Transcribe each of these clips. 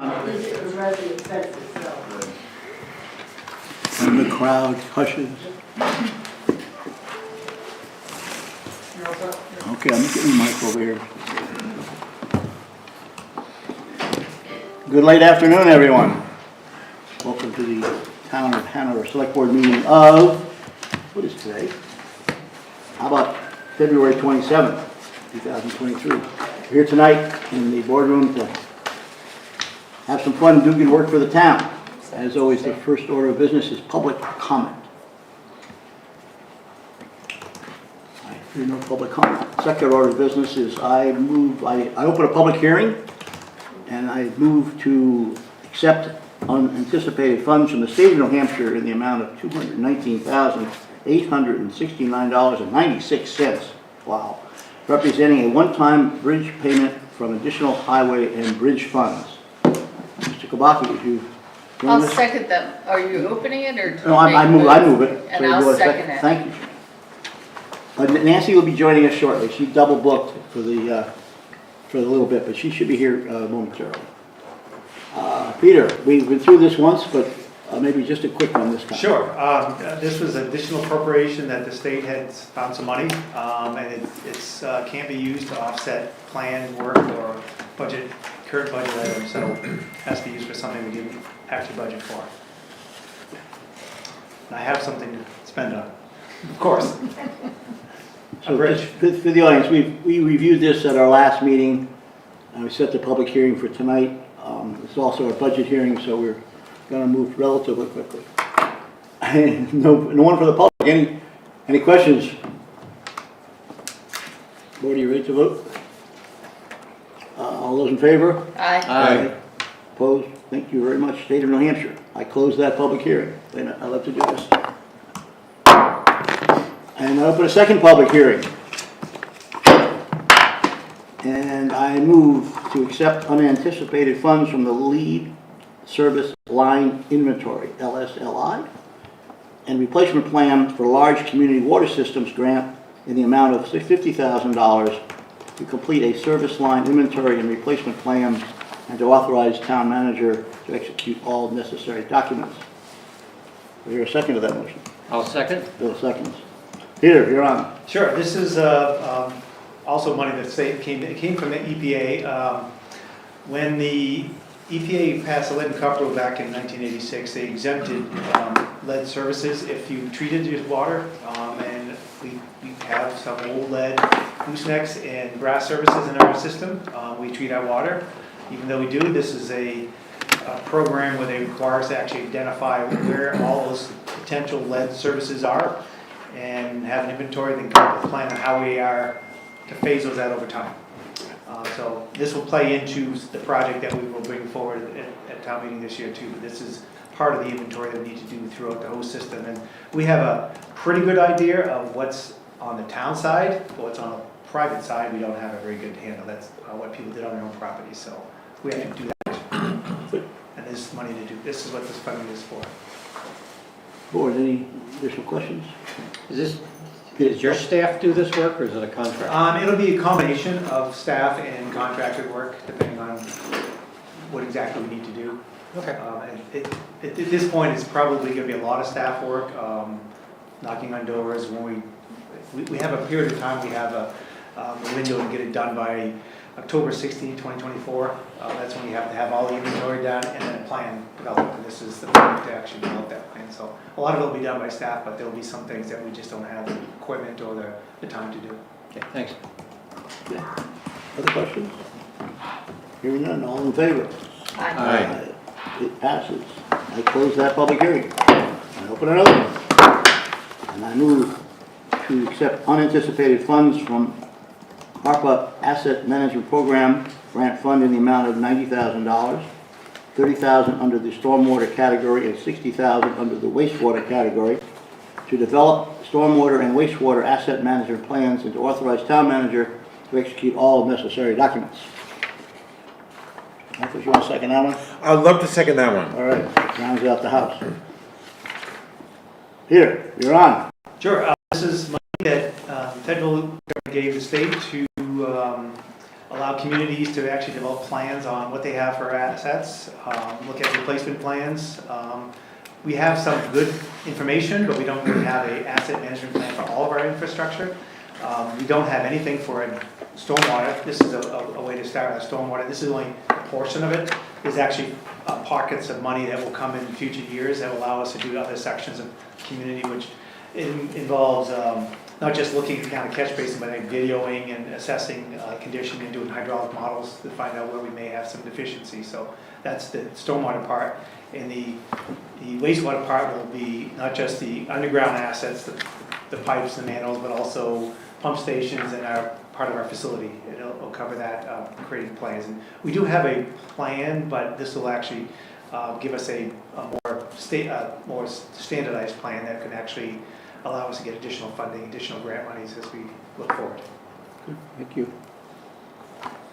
At least it was rather expensive, so. And the crowd hushes. Okay, I'm getting the mic over here. Good late afternoon, everyone. Welcome to the Town of Hanover Select Board meeting of, what is today? How about February 27th, 2023. We're here tonight in the boardroom to have some fun and do good work for the town. As always, the first order of business is public comment. I hear no public comment. Second order of business is I open a public hearing and I move to accept unanticipated funds from the State of New Hampshire in the amount of $219,869.96. Wow. Representing a one-time bridge payment from additional highway and bridge funds. Mr. Kabaki, would you join I'll us? second them. Are you opening it or? No, I move it. And So you I'll go a second it. Thank you. Nancy will be joining us shortly. She double booked for the little bit, but she should be here momentarily. Peter, we've been through this once, but maybe just a quick one this time. Sure. This was additional appropriation that the state had found some money, and it's can't be used to offset planned work or current budget items, so it has to be used for something we didn't actually budget for. And I have something to spend on, of course. So just for the audience, we reviewed this at our last meeting, and we set the public hearing for tonight. It's also a budget hearing, so we're going to move relatively quickly. No one for the public. Any questions? Board, are you ready to vote? All those in favor? Aye. Opposed? Thank you very much. State of New Hampshire. I close that public hearing. I love to do this. And I open a second public hearing. And I move to accept unanticipated funds from the Lead Service Line Inventory, LSLI, and replacement plan for large community water systems grant in the amount of $50,000 to complete a service line inventory and replacement plan and to authorize town manager to execute all necessary documents. Is there a second to that motion? I'll second. Bill seconds. Peter, you're on. Sure. This is also money that came from the EPA. When the EPA passed the lead and copper rule back in 1986, they exempted lead services if you treated your water, and we have some old lead goosenecks and brass services in our system. We treat our water. Even though we do, this is a program where they require us to actually identify where all those potential lead services are and have an inventory, then come up with a plan on how we are to phase those out over time. So this will play into the project that we will bring forward at town meeting this year too. But this is part of the inventory that we need to do throughout the whole system. And we have a pretty good idea of what's on the town side, but what's on the private side, we don't have a very good handle. That's what people did on their own property. So we have to do that. And there's money to do. This is what this funding is for. Board, any additional questions? Does your staff do this work, or is it a contract? It'll be a combination of staff and contracted work, depending on what exactly we need to do. Okay. At this point, it's probably going to be a lot of staff work, knocking on doors. When we have a period of time, we have a window to get it done by October 16, 2024. That's when you have to have all the inventory done and then a plan developed. And this is the plan to actually develop that plan. So a lot of it will be done by staff, but there will be some things that we just don't have the equipment or the time to do. Okay, thanks. Other questions? Hearing none, all in favor? Aye. It passes. I close that public hearing. I open another one. And I move to accept unanticipated funds from ARPA Asset Management Program grant fund in the amount of $90,000, $30,000 under the stormwater category and $60,000 under the wastewater category to develop stormwater and wastewater asset management plans and to authorize town manager to execute all necessary documents. Marcus, you want to second that one? I'd love to second that one. All right, rounds out the house. Peter, you're on. Sure. This is money that federal government gave the state to allow communities to actually develop plans on what they have for assets, look at replacement plans. We have some good information, but we don't really have an asset management plan for all of our infrastructure. We don't have anything for stormwater. This is a way to start with stormwater. This is only a portion of it. There's actually pockets of money that will come in future years that will allow us to do other sections of community, which involves not just looking down a catch basin, but like videoing and assessing condition and doing hydraulic models to find out where we may have some deficiency. So that's the stormwater part. And the wastewater part will be not just the underground assets, the pipes, the manholes, but also pump stations and part of our facility. It'll cover that, creating plans. And we do have a plan, but this will actually give us a more standardized plan that can actually allow us to get additional funding, additional grant monies as we look forward. Good, thank you.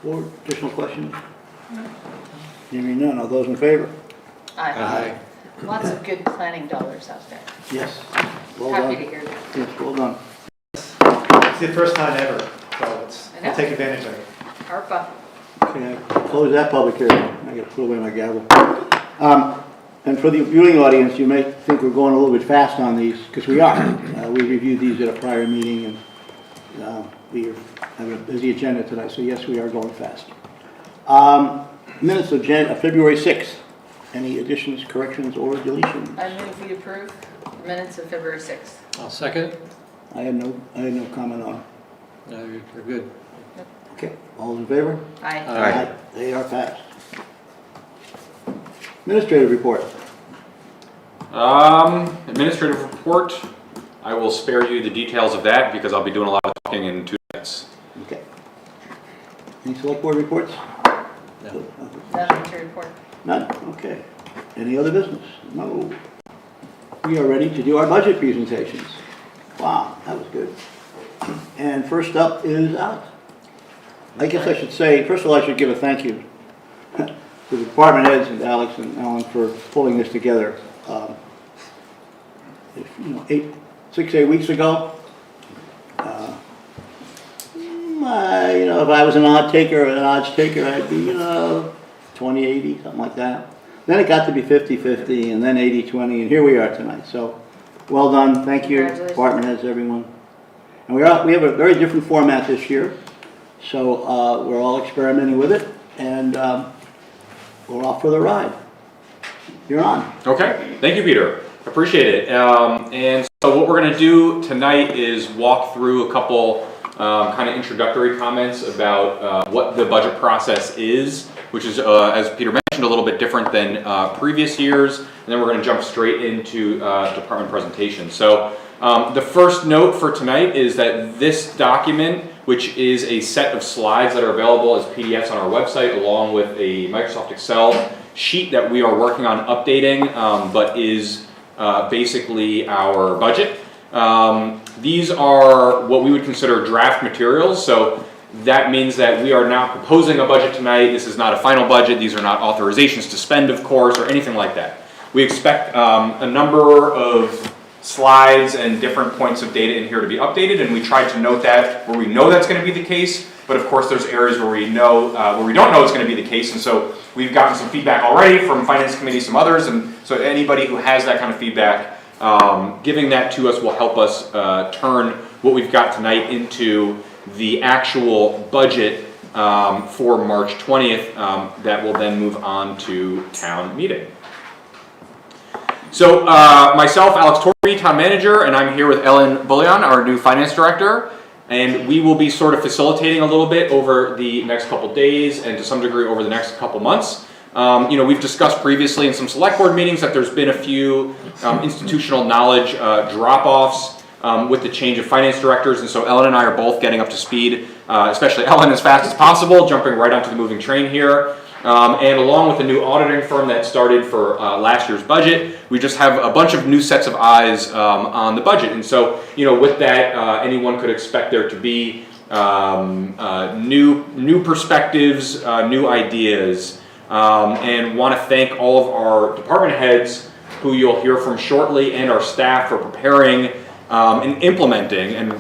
Board, additional questions? Hearing none, all those in favor? Aye. Lots of good planning dollars out there. Yes. Well done. Happy to hear that. Yes, well done. It's the first time ever, so I know. we'll take advantage of it. ARPA. Okay, I close that public hearing. I gotta put away my gavel. And for the viewing audience, you may think we're going a little bit fast on these, because we are. We reviewed these at a prior meeting, and we have a busy agenda tonight, so yes, we are going fast. Minutes of February 6th. Any additions, corrections, or deletions? I move we approve the minutes of February 6th. I'll second. I had no comment on. No, you're good. Okay, all in favor? Aye. Aye. They are passed. Administrative report. Administrative report. I will spare you the details of that because I'll be doing a lot of talking in 2 minutes. Okay. Any select board reports? No. Nothing to report. None, okay. Any other business? No. We are ready to do our budget presentations. Wow, that was good. And first up is Alex. I guess I should say, first of all, I should give a thank you to the department heads and Alex and Alan for pulling this together. 6-8 weeks ago, if I was an odd taker or an odds taker, I'd be, 20-80, something like that. Then it got to be 50-50, and then 80-20, and here we are tonight. So, well done. Thank you, Congratulations. department heads, everyone. And we have a very different format this year, so we're all experimenting with it, and we're off for the ride. You're on. Okay, thank you, Peter. Appreciate it. And so what we're going to do tonight is walk through a couple kind of introductory comments about what the budget process is, which is, as Peter mentioned, a little bit different than previous years. And then we're going to jump straight into department presentation. So the first note for tonight is that this document, which is a set of slides that are available as PDFs on our website, along with a Microsoft Excel sheet that we are working on updating, but is basically our budget. These are what we would consider draft materials, so that means that we are not proposing a budget tonight. This is not a final budget. These are not authorizations to spend, of course, or anything like that. We expect a number of slides and different points of data in here to be updated, and we tried to note that where we know that's going to be the case, but of course there's areas where we know where we don't know it's going to be the case, and so we've gotten some feedback already from Finance Committee, some others, and so anybody who has that kind of feedback, giving that to us will help us turn what we've got tonight into the actual budget for March 20th that will then move on to town meeting. So myself, Alex Torby, town manager, and I'm here with Ellen Bullion, our new finance director, and we will be sort of facilitating a little bit over the next couple days and to some degree over the next couple months. We've discussed previously in some select board meetings that there's been a few institutional knowledge drop-offs with the change of finance directors, and so Ellen and I are both getting up to speed, especially Ellen as fast as possible, jumping right onto the moving train here. And along with the new auditing firm that started for last year's budget, we just have a bunch of new sets of eyes on the budget. And so, with that, anyone could expect there to be new perspectives, new ideas, and want to thank all of our department heads who you'll hear from shortly and our staff for preparing and implementing, and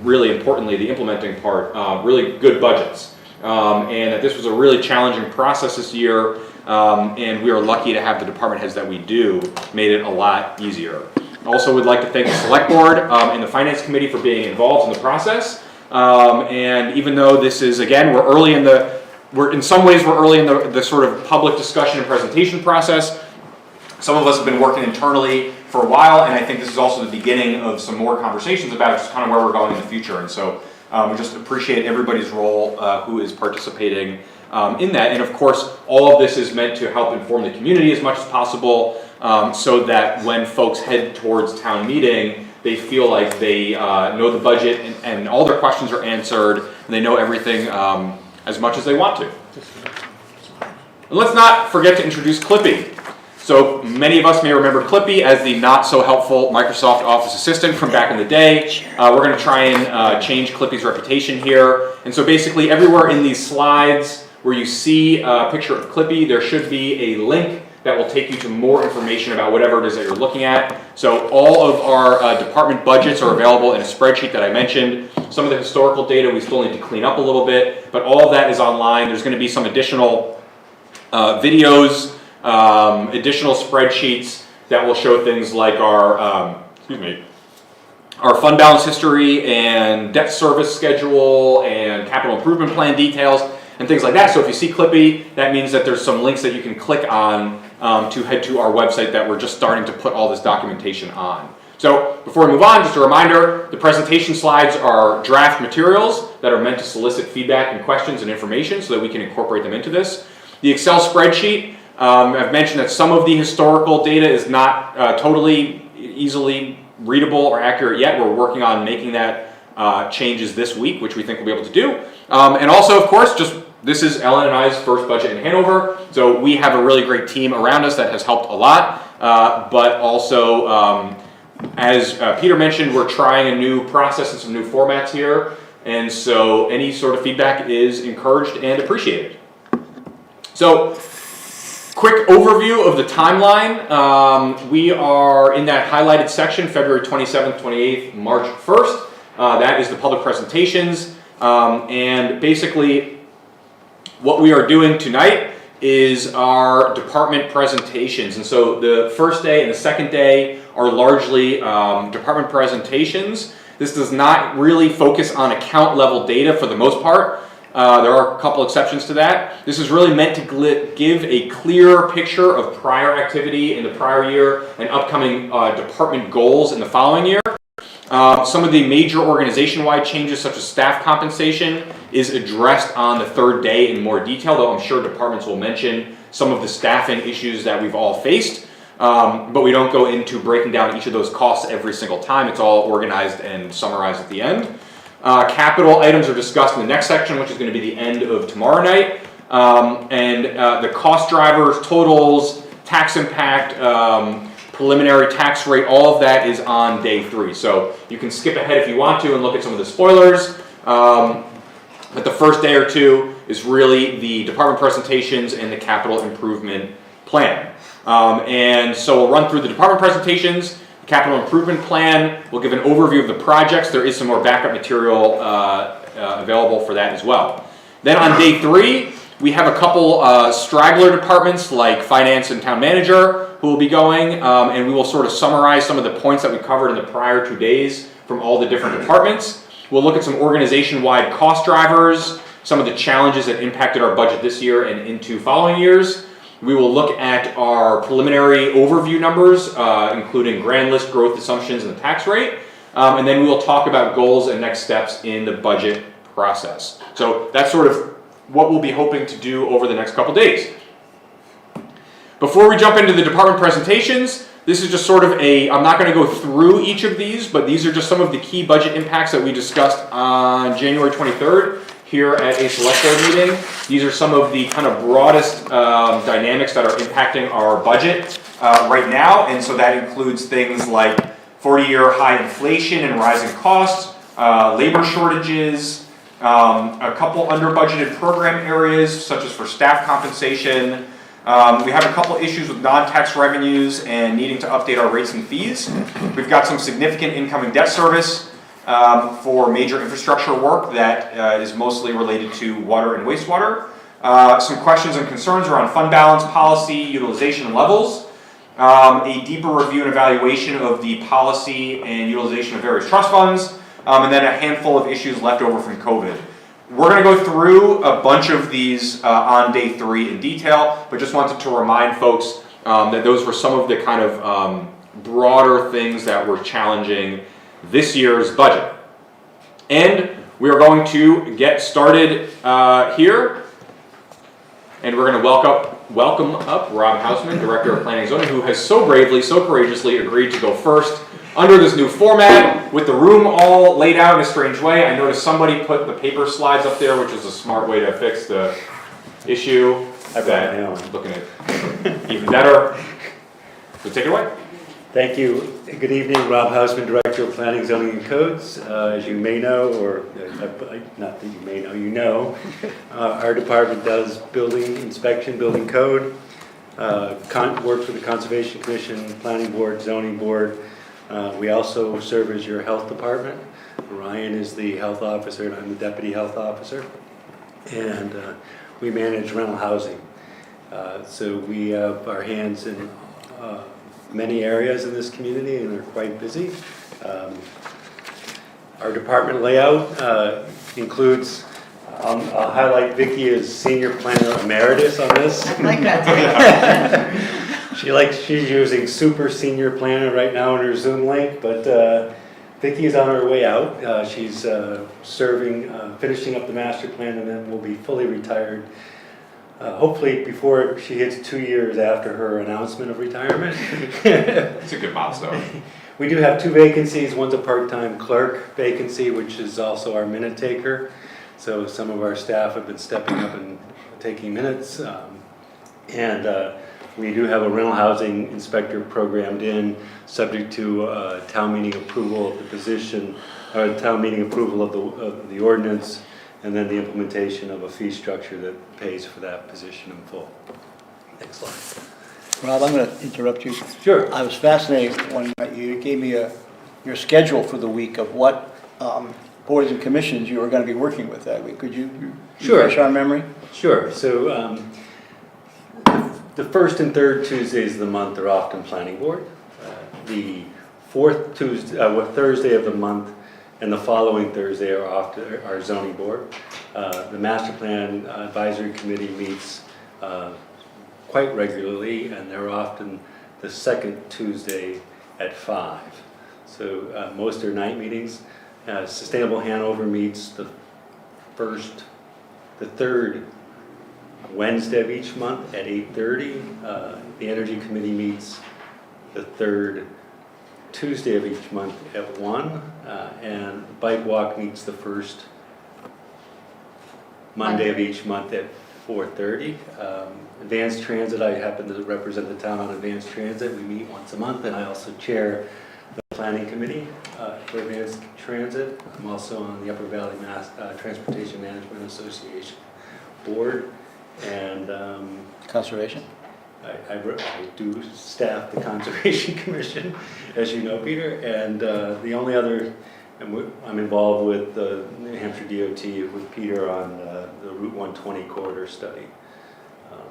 really importantly, the implementing part, really good budgets. and that this was a really challenging process this year, and we are lucky to have the department heads that we do, made it a lot easier. I also would like to thank the select board and the finance committee for being involved in the process. And even though this is, again, we're early in the sort of public discussion and presentation process. Some of us have been working internally for a while, and I think this is also the beginning of some more conversations about just kind of where we're going in the future. And so we just appreciate everybody's role who is participating in that. And of course, all of this is meant to help inform the community as much as possible, so that when folks head towards town meeting, they feel like they know the budget and all their questions are answered, and they know everything as much as they want to. And let's not forget to introduce Clippy. So many of us may remember Clippy as the not so helpful Microsoft Office assistant from back in the day. We're going to try and change Clippy's reputation here. And so basically everywhere in these slides where you see a picture of Clippy, there should be a link that will take you to more information about whatever it is that you're looking at. So all of our department budgets are available in a spreadsheet that I mentioned. Some of the historical data we still need to clean up a little bit, but all of that is online. There's going to be some additional videos, additional spreadsheets that will show things like our fund balance history and debt service schedule and capital improvement plan details and things like that. So if you see Clippy, that means that there's some links that you can click on to head to our website that we're just starting to put all this documentation on. So before we move on, just a reminder, the presentation slides are draft materials that are meant to solicit feedback and questions and information so that we can incorporate them into this. The Excel spreadsheet, I've mentioned that some of the historical data is not totally easily readable or accurate yet. We're working on making that changes this week, which we think we'll be able to do. And also, of course, this is Ellen and I's first budget in Hanover, so we have a really great team around us that has helped a lot. But also, as Peter mentioned, we're trying a new process and some new formats here, and so any sort of feedback is encouraged and appreciated. So, quick overview of the timeline. We are in that highlighted section, February 27th, 28th, March 1st. That is the public presentations, and basically what we are doing tonight is our department presentations. And so the first day and the second day are largely department presentations. This does not really focus on account level data for the most part. There are a couple exceptions to that. This is really meant to give a clear picture of prior activity in the prior year and upcoming department goals in the following year. Some of the major organization-wide changes, such as staff compensation, is addressed on the third day in more detail, though I'm sure departments will mention some of the staffing issues that we've all faced. But we don't go into breaking down each of those costs every single time. It's all organized and summarized at the end. Capital items are discussed in the next section, which is going to be the end of tomorrow night. The cost drivers, totals, tax impact, preliminary tax rate, all of that is on day 3. So you can skip ahead if you want to and look at some of the spoilers. But the first day or two is really the department presentations and the capital improvement plan. And so we'll run through the department presentations, the capital improvement plan. We'll give an overview of the projects. There is some more backup material available for that as well. Then on day 3, we have a couple straggler departments like finance and town manager who will be going, and we will sort of summarize some of the points that we covered in the prior 2 days from all the different departments. We'll look at some organization-wide cost drivers, some of the challenges that impacted our budget this year and into following years. We will look at our preliminary overview numbers, including grand list growth assumptions and the tax rate, and then we will talk about goals and next steps in the budget process. So that's sort of what we'll be hoping to do over the next couple days. Before we jump into the department presentations, this is just sort of I'm not going to go through each of these, but these are just some of the key budget impacts that we discussed on January 23rd here at a select board meeting. These are some of the kind of broadest dynamics that are impacting our budget right now, and so that includes things like 40-year high inflation and rising costs, labor shortages, a couple under-budgeted program areas, such as for staff compensation. We have a couple issues with non-tax revenues and needing to update our rates and fees. We've got some significant incoming debt service, for major infrastructure work that is mostly related to water and wastewater. Some questions and concerns around fund balance, policy, utilization levels. A deeper review and evaluation of the policy and utilization of various trust funds, and then a handful of issues left over from COVID. We're going to go through a bunch of these on day 3 in detail, but just wanted to remind folks that those were some of the kind of broader things that were challenging this year's budget. And we are going to get started here, and we're going to welcome up Rob Hausman, Director of Planning and Zoning, who has so bravely, so courageously agreed to go first under this new format with the room all laid out in a strange way. I noticed somebody put the paper slides up there, which is a smart way to fix the issue. Looking at even better. So take it away. Thank you. Good evening, Rob Hausman, Director of Planning, Zoning and Codes. As you may know, or not that you may know, you know, our department does building inspection, building code, works with the Conservation Commission, Planning Board, Zoning Board. We also serve as your health department. Ryan is the health officer and I'm the deputy health officer. And we manage rental housing. So we have our hands in many areas in this community and are quite busy. Our department layout includes, I'll highlight Vicki as Senior Planner Emeritus on this. I like that. She's using Super Senior Planner right now in her Zoom link, but Vicki is on her way out. She's serving, finishing up the master plan, and then will be fully retired. Hopefully before she hits 2 years after her announcement of retirement. It's a good milestone. We do have 2 vacancies. One's a part-time clerk vacancy, which is also our minute taker. So some of our staff have been stepping up and taking minutes. We do have a rental housing inspector programmed in, subject to town meeting approval of the position, or town meeting approval of the ordinance, and then the implementation of a fee structure that pays for that position in full. Next slide. Rob, I'm going to interrupt you. Sure. I was fascinated when you gave me your schedule for the week of what boards and commissions you were going to be working with that week. Could you refresh our memory? Sure. So the first and third Tuesdays of the month are often planning board. The fourth Thursday of the month and the following Thursday are often our zoning board. The master plan advisory committee meets quite regularly, and they're often the second Tuesday at 5. So most are night meetings. Sustainable Hanover meets the third Wednesday of each month at 8:30. The Energy Committee meets the third Tuesday of each month at 1. And the Bike Walk meets the first Monday of each month at 4:30. Advanced Transit, I happen to represent the town on Advanced Transit. We meet once a month, and I also chair the Planning Committee for Advanced Transit. I'm also on the Upper Valley Transportation Management Association Board. And Conservation? I do staff the Conservation Commission, as you know, Peter. And the only other, I'm involved with the New Hampshire DOT with Peter on the Route 120 corridor study.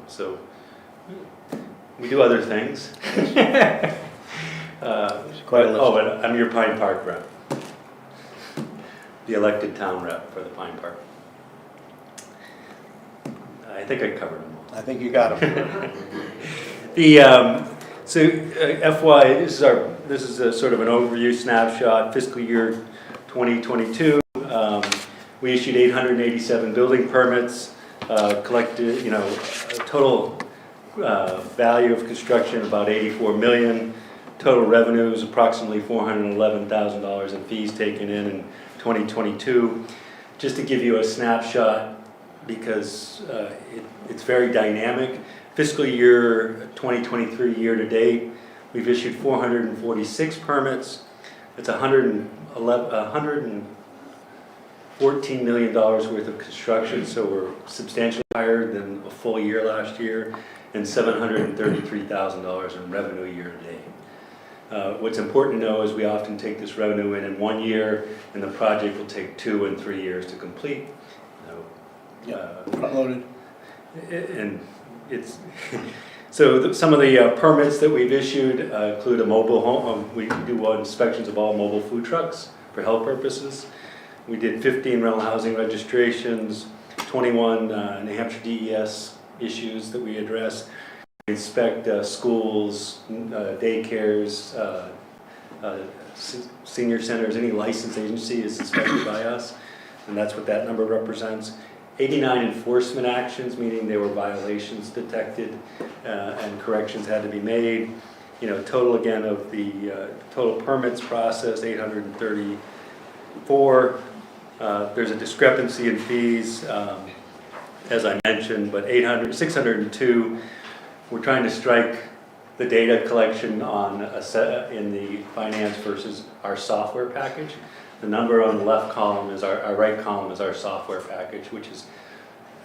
So we do other things. Quite a list. Oh, and I'm your Pine Park rep, the elected town rep for the Pine Park. I think I covered them all. I think you got them. FY, this is a sort of an overview snapshot. Fiscal year 2022, we issued 887 building permits, collected, a total value of construction about $84 million. Total revenues approximately $411,000 in fees taken in 2022. Just to give you a snapshot, because it's very dynamic. Fiscal year 2023 year to date, we've issued 446 permits. It's $114 million worth of construction, so we're substantially higher than a full year last year, and $733,000 in revenue year to date. What's important to know is we often take this revenue in 1 year, and the project will take 2 and 3 years to complete. Front-loaded. And it's, so some of the permits that we've issued include a mobile home. We do inspections of all mobile food trucks for health purposes. We did 15 rental housing registrations, 21 New Hampshire DES issues that we address. We inspect schools, daycares, senior centers, any licensed agency is inspected by us, and that's what that number represents. 89 enforcement actions, meaning there were violations detected and corrections had to be made. You know, total again of the total permits processed, 834. There's a discrepancy in fees, as I mentioned, but 602. We're trying to strike the data collection on in the finance versus our software package. The number on the left column is our right column is our software package, which is,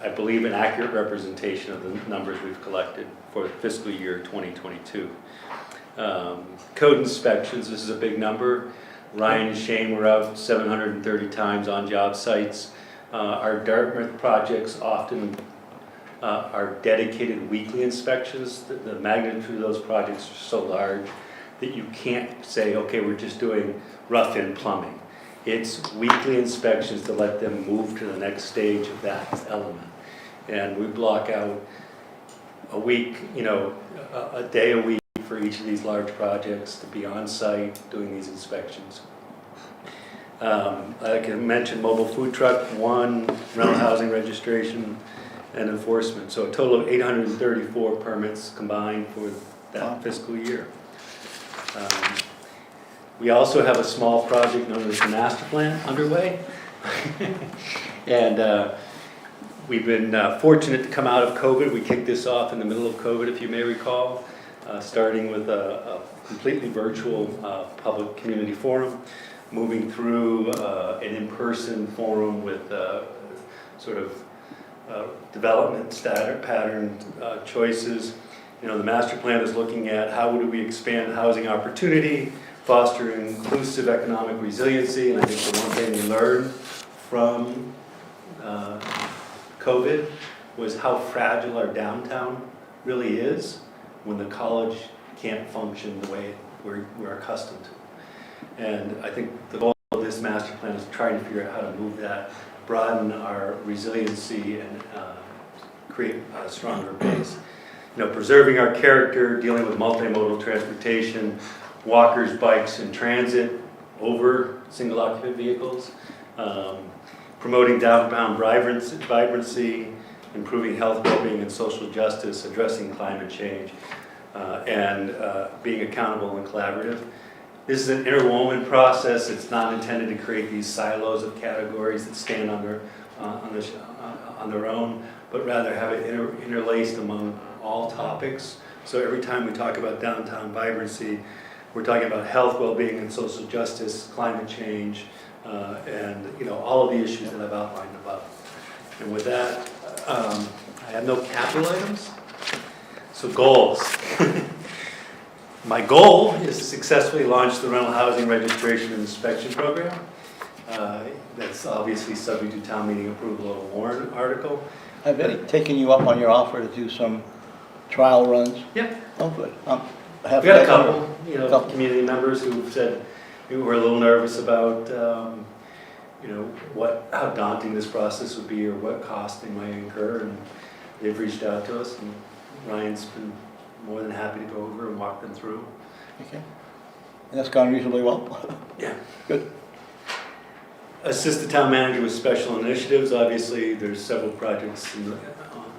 I believe, an accurate representation of the numbers we've collected for fiscal year 2022. Code inspections, this is a big number. Ryan and Shane were out 730 times on job sites. Our Dartmouth projects often are dedicated weekly inspections. The magnitude of those projects are so large that you can't say, okay, we're just doing rough-in plumbing. It's weekly inspections to let them move to the next stage of that element. And we block out a week, you know, a day a week for each of these large projects to be on site doing these inspections. Like I mentioned, mobile food truck, 1 rental housing registration and enforcement. So a total of 834 permits combined for that fiscal year. We also have a small project known as the master plan underway. And we've been fortunate to come out of COVID. We kicked this off in the middle of COVID, if you may recall, starting with a completely virtual public community forum, moving through an in-person forum with sort of development pattern choices. You know, the master plan is looking at how do we expand housing opportunity, foster inclusive economic resiliency, and I think the one thing we learned from COVID was how fragile our downtown really is when the college can't function the way we're accustomed to. And I think the goal of this master plan is trying to figure out how to move that, broaden our resiliency, and create a stronger base. You know, preserving our character, dealing with multimodal transportation, walkers, bikes, and transit over single occupant vehicles, promoting downtown vibrancy, improving health, well-being, and social justice, addressing climate change, and being accountable and collaborative. This is an interwoven process. It's not intended to create these silos of categories that stand on their own, but rather have it interlaced among all topics. So every time we talk about downtown vibrancy, we're talking about health, well-being, and social justice, climate change, and all of the issues that I've outlined above. And with that, I have no capital items. So goals. My goal is to successfully launch the rental housing registration and inspection program. That's obviously subject to town meeting approval of a warrant article. Have they taken you up on your offer to do some trial runs? Yep. Oh, good. We got a couple, community members who've said who were a little nervous about, how daunting this process would be or what cost they might incur, and they've reached out to us, and Ryan's been more than happy to go over and walk them through. Okay. And that's gone reasonably well? Yeah. Good. Assist the town manager with special initiatives. Obviously, there's several projects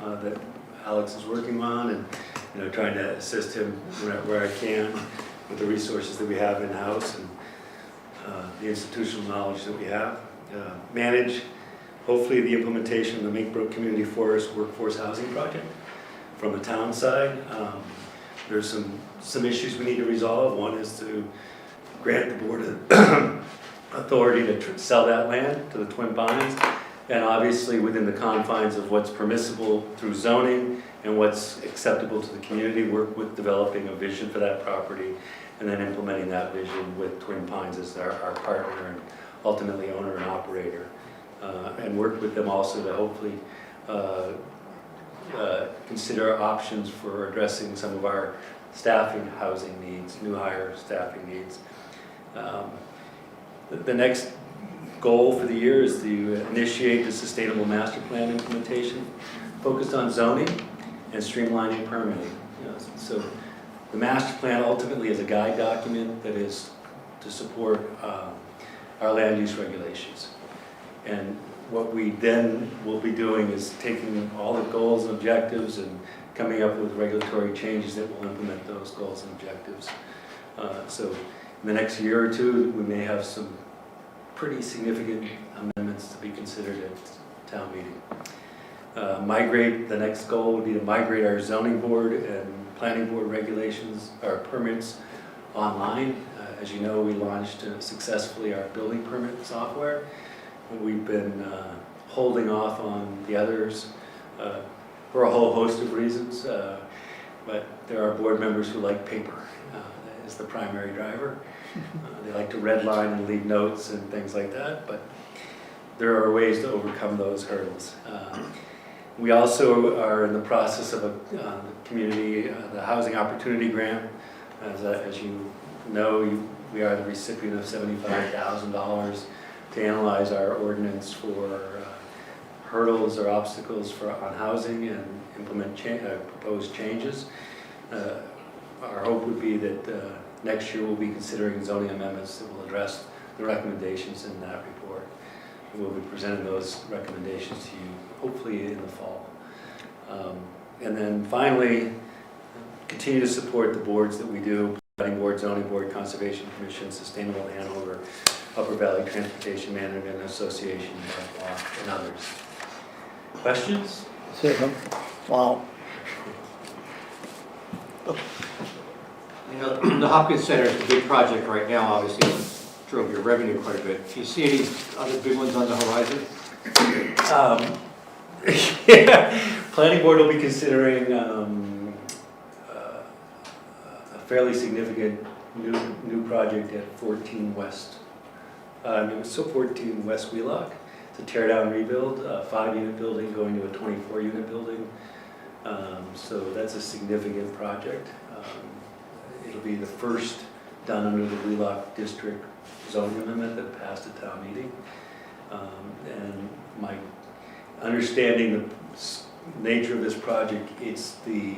that Alex is working on, and trying to assist him where I can with the resources that we have in-house and the institutional knowledge that we have. Manage, hopefully, the implementation of the Mink Brook Community Forest Workforce Housing Project from the town side. There's some issues we need to resolve. One is to grant the board authority to sell that land to the Twin Pines, and obviously within the confines of what's permissible through zoning and what's acceptable to the community, work with developing a vision for that property, and then implementing that vision with Twin Pines as our partner and ultimately owner and operator. And work with them also to hopefully consider options for addressing some of our staffing housing needs, new hire staffing needs. The next goal for the year is to initiate the Sustainable Master Plan implementation focused on zoning and streamlining permitting. So the master plan ultimately is a guide document that is to support our land use regulations. And what we then will be doing is taking all the goals and objectives and coming up with regulatory changes that will implement those goals and objectives. So in the next year or two, we may have some pretty significant amendments to be considered at town meeting. The next goal would be to migrate our zoning board and planning board regulations, our permits online. As you know, we launched successfully our building permit software. We've been holding off on the others for a whole host of reasons, but there are board members who like paper as the primary driver. They like to redline and leave notes and things like that, but there are ways to overcome those hurdles. We also are in the process of the community, the Housing Opportunity Grant. As you know, we are the recipient of $75,000 to analyze our ordinance for hurdles or obstacles on housing and implement proposed changes. Our hope would be that next year we'll be considering zoning amendments that will address the recommendations in that report. And we'll be presenting those recommendations to you hopefully in the fall. And then finally, continue to support the boards that we do: Planning Board, Zoning Board, Conservation Commission, Sustainable Hanover, Upper Valley Transportation Management Association, and others. Questions? Wow. You know, the Hopkins Center is a big project right now, obviously, it drove your revenue quite a bit. Do you see any other big ones on the horizon? Yeah, Planning Board will be considering a fairly significant new project at 14 West. It was 14 West Wheelock. It's a tear down rebuild, a 5-unit building going to a 24-unit building. So that's a significant project. It'll be the first done under the Wheelock District zoning amendment that passed at town meeting. And my understanding the nature of this project, it's the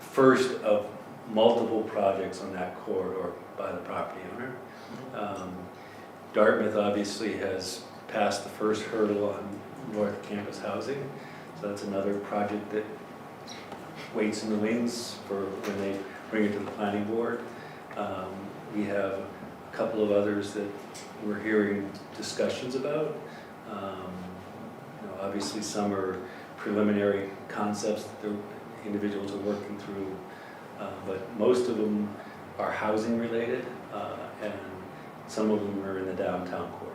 first of multiple projects on that corridor by the property owner. Dartmouth obviously has passed the first hurdle on North Campus housing, so that's another project that waits in the wings for when they bring it to the planning board. We have a couple of others that we're hearing discussions about. Obviously some are preliminary concepts that the individuals are working through, but most of them are housing related, and some of them are in the downtown core.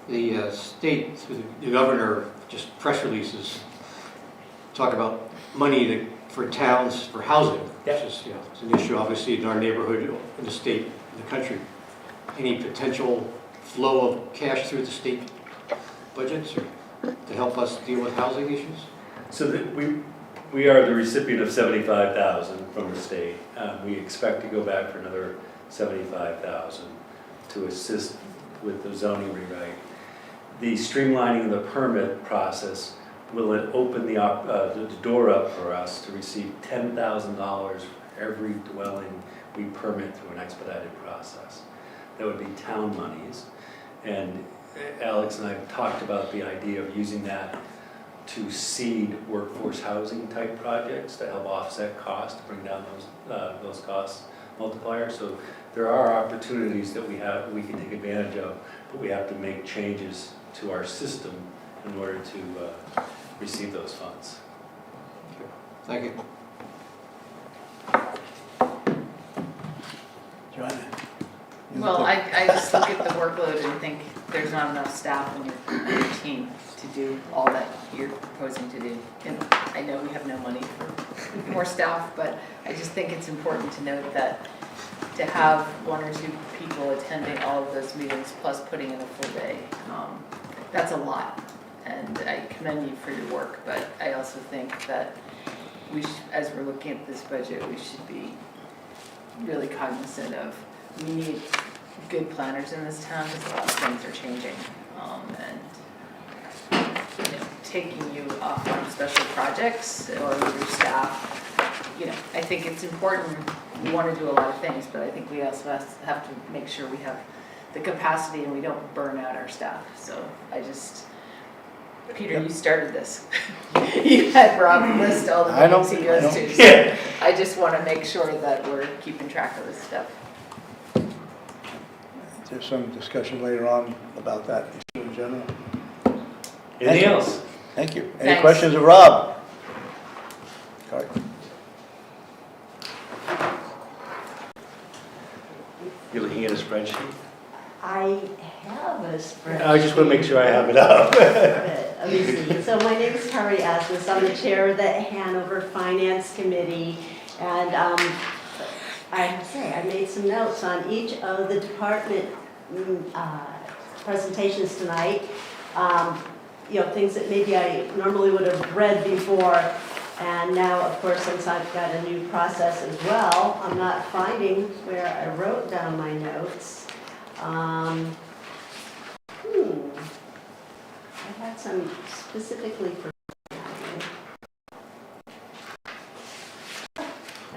The state, through the governor, just press releases, talk about money for towns for housing, which is, it's an issue obviously in our neighborhood, in the state, in the country. Any potential flow of cash through the state budgets to help us deal with housing issues? So we are the recipient of $75,000 from the state. We expect to go back for another $75,000 to assist with the zoning rewrite. The streamlining of the permit process will open the door up for us to receive $10,000 for every dwelling we permit through an expedited process. That would be town monies. And Alex and I have talked about the idea of using that to seed workforce housing type projects to help offset costs, to bring down those cost multipliers. So there are opportunities that we can take advantage of, but we have to make changes to our system in order to receive those funds. Thank you. John, Well, I just look at the workload and think there's not enough staff in your team to do all that you're proposing to do. And I know we have no money for more staff, but I just think it's important to note that to have one or two people attending all of those meetings plus putting in a full day, that's a lot. And I commend you for your work, but I also think that as we're looking at this budget, we should be really cognizant of we need good planners in this town because a lot of things are changing. And taking you off on special projects or your staff, I think it's important. We want to do a lot of things, but I think we also have to make sure we have the capacity and we don't burn out our staff. So Peter, you started this. You had Rob list all the meetings he goes to. So I just want to make sure that we're keeping track of this stuff. There's some discussion later on about that issue in general. Anything else? Thank you. Any Thanks. questions of Rob? Sorry. You're looking at a spreadsheet? I have a spreadsheet. I just want to make sure I have it up. Let me see. So my name is Terry Asmus. I'm the chair of the Hanover Finance Committee. And I have to say, I made some notes on each of the department presentations tonight. Things that maybe I normally would have read before. And now, of course, since I've got a new process as well, I'm not finding where I wrote down my notes. I had some specifically for.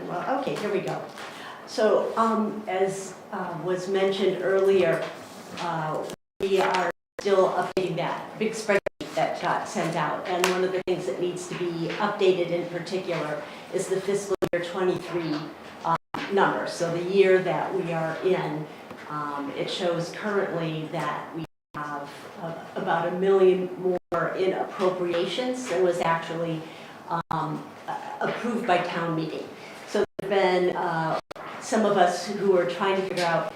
Well, okay, here we go. So, as was mentioned earlier, we are still updating that big spreadsheet that got sent out. And one of the things that needs to be updated in particular is the fiscal year 23 numbers. So the year that we are in, it shows currently that we have about $1 million more in appropriations than was actually approved by town meeting. So there have been some of us who are trying to figure out,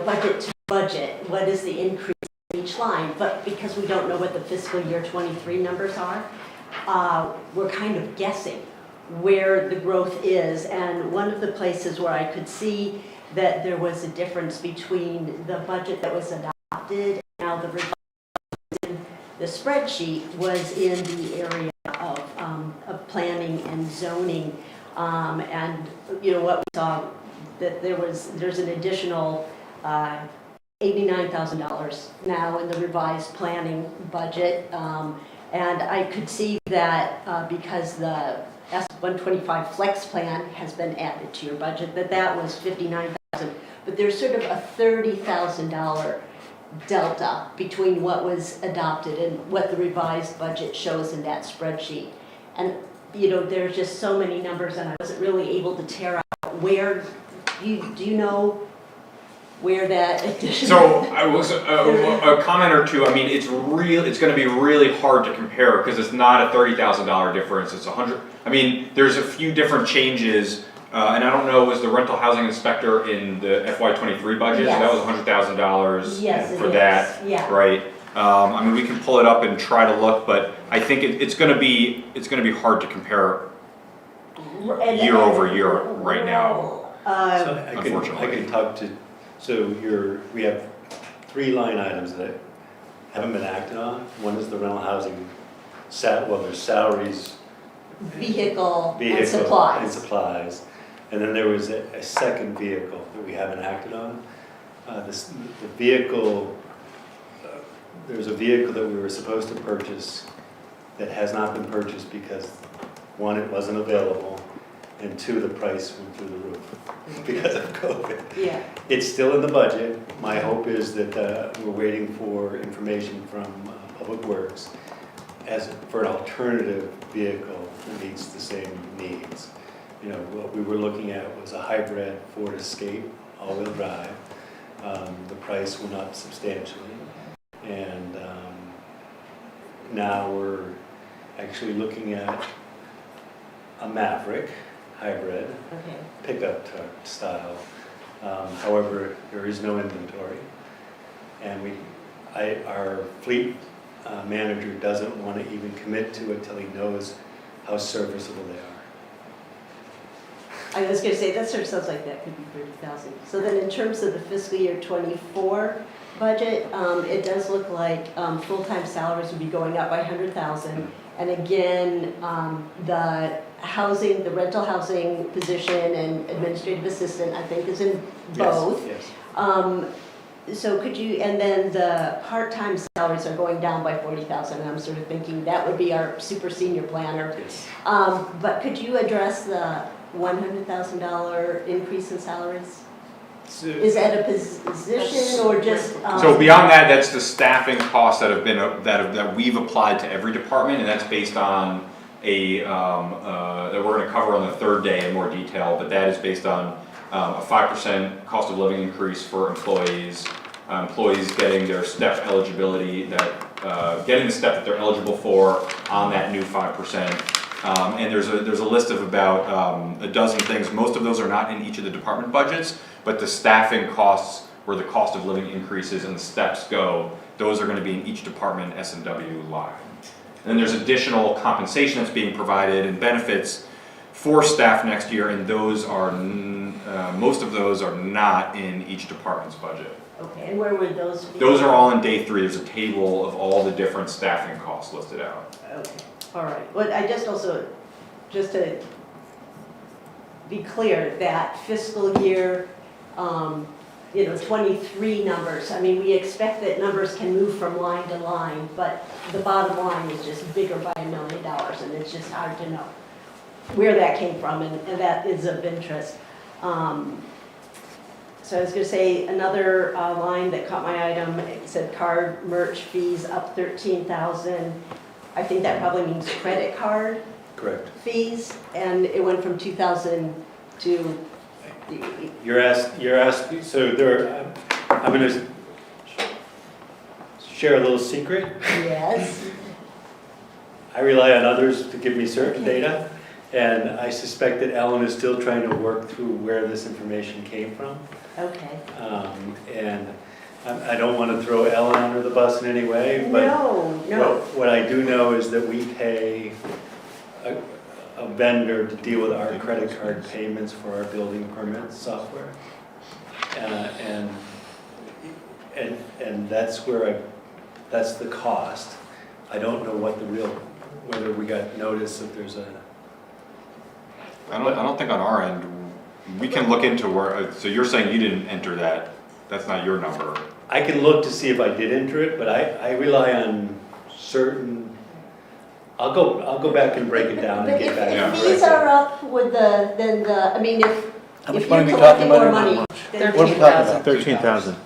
budget to budget, what is the increase in each line, but because we don't know what the fiscal year 23 numbers are, we're kind of guessing where the growth is. And one of the places where I could see that there was a difference between the budget that was adopted and now the revised in the spreadsheet was in the area of planning and zoning. And what we saw that there's an additional $89,000 now in the revised planning budget. And I could see that because the S-125 flex plan has been added to your budget, that was $59,000. But there's sort of a $30,000 delta between what was adopted and what the revised budget shows in that spreadsheet. And there's just so many numbers, and I wasn't really able to tear out where. Do you know where that additional? So I was a comment or two. I mean, it's going to be really hard to compare because it's not a $30,000 difference. It's 100. I mean, there's a few different changes, and I don't know. Was the rental housing inspector in the FY23 budget? Yes. So that was $100,000 Yes, for it that, is. Yeah. right? I mean, we can pull it up and try to look, but I think it's going to be hard to compare year over year right now. So I Unfortunately. can talk to, we have 3 line items that haven't been acted on. One is the rental housing, there's salaries, Vehicle and and supplies. supplies. And then there was a second vehicle that we haven't acted on. The vehicle, there's a vehicle that we were supposed to purchase that has not been purchased because 1, it wasn't available, and 2, the price went through the roof because of COVID. Yeah. It's still in the budget. My hope is that we're waiting for information from Public Works for an alternative vehicle that meets the same needs. What we were looking at was a hybrid Ford Escape, all-wheel drive. The price went up substantially. And now we're actually looking at a Maverick hybrid, Okay. pickup style, However, there is no inventory. And our fleet manager doesn't want to even commit to it till he knows how serviceable they are. I was gonna say, that sort of sounds like that could be 30,000. So then in terms of the fiscal year '24 budget, it does look like full-time salaries would be going up by 100,000. And again, the housing, the rental housing position and administrative assistant, I think, is in both. Yes. So could you, and then the part-time salaries are going down by 40,000, and I'm sort of thinking that would be our super senior planner. Yes. But could you address the $100,000 increase in salaries? Is that a position or just? So beyond that, that's the staffing costs that have been, that we've applied to every department, and that's based on that we're gonna cover on the third day in more detail, but that is based on a 5% cost of living increase for employees, employees getting their step eligibility, getting the step that they're eligible for on that new 5%. And there's a list of about a dozen things. Most of those are not in each of the department budgets, but the staffing costs where the cost of living increases and the steps go, those are going to be in each department S&W line. And then there's additional compensation that's being provided and benefits for staff next year, and those are most of those are not in each department's budget. Okay, and where would those be? Those are all in day 3. There's a table of all the different staffing costs listed out. Okay, all right. Well, I just also, just to be clear, that fiscal year, 23 numbers, I mean, we expect that numbers can move from line to line, but the bottom line is just bigger by $1 million, and it's just hard to know where that came from, and that is of interest. So I was going to say another line that caught my item, it said card merch fees up 13,000. I think that probably means credit card Correct. fees, and it went from 2,000 to. You're asking, so I'm going to share a little secret. Yes. I rely on others to give me certain data, and I suspect that Ellen is still trying to work through where this information came from. Okay. And I don't want to throw Ellen under the bus in any way, but No. what I do know is that we pay a vendor to deal with our credit card payments for our building permit software. And that's that's the cost. I don't know what whether we got notice that there's a. I don't think on our end, we can look into where, so you're saying you didn't enter that, that's not your number. I can look to see if I did enter it, but I rely on certain, I'll go back and break it down and get back. If fees are up with I mean, if How you're much money are we collecting talking more about? money, then What are we talking about? 13,000.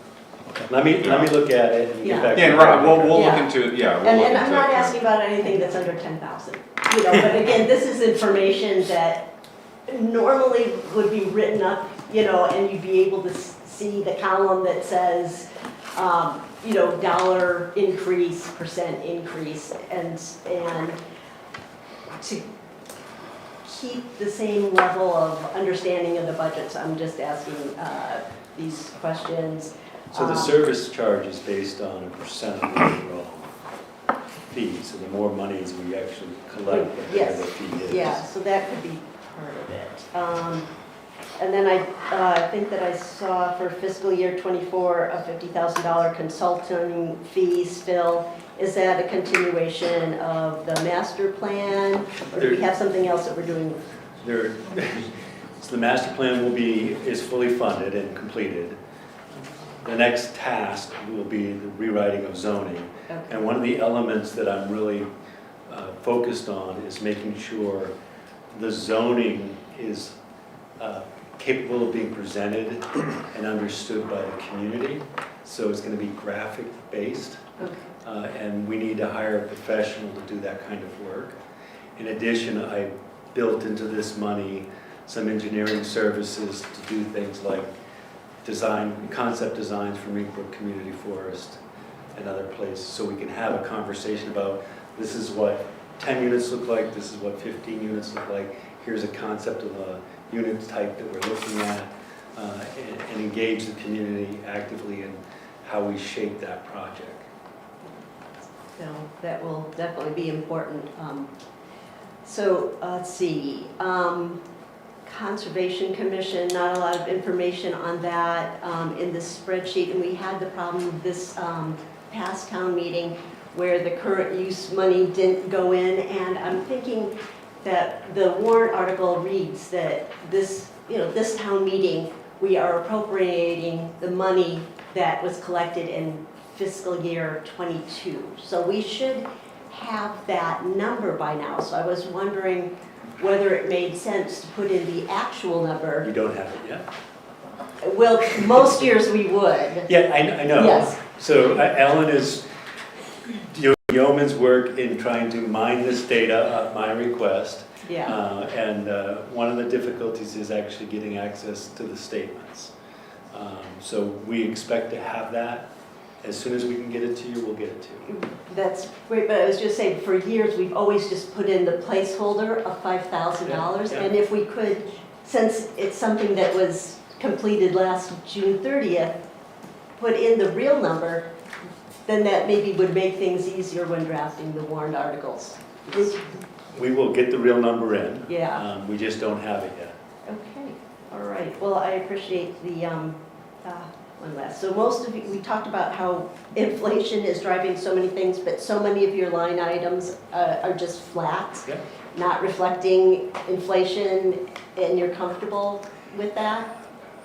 Let me look at it and get back. Yeah, to and Rob, we'll look Yeah. into it, yeah, we'll And look I'm into not it. asking about anything that's under 10,000, but again, this is information that normally would be written up, and you'd be able to see the column that says, dollar increase, percent increase, and to keep the same level of understanding of the budgets, I'm just asking these questions. So the service charge is based on a percent of the overall fee, so the more monies we actually collect, the higher the fee is. Yeah, so that could be part of it. And then I think that I saw for fiscal year '24 a $50,000 consulting fee still. Is that a continuation of the master plan, or do we have something else that we're doing? So the master plan is fully funded and completed. The next task will be the rewriting of zoning. Okay. And one of the elements that I'm really focused on is making sure the zoning is capable of being presented and understood by the community. So it's going to be graphic based. Okay. And we need to hire a professional to do that kind of work. In addition, I built into this money some engineering services to do things like concept designs for Meekbrook Community Forest and other places, so we can have a conversation about this is what 10 units look like, this is what 15 units look like, here's a concept of a unit type that we're looking at. and engage the community actively in how we shape that project. So that will definitely be important. So let's see, Conservation Commission, not a lot of information on that in the spreadsheet. And we had the problem this past town meeting where the current use money didn't go in. And I'm thinking that the warrant article reads that this town meeting, we are appropriating the money that was collected in fiscal year '22. So we should have that number by now. So I was wondering whether it made sense to put in the actual You number. don't have it yet? Well, most years we would. Yeah, I know. Yes. So Ellen is doing yeoman's work in trying to mine this data at my request. Yeah. And one of the difficulties is actually getting access to the statements. So we expect to have that. As soon as we can get it to you, we'll get it to you. That's great, but I was just saying, for years, we've always just put in the placeholder of $5,000. Yeah, yeah. And if we could, since it's something that was completed last June 30th, put in the real number, then that maybe would make things easier when drafting the warrant articles. We will get the real number in. Yeah. We just don't have it yet. Okay, all right. Well, I appreciate the, one last. So most of you, we talked about how inflation is driving so many things, but so many of your line items are just flat, Yeah. not reflecting inflation, and you're comfortable with that?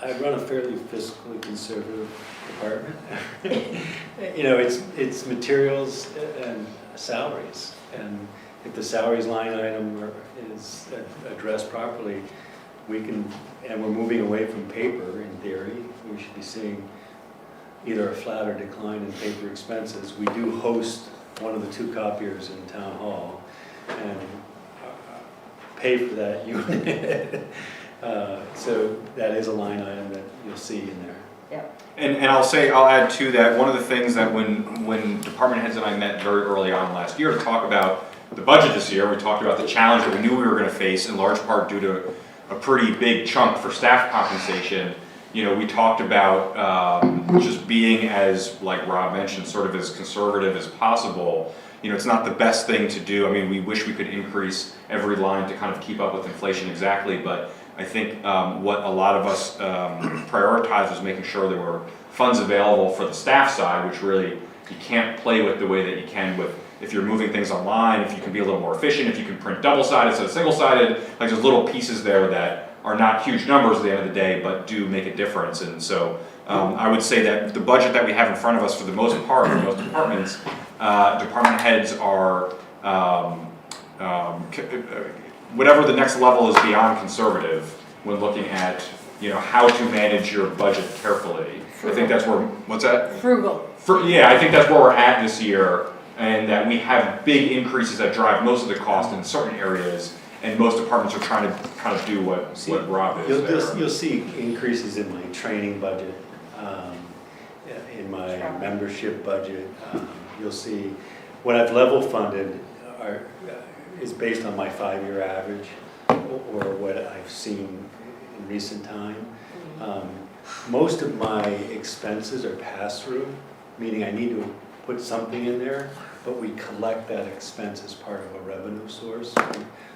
I run a fairly fiscally conservative department. It's materials and salaries. And if the salaries line item is addressed properly, and we're moving away from paper in theory, we should be seeing either a flat or decline in paper expenses. We do host one of the 2 copiers in Town Hall and pay for that unit. So that is a line item that you'll see in there. Yep. And I'll add to that, one of the things that when department heads and I met very early on last year to talk about the budget this year, we talked about the challenge that we knew we were going to face, in large part due to a pretty big chunk for staff compensation. We talked about just being, as like Rob mentioned, sort of as conservative as possible. It's not the best thing to do. I mean, we wish we could increase every line to kind of keep up with inflation exactly, but I think what a lot of us prioritized was making sure there were funds available for the staff side, which really you can't play with the way that you can with if you're moving things online, if you can be a little more efficient, if you can print double-sided instead of single-sided, like there's little pieces there that are not huge numbers at the end of the day, but do make a difference. And so I would say that the budget that we have in front of us for the most part, for most departments, department heads are, whatever the next level is beyond conservative when looking at, how to manage your budget carefully. I think that's where, what's that? Frugal. Yeah, I think that's where we're at this year, and that we have big increases that drive most of the cost in certain areas, and most departments are trying to kind of do what Rob is there. You'll see increases in my training budget, in my membership budget. You'll see what I've level funded is based on my 5-year average or what I've seen in recent time. Most of my expenses are pass-through, meaning I need to put something in there, but we collect that expense as part of a revenue source.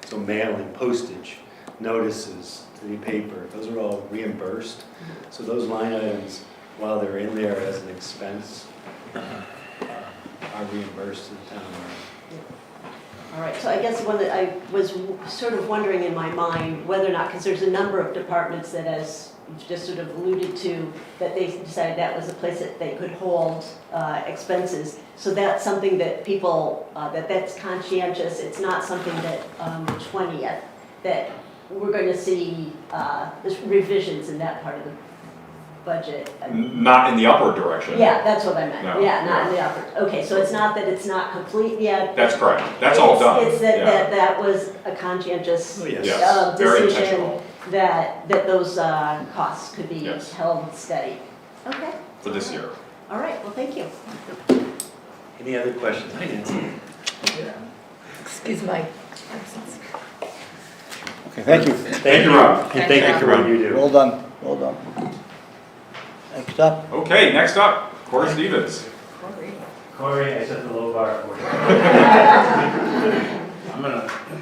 So mailing, postage, notices to the paper, those are all reimbursed. So those line items, while they're in there as an expense, are reimbursed to the town. All right, so I guess one that I was sort of wondering in my mind whether or not, because there's a number of departments that, as you've just sort of alluded to, that they decided that was a place that they could hold expenses. So that's something that people, that's conscientious. It's not something that the 20th, that we're going to see revisions in that part of the budget. Not in the upward direction. Yeah, that's what I meant. No, Yeah, not in the upward. Okay, so it's not that it's not complete yet. That's correct. That's all done. It's that that was a conscientious Yes, very decision intentional. that those costs could be Yes. held steady. Okay. For this year. All right, well, thank you. Any other questions? Hi, Nancy. Excuse my absence. Okay, thank you. Thank Thank you, Rob. And thank you for what you do. Well done. hold on. Next up, Okay, next up, Corey Stevens. Corey, I set the low bar for you.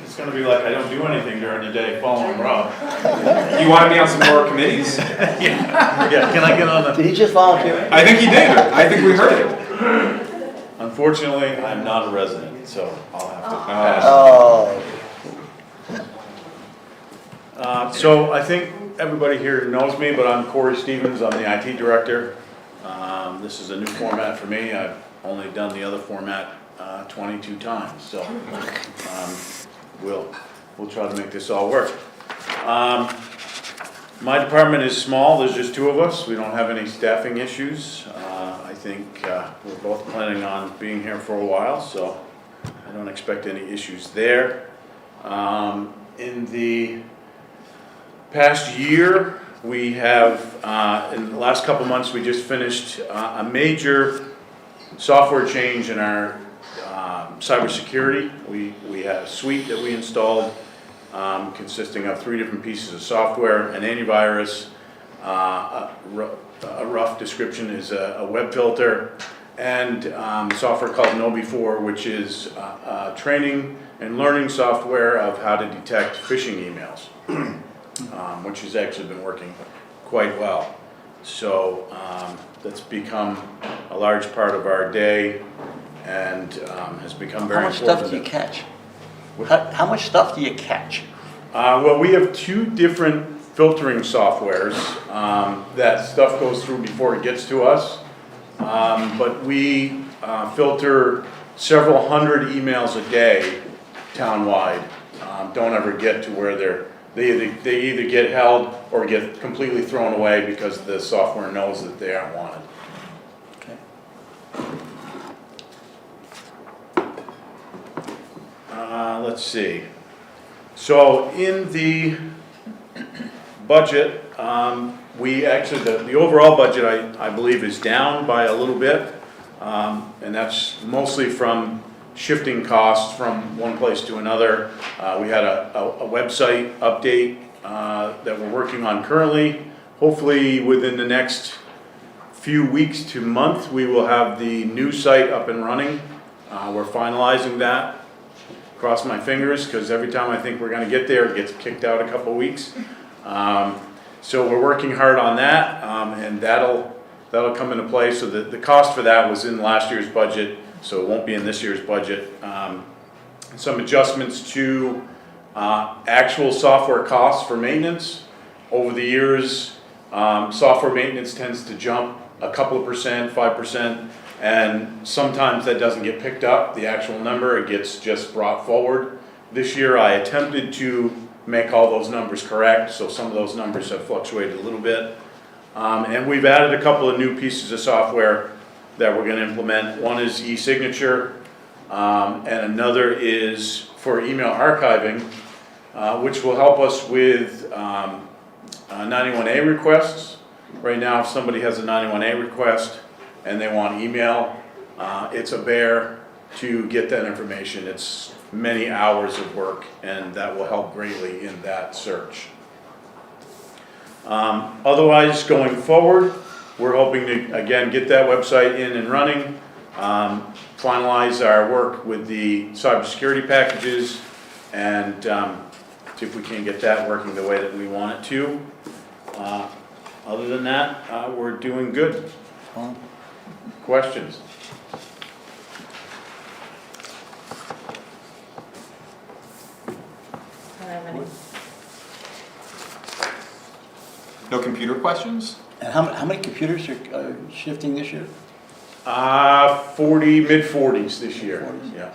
It's gonna be like I don't do anything during the day following Rob. You want to be on some more committees? Yeah, can I get on the? did he just volunteer? I think he did. I think we heard it. Unfortunately, I'm not a resident, so I'll have to pass. Oh, So I think everybody here knows me, but I'm Corey Stevens, I'm the IT director. This is a new format for me, I've only done the other format 22 times, so we'll try to make this all work. My department is small, there's just two of us, we don't have any staffing issues. I think we're both planning on being here for a while, so I don't expect any issues there. In the past year, we have, in the last couple months, we just finished a major software change in our cybersecurity. We had a suite that we installed consisting of 3 different pieces of software, an antivirus, a rough description is a web filter, and software called KnowBe4, which is training and learning software of how to detect phishing emails. Which has actually been working quite well. So that's become a large part of our day and has become very how much important. stuff do you catch? How much stuff do you catch? Well, we have 2 different filtering softwares that stuff goes through before it gets to us. But we filter several hundred emails a day townwide. Don't ever get to where they either get held or get completely thrown away because the software knows that they aren't wanted. Okay. Let's see. So in the budget, we actually, the overall budget I believe is down by a little bit. And that's mostly from shifting costs from one place to another. We had a website update that we're working on currently. Hopefully within the next few weeks to month, we will have the new site up and running. We're finalizing that. Cross my fingers, because every time I think we're gonna get there, it gets kicked out a couple weeks. So we're working hard on that, and that'll come into play. So the cost for that was in last year's budget, so it won't be in this year's budget. Some adjustments to actual software costs for maintenance. Over the years, software maintenance tends to jump a couple of percent, 5%, and sometimes that doesn't get picked up, the actual number, it gets just brought forward. This year I attempted to make all those numbers correct, so some of those numbers have fluctuated a little bit. And we've added a couple of new pieces of software that we're going to implement. One is e-signature, and another is for email archiving, which will help us with 91A requests. Right now, if somebody has a 91A request and they want email, it's a bear to get that information. It's many hours of work, and that will help greatly in that search. Otherwise, going forward, we're hoping to, again, get that website in and running, finalize our work with the cybersecurity packages, and see if we can get that working the way that we want it to. Other than that, we're doing good. Questions? I don't have any. No computer questions? And how many computers are shifting this year? 40, mid-40s this year. 40s. Yeah.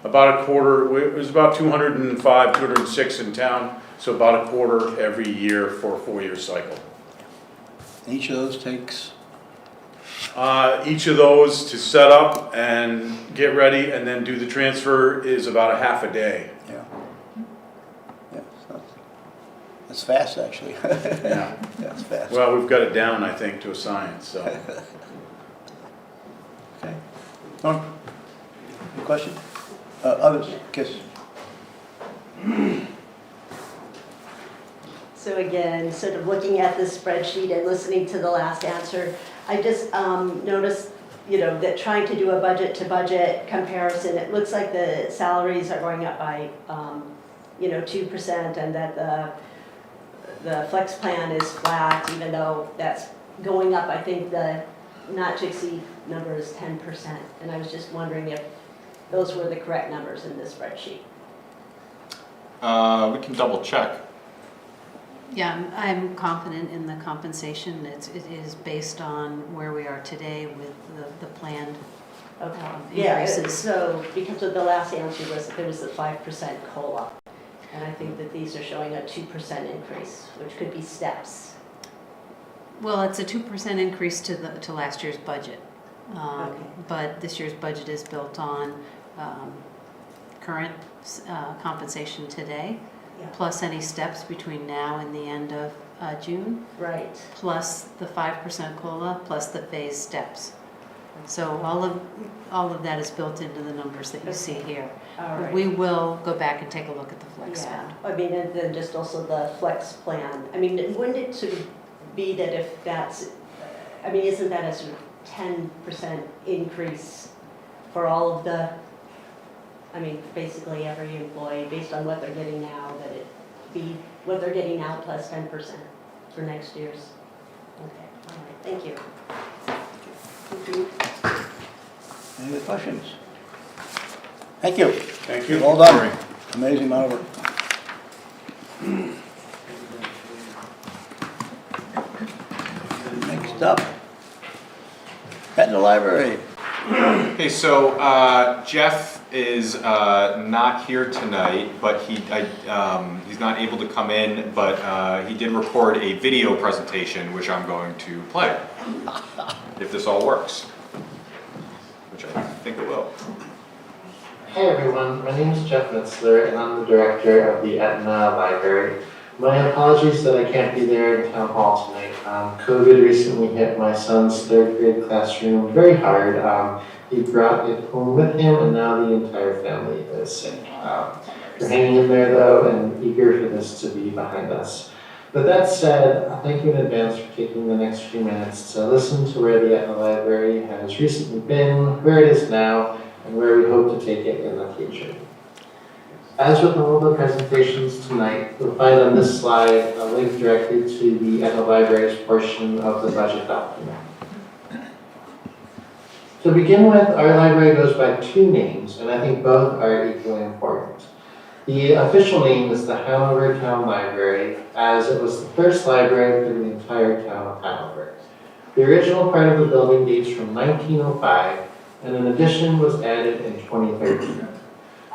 About a quarter, it was about 205, 206 in town, so about a quarter every year for a 4-year cycle. Each of those takes? Each of those to set up and get ready and then do the transfer is about a half a day. Yeah. Yeah, so that's fast, actually. Yeah. That's fast. Well, we've got it down, I think, to a science, so. Okay. Norm? Any question? Others? Kiss. So So again, sort of looking at this spreadsheet and listening to the last answer, I just noticed, that trying to do a budget to budget comparison, it looks like the salaries are going up by, 2% and that the flex plan is flat, even though that's going up. I think the not to exceed number is 10%. And I was just wondering if those were the correct numbers in this spreadsheet. We can double check. Yeah, I'm confident in the compensation. It is based on where we are today with the planned Yeah, increases. so because of the last answer was that there was a 5% COLA. And I think that these are showing a 2% increase, which could be steps. Well, it's a 2% increase to last year's budget. Okay. But this year's budget is built on current compensation today, Yeah. plus any steps between now and the end of June, Right. plus the 5% COLA, plus the phase steps. So all of that is built into the numbers that you see here. All right. We will go back and take a look at the flex Yeah, fund. I mean, and then just also the flex plan. I mean, wouldn't it sort of be that if that's, isn't that a sort of 10% increase for all of the, basically every employee, based on what they're getting now, that it be what they're getting now plus 10% for next year's? Okay, all right, thank you. Any other questions? Thank you. Thank you. Well done. Amazing amount of work. Next up, Etna Library. Okay, so Jeff is not here tonight, but he's not able to come in, but he did record a video presentation, which I'm going to play, if this all works, which I think it will. Hey everyone, my name is Jeff Mitzler and I'm the director of the Etna Library. My apologies that I can't be there in town hall tonight. COVID recently hit my son's 3rd grade classroom very hard. He brought it home with him and now the entire family is sick. We're hanging in there though and eager for this to be behind us. With that said, thank you in advance for taking the next few minutes to listen to where the Etna Library has recently been, where it is now, and where we hope to take it in the future. As with all the presentations tonight, you'll find on this slide a link directly to the Etna Library's portion of the budget document. To begin with, our library goes by 2 names, and I think both are equally important. The official name is the Hanover Town Library, as it was the first library for the entire town of Hanover. The original part of the building dates from 1905, and an addition was added in 2013.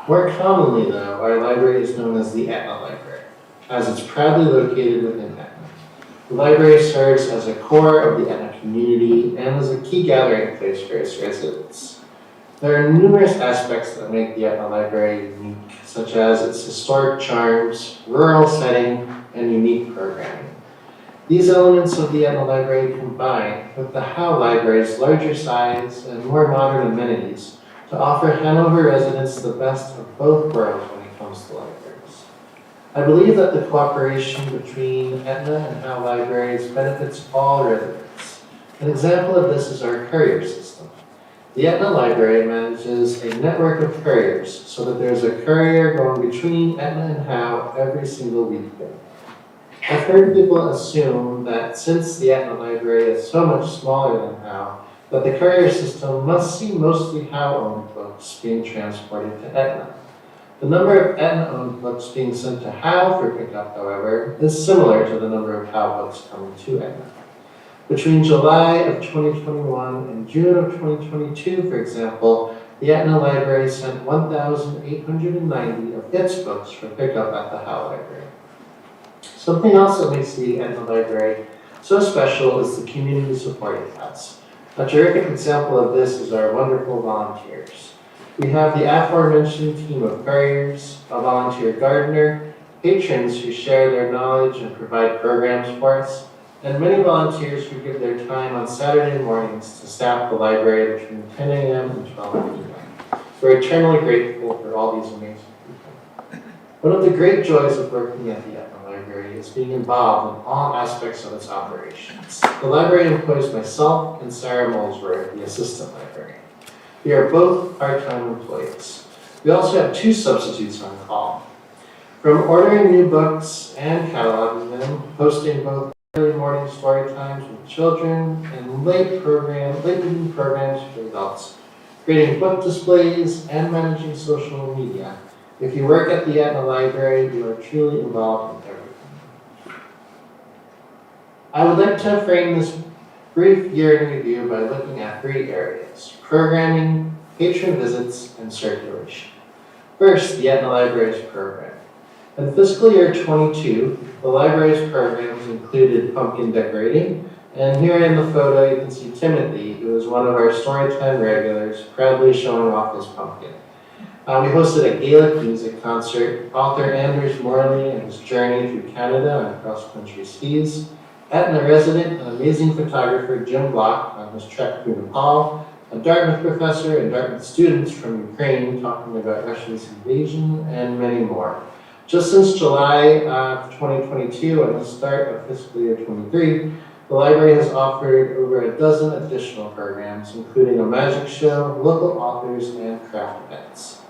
More commonly though, our library is known as the Etna Library, as it's proudly located within Etna. The library serves as a core of the Etna community and as a key gathering place for its residents. There are numerous aspects that make the Etna Library unique, such as its historic charms, rural setting, and unique programming. These elements of the Etna Library combine with the Howe Library's larger size and more modern amenities to offer Hanover residents the best of both worlds when it comes to libraries. I believe that the cooperation between Etna and Howe Libraries benefits all residents. An example of this is our courier system. The Etna Library manages a network of couriers so that there's a courier going between Etna and Howe every single weekday. I've heard people assume that since the Etna Library is so much smaller than Howe, that the courier system must see mostly Howe-owned books being transported to Etna. The number of Etna-owned books being sent to Howe for pickup, however, is similar to the number of Howe books coming to Etna. Between July of 2021 and June of 2022, for example, the Etna Library sent 1,890 of its books for pickup at the Howe Library. Something else that makes the Etna Library so special is the community support it has. A terrific example of this is our wonderful volunteers. We have the aforementioned team of couriers, a volunteer gardener, patrons who share their knowledge and provide programs for us, and many volunteers who give their time on Saturday mornings to staff the library between 10 a.m. and 12 p.m. We're eternally grateful for all these amazing people. One of the great joys of working at the Etna Library Library is being involved in all aspects of its operations. The library employs myself and Sarah Molesworth, the assistant librarian. We are both part-time employees. We also have 2 substitutes on call. From ordering new books and cataloging them, hosting both early morning story times with children and late evening programs for adults, creating book displays, and managing social media. If you work at the Etna Library, you are truly involved in everything. I would like to frame this brief year in review by looking at 3 areas: programming, patron visits, and circulation. First, the Etna Library's program. In fiscal year 22, the library's programs included pumpkin decorating, and here in the photo you can see Timothy, who is one of our Storytime regulars, proudly showing off his pumpkin. We hosted a Gaelic music concert, author Anders Morley and his journey through Canada on cross-country skis, Etna resident and amazing photographer Jim Block on his trek through Nepal, a Dartmouth professor and Dartmouth students from Ukraine talking about Russia's invasion, and many more. Just since July of 2022 and the start of fiscal year 23, the library has offered over a dozen additional programs, including a magic show, local authors, and craft events.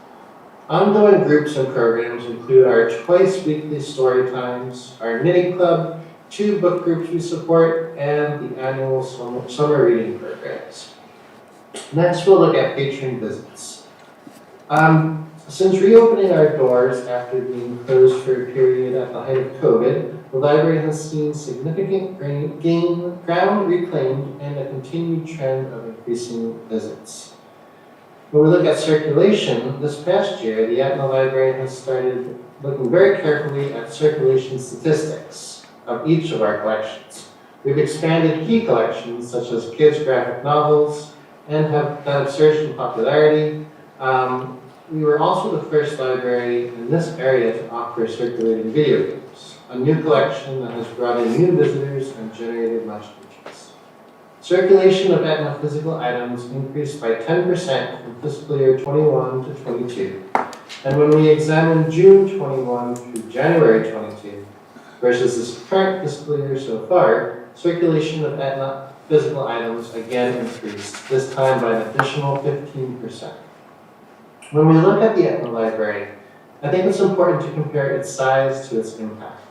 Ongoing groups and programs include our twice weekly story times, our knitting club, 2 book groups we support, and the annual summer reading programs. Next, we'll look at patron visits. Since reopening our doors after being closed for a period at the height of COVID, the library has seen significant ground reclaimed and a continued trend of increasing visits. When we look at circulation, this past year, the Etna Library has started looking very carefully at circulation statistics of each of our collections. We've expanded key collections such as kids' graphic novels and that have surged in popularity. We were also the first library in this area to offer circulating video games, a new collection that has brought in new visitors and generated much interest. Circulation of Etna physical items increased by 10% from fiscal year 21 to 22. And when we examine June 21 through January 22 versus this current fiscal year so far, circulation of Etna physical items again increased, this time by an additional 15%. When we look at the Etna Library, I think it's important to compare its size to its impact.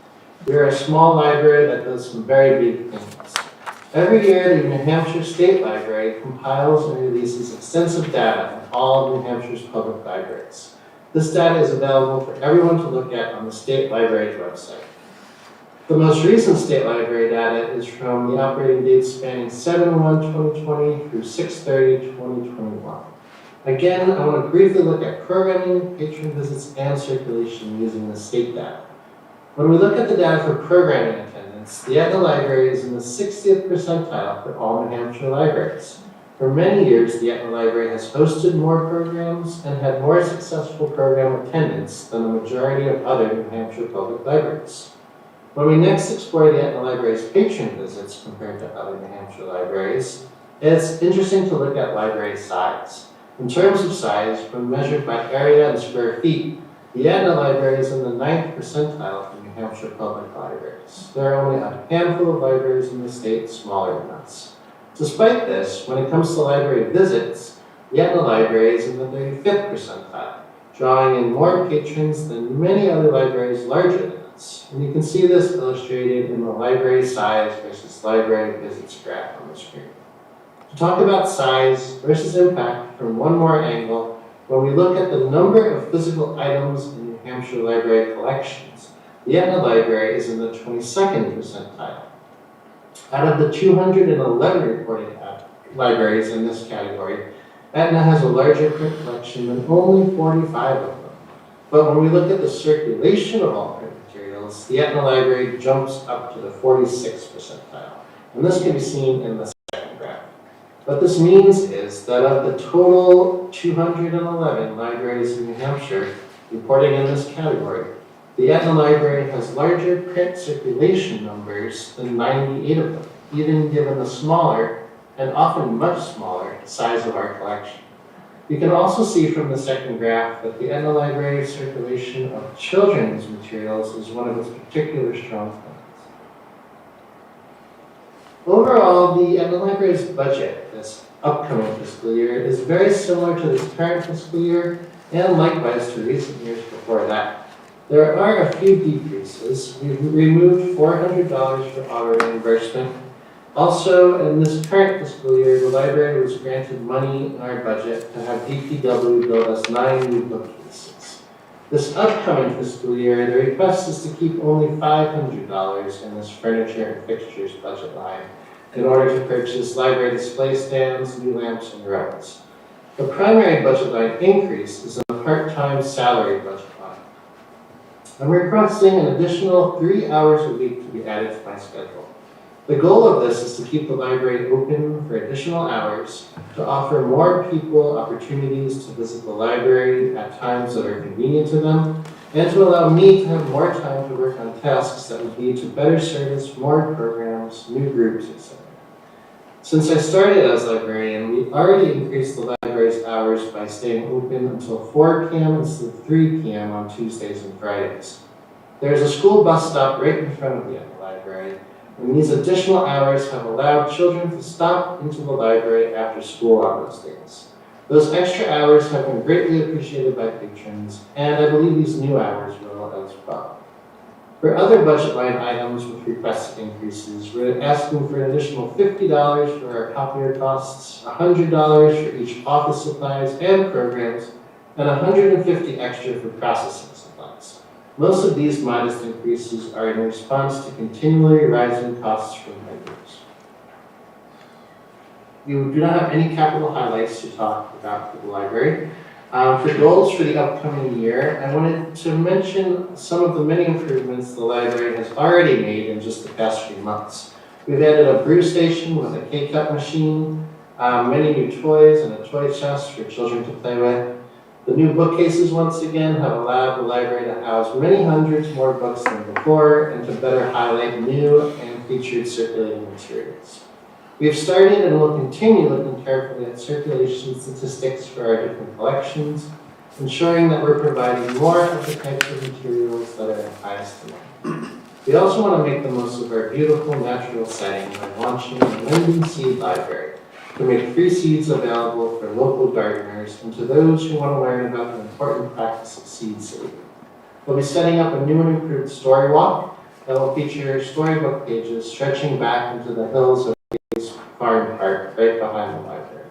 We are a small library that does some very big things. Every year, the New Hampshire State Library compiles and releases extensive data on all of New Hampshire's public libraries. This data is available for everyone to look at on the State Library's website. The most recent State Library data is from the operating dates spanning 7/1/2020 through 6/30/2021. Again, I want to briefly look at programming, patron visits, and circulation using the state data. When we look at the data for programming attendance, the Etna Library is in the 60th percentile for all New Hampshire libraries. For many years, the Etna Library has hosted more programs and had more successful program attendance than the majority of other New Hampshire public libraries. When we next explore the Etna Library's patron visits compared to other New Hampshire libraries, it's interesting to look at library size. In terms of size, when measured by area and square feet, the Etna Library is in the 9th percentile for New Hampshire public libraries. There are only a handful of libraries in the state smaller than us. Despite this, when it comes to library visits, the Etna Library is in the 35th percentile, drawing in more patrons than many other libraries larger than us. And you can see this illustrated in the library size versus library visits graph on the screen. To talk about size versus impact from one more angle, when we look at the number of physical items in New Hampshire library collections, the Etna Library is in the 22nd percentile. Out of the 211 reported libraries in this category, Etna has a larger print collection than only 45 of them. But when we look at the circulation of all print materials, the Etna Library jumps up to the 46th percentile. And this can be seen in the second graph. What this means is that of the total 211 libraries in New Hampshire reporting in this category, the Etna Library has larger print circulation numbers than 98 of them, even given the smaller, and often much smaller, size of our collection. You can also see from the second graph that the Etna Library circulation of children's materials is one of its particular strong points. Overall, the Etna Library's budget this upcoming fiscal year is very similar to this current fiscal year and likewise to recent years before that. There are a few decreases. We've removed $400 for auto reimbursement. Also, in this current fiscal year, the library was granted money in our budget to have DPW build us 9 new bookcases. This upcoming fiscal year, the request is to keep only $500 in this furniture and fixtures budget line in order to purchase library display stands, new lamps, and rugs. The primary budget line increase is in the part-time salary budget line. I'm requesting an additional 3 hours a week to be added to my schedule. The goal of this is to keep the library open for additional hours, to offer more people opportunities to visit the library at times that are convenient to them, and to allow me to have more time to work on tasks that would lead to better service, more programs, new groups, etc. Since I started as librarian, we already increased the library's hours by staying open until 4 p.m. instead of 3 p.m. on Tuesdays and Fridays. There is a school bus stop right in front of the library, and these additional hours have allowed children to stop into the library after school on those days. Those extra hours have been greatly appreciated by patrons, and I believe these new hours will as well. For other budget line items with requested increases, we're asking for an additional $50 for our copier costs, $100 for each office supplies and programs, and $150 extra for processing supplies. Most of these modest increases are in response to continually rising costs from vendors. We do not have any capital highlights to talk about for the library. For goals for the upcoming year, I wanted to mention some of the many improvements the library has already made in just the past few months. We've added a brew station with a K-Cup machine, many new toys and a toy chest for children to play with. The new bookcases once again have allowed the library to house many hundreds more books than before and to better highlight new and featured circulating materials. We have started and will continue looking carefully at circulation statistics for our different collections, ensuring that we're providing more of the types of materials that are in highest demand. We also want to make the most of our beautiful natural setting by launching the Lending Seed Library to make free seeds available for local gardeners and to those who want to learn about the important practice of seed saving. We'll be setting up a new and improved story walk that will feature storybook pages stretching back into the hills of Farm Park right behind the library.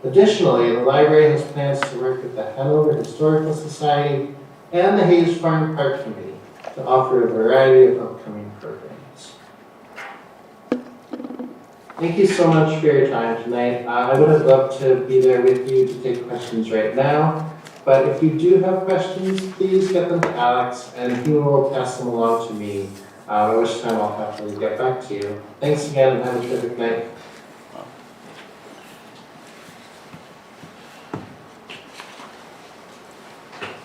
Additionally, the library has plans to work with the Hanover Historical Society and the Hayes Farm Park Committee to offer a variety of upcoming programs. Thank you so much for your time tonight. I would have loved to be there with you to take questions right now, but if you do have questions, please get them to Alex and he will pass them along to me, at which time I'll happily get back to you. Thanks again and have a terrific night.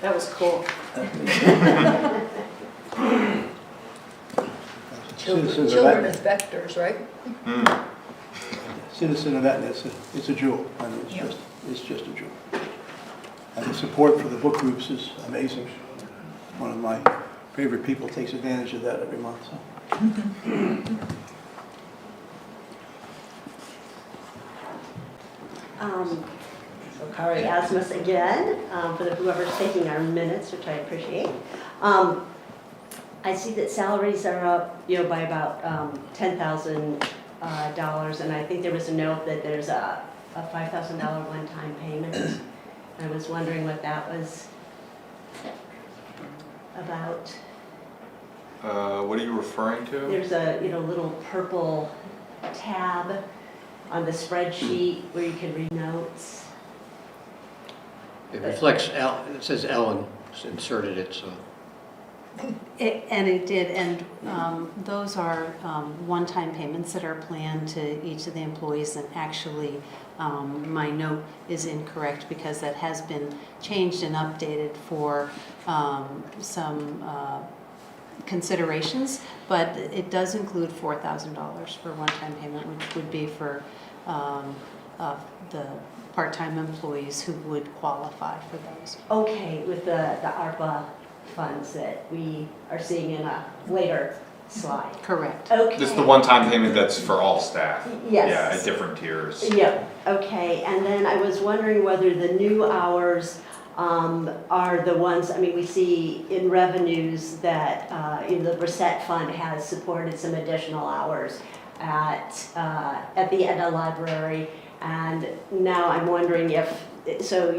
That was cool. Citizens of Children Etna. as vectors, right? Citizen of Etna, it's a jewel. I mean, it's just a jewel. And the support for the book groups is amazing. One of my favorite people takes advantage of that every month. So. So Kari Asmus again, for whoever's taking our minutes, which I appreciate. I see that salaries are up, by about $10,000, and I think there was a note that there's a $5,000 one-time payment. I was wondering what that was about. What are you referring to? There's a little purple tab on the spreadsheet where you can read notes. It reflects, it says Ellen inserted it, so. It did, and those are one-time payments that are planned to each of the employees, and actually my note is incorrect because that has been changed and updated for some considerations, but it does include $4,000 for one-time payment, which would be for the part-time employees who would qualify for those. Okay, with the ARPA funds that we are seeing in a later slide. Correct. Okay. This is the one-time payment that's for all staff. Yes. Yeah, at different tiers. Yep, okay, and then I was wondering whether the new hours are the ones, I mean, we see in revenues that the Brissette Fund has supported some additional hours at the Etna Library, and now I'm wondering if, so,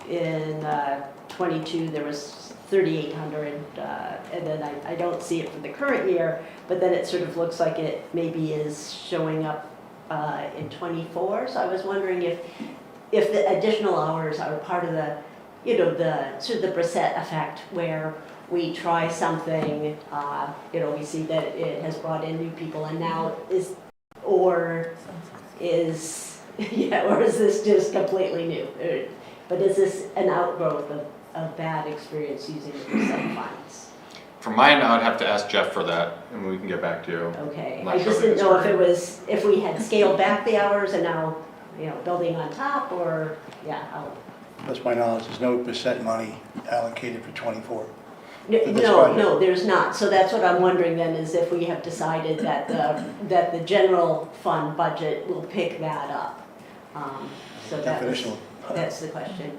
in 22 there was 3,800, and then I don't see it for the current year, but then it sort of looks like it maybe is showing up in 24, so I was wondering if the additional hours are part of the, the sort of the Brissette effect, where we try something, we see that it has brought in new people, and now is this just completely new? But is this an outgrowth of bad experience using the Brissette funds? From mine, I would have to ask Jeff for that, and we can get back to you. Okay, I'm not I sure just of the didn't know if history. if we had scaled back the hours and now, building on top, or, how. That's my knowledge, there's no percent money allocated for 24. this No, budget. no, there's not. So that's what I'm wondering then, is if we have decided that the general fund budget will pick that up. So Definitional. that's the question.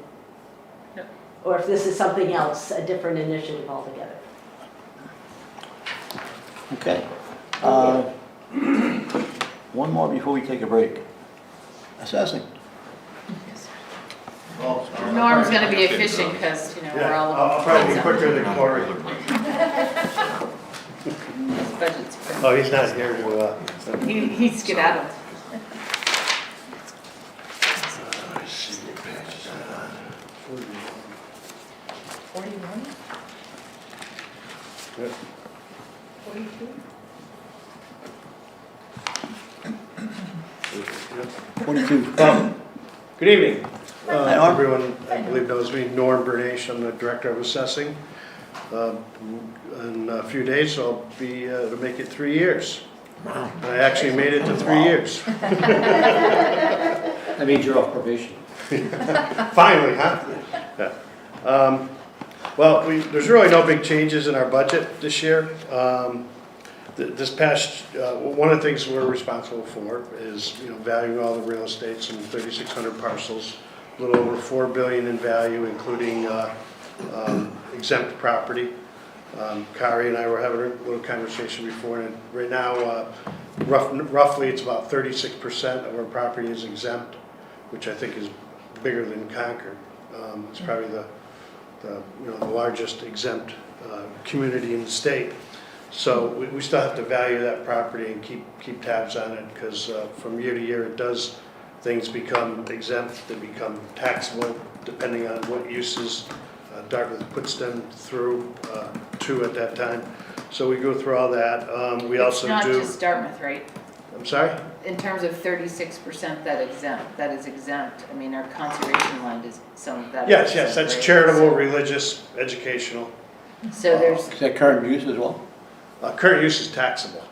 Yep. Or if this is something else, a different initiative altogether. Okay. One more before we take a break. Assessing. Norm's gonna be efficient because, we're all. I'll probably be quicker than Corey. Budget's. Oh, he's not here to, He's skedaddled. let's see what page is that on? 41? Yep. 42? 42. Good evening. Hi, Norm. Everyone, I believe knows me, Norm Bernache, I'm the Director of Assessing. In a few days, I'll be, to make it 3 years. And I actually made it to 3 years. That means you're off probation. Finally, huh? Yeah. Well, there's really no big changes in our budget this year. This past, one of the things we're responsible for is, valuing all the real estate, some 3,600 parcels, a little over $4 billion in value, including exempt property. Kari and I were having a little conversation before, and right now, roughly it's about 36% of our property is exempt, which I think is bigger than Concord. It's probably the largest exempt community in the state. So we still have to value that property and keep tabs on it, because from year to year things become exempt, they become taxable depending on what uses Dartmouth puts them through to at that time. So we go through all that. We also do. It's not just Dartmouth, right? I'm sorry? In terms of 36% that is exempt, I mean, our conservation land is some of that. Yes, is yes, exempt, that's right? charitable, religious, educational. So there's, Is that current use as well? Current use is taxable.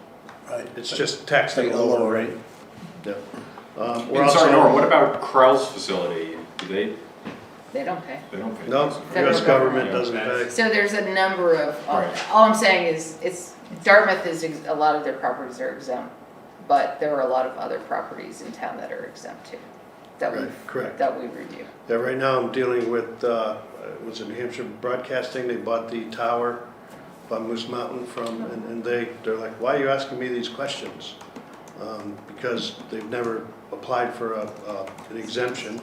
Right. It's just taxed at a Take a lower lower rate. Yeah. We're And sorry, also, Norm, what about Krell's facility? Do they they don't pay. don't pay? no, Federal US government government. doesn't pay. So there's a number of, Right. all I'm saying is, Dartmouth is, a lot of their properties are exempt, but there are a lot of other properties in town that are exempt too, that Right, correct. that we review. Yeah, right now I'm dealing with, was it New Hampshire Broadcasting? They bought the tower on Moose Mountain and they're like, why are you asking me these questions? Because they've never applied for an exemption.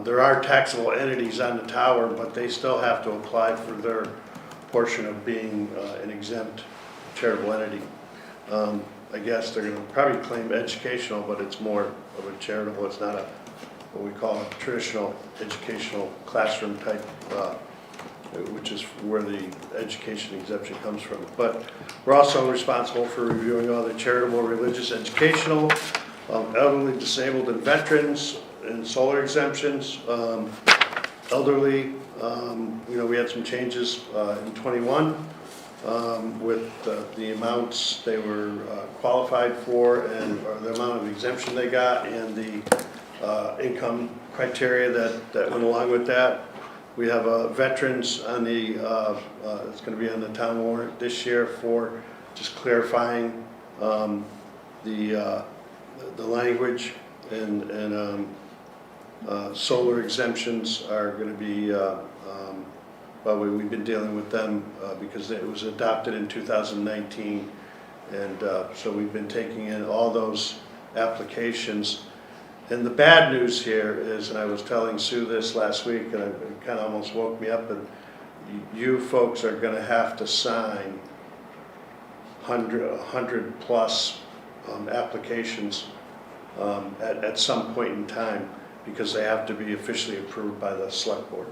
There are taxable entities on the tower, but they still have to apply for their portion of being an exempt charitable entity. I guess they're gonna probably claim educational, but it's more of a charitable. It's not what we call a traditional educational classroom type, which is where the education exemption comes from. But we're also responsible for reviewing all the charitable, religious, educational, elderly, disabled, and veterans, and solar exemptions. Elderly, we had some changes in 21 with the amounts they were qualified for, or the amount of exemption they got, and the income criteria that went along with that. We have veterans on the, it's going to be on the town warrant this year for just clarifying the language, and solar exemptions are going to be, well, we've been dealing with them because it was adopted in 2019, and so we've been taking in all those applications. And the bad news here is, and I was telling Sue this last week, and it kind of almost woke me up, and you folks are going to have to sign 100 plus applications at some point in time, because they have to be officially approved by the select board.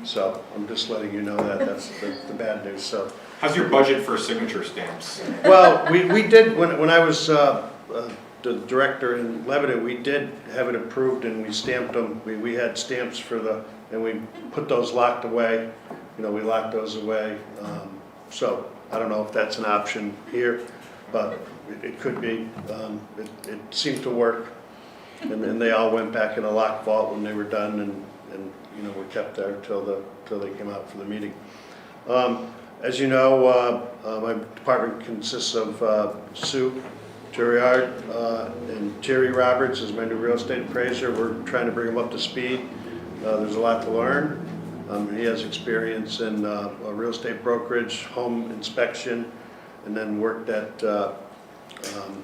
So I'm just letting you know that that's the bad news. So How's your budget for signature stamps? well, we did when I was the director in Lebanon, we did have it approved and we stamped them. We had stamps for and we put those locked away. You know, we locked those away. So I don't know if that's an option here, but it could be. It seemed to work, and they all went back in a locked vault when they were done, and you know, were kept there till they came out for the meeting. As you know, my department consists of Sue Gerard and Jerry Roberts is my new real estate appraiser. We're trying to bring him up to speed. There's a lot to learn. He has experience in a real estate brokerage, home inspection, and then worked at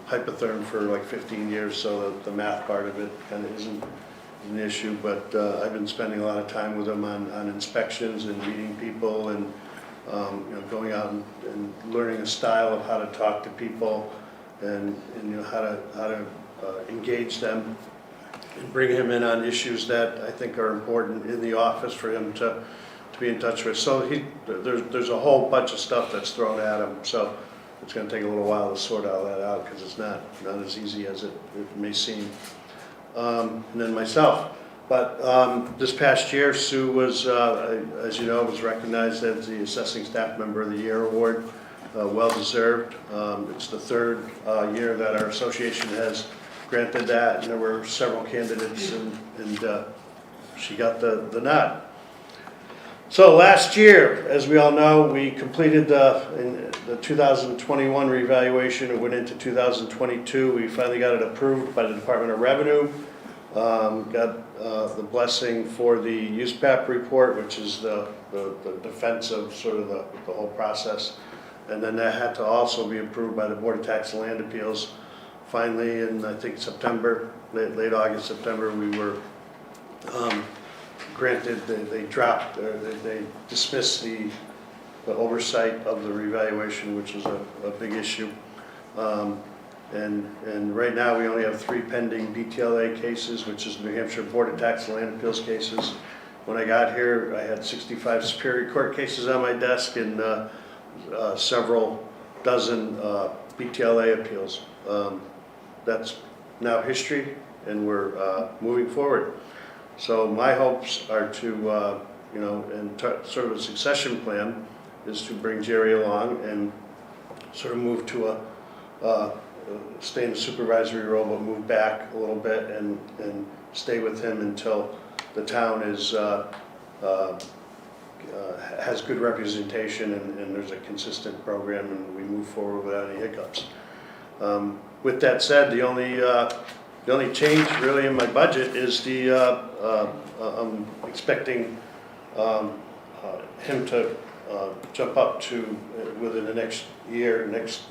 Hypotherm for like 15 years, so the math part of it kind of isn't an issue. But I've been spending a lot of time with him on inspections and meeting people, and you know, going out and learning a style of how to talk to people, and you know, how to engage them, and bring him in on issues that I think are important in the office for him to be in touch with. So there's a whole bunch of stuff that's thrown at him. So it's going to take a little while to sort all that out, because it's not as easy as it may seem. And then myself. But this past year, Sue was, as you know, was recognized as the Assessing Staff Member of the Year award. Well-deserved. It's the third year that our association has granted that, and there were several candidates, and she got the nod. So last year, as we all know, we completed the 2021 revaluation. It went into 2022. We finally got it approved by the Department of Revenue. Got the blessing for the USPAP report, which is the defense of sort of the whole process. And then that had to also be approved by the Board of Tax and Land Appeals. Finally, in I think September, late August, September, we were granted, they dropped, or they dismissed the oversight of the revaluation, which is a big issue. And right now we only have 3 pending BTLA cases, which is New Hampshire Board of Tax and Land Appeals cases. When I got here, I had 65 Superior Court cases on my desk and several dozen BTLA appeals. That's now history, and we're moving forward. So my hopes are to, you know, and sort of a succession plan is to bring Jerry along and sort of move to stay in the supervisory role, but move back a little bit and stay with him until the town is has good representation and there's a consistent program and we move forward without any hiccups. With that said, the only change really in my budget is I'm expecting him to jump up to, within the next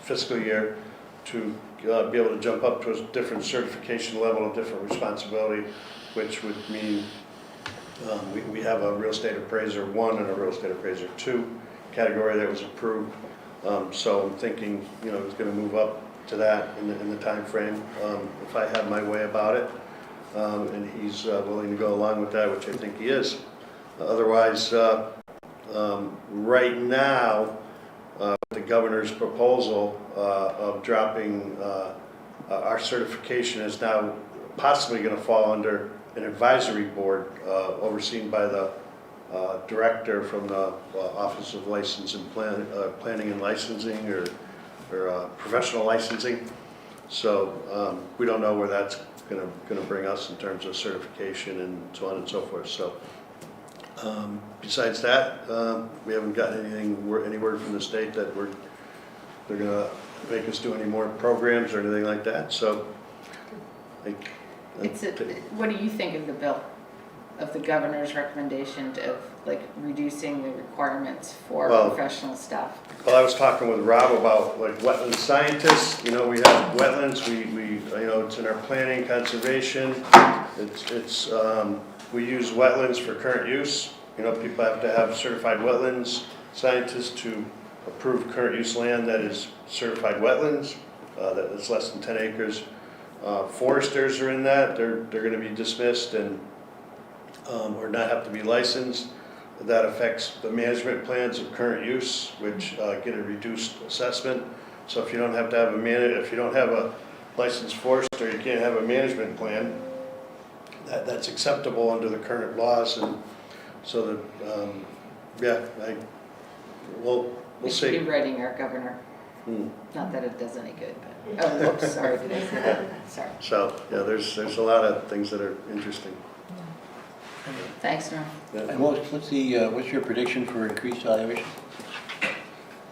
fiscal year, to be able to jump up to a different certification level, a different responsibility, which would mean we have a real estate appraiser 1 and a real estate appraiser 2 category that was approved. So I'm thinking, you know, he's going to move up to that in the time frame if I have my way about it, and he's willing to go along with that, which I think he is. Otherwise, right now, the governor's proposal of dropping our certification is now possibly going to fall under an advisory board overseen by the director from the Office of License and Planning and Licensing, or professional licensing. So we don't know where that's gonna bring us in terms of certification and so on and so forth, so. Besides that, we haven't gotten any word from the state that they're gonna make us do any more programs or anything like that, so. What do you think of the bill, of the governor's recommendation of like reducing the requirements for Well, professional staff? Well, I was talking with Rob about like wetland scientists, we have wetlands, we it's in our planning, conservation, we use wetlands for current use. People have to have certified wetlands scientists to approve current use land that is certified wetlands, that is less than 10 acres. Foresters are in that, they're gonna be dismissed and, or not have to be licensed. That affects the management plans of current use, which get a reduced assessment. So if you don't have to have if you don't have a licensed forester, you can't have a management plan. That's acceptable under the current laws, and so that, we'll We should see. be writing our governor. Not that it does any good, but, oh, whoops, sorry, did I say that? Sorry. So, yeah, there's a lot of things that are interesting. Thanks, Norm. And what's your prediction for increased valuation?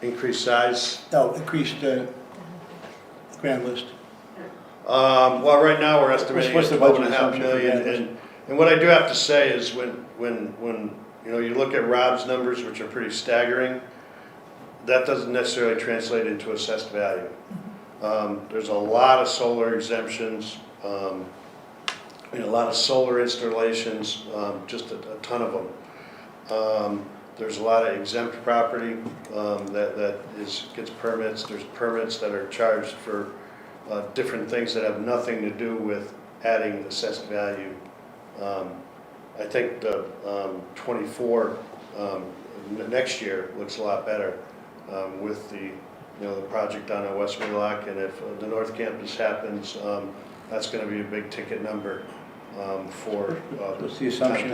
Increased size. No, increased grand list. Well, right now, we're estimating What's the 12.5 budget assumption for million, grand and what I do have to say is when you look at Rob's numbers, which are pretty staggering, that doesn't necessarily translate into assessed value. There's a lot of solar exemptions, a lot of solar installations, just a ton of them. There's a lot of exempt property that gets permits. There's permits that are charged for different things that have nothing to do with adding assessed value. I think the 24 next year looks a lot better with the the project down at West Wheelock, and if the North Campus happens, that's going to be a big ticket number for. What's the assumption?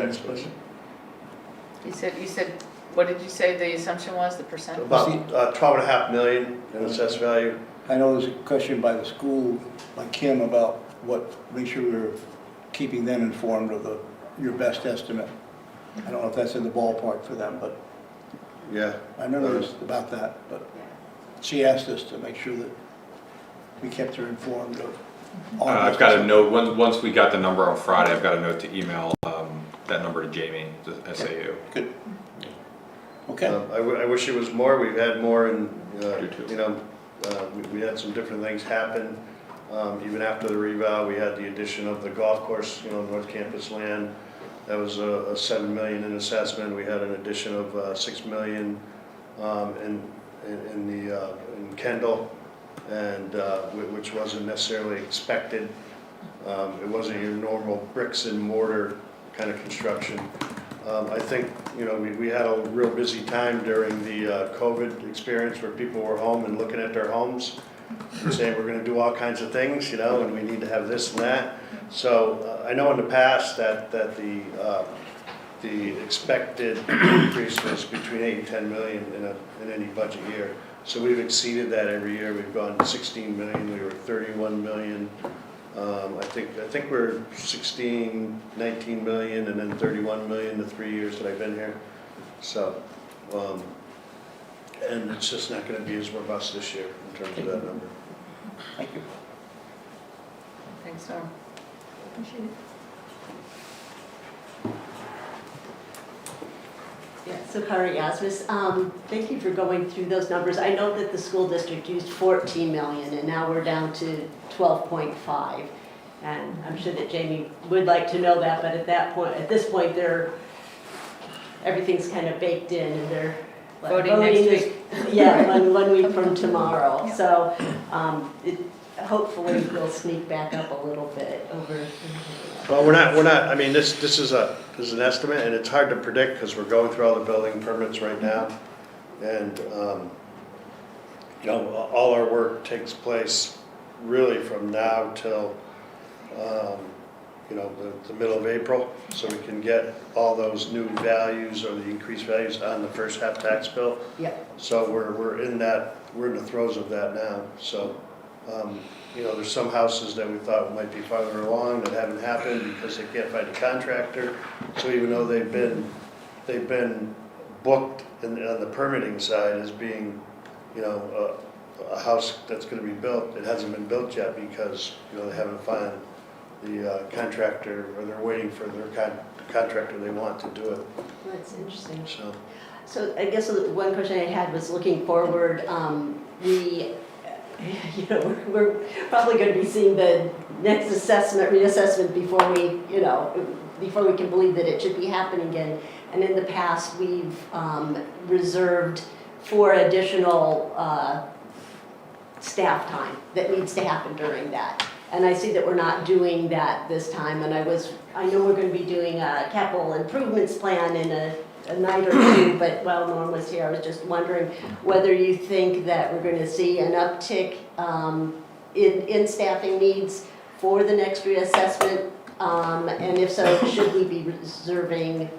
You said, what did you say the assumption was, the percent? About 12.5 million in assessed value. I know there's a question by the school, by Kim, about make sure we're keeping them informed of your best estimate. I don't know if that's in the ballpark for them, but Yeah. I remember about that, but she asked us to make sure that we kept her informed of all. I've got a note, once we got the number on Friday, I've got a note to email that number to Jamie, the SAU. Good. Okay. I wish it was more. We've had more, and Do too. we had some different things happen. Even after the revow, we had the addition of the golf course, North Campus land. That was a $7 million in assessment. We had an addition of $6 million in Kendall, and which wasn't necessarily expected. It wasn't your normal bricks and mortar kind of construction. I think we had a real busy time during the COVID experience where people were home and looking at their homes and saying we're going to do all kinds of things, and we need to have this and that. So I know in the past that the expected increase was between 8 and 10 million in any budget year. So we've exceeded that every year. We've gone 16 million. We were 31 million. I think we're 16, 19 million, and then 31 million the 3 years that I've been here. So, and it's just not going to be as robust this year in terms of that number. Thank you. Thanks, Norm. Appreciate it. Yeah, so Kari Yasmus, thank you for going through those numbers. I know that the school district used 14 million and now we're down to 12.5. And I'm sure that Jamie would like to know that, but at this point, everything's kind of baked in and they're Voting next week. Yeah, 1 week from tomorrow. So hopefully we'll sneak back up a little bit over. Well, we're not, I mean, this is an estimate, and it's hard to predict because we're going through all the building permits right now. And, all our work takes place really from now till, the middle of April. So we can get all those new values or the increased values on the first half tax bill. Yep. So we're in the throes of that now. So, you know, there's some houses that we thought might be farther along that haven't happened because they can't find a contractor. So even though they've been booked on the permitting side as being, you know, a house that's gonna be built, it hasn't been built yet because, you know, they haven't found the contractor, or they're waiting for their contractor they want to do it, That's interesting. so. So I guess the one question I had was looking forward, we, you know, we're probably going to be seeing the next reassessment before we, you know, before we can believe that it should be happening again. And in the past, we've reserved for additional staff time that needs to happen during that. And I see that we're not doing that this time, and I know we're gonna be doing a capital improvements plan in a night or two, but while Norm was here, I was just wondering whether you think that we're gonna see an uptick in staffing needs for the next reassessment, and if so, should we be reserving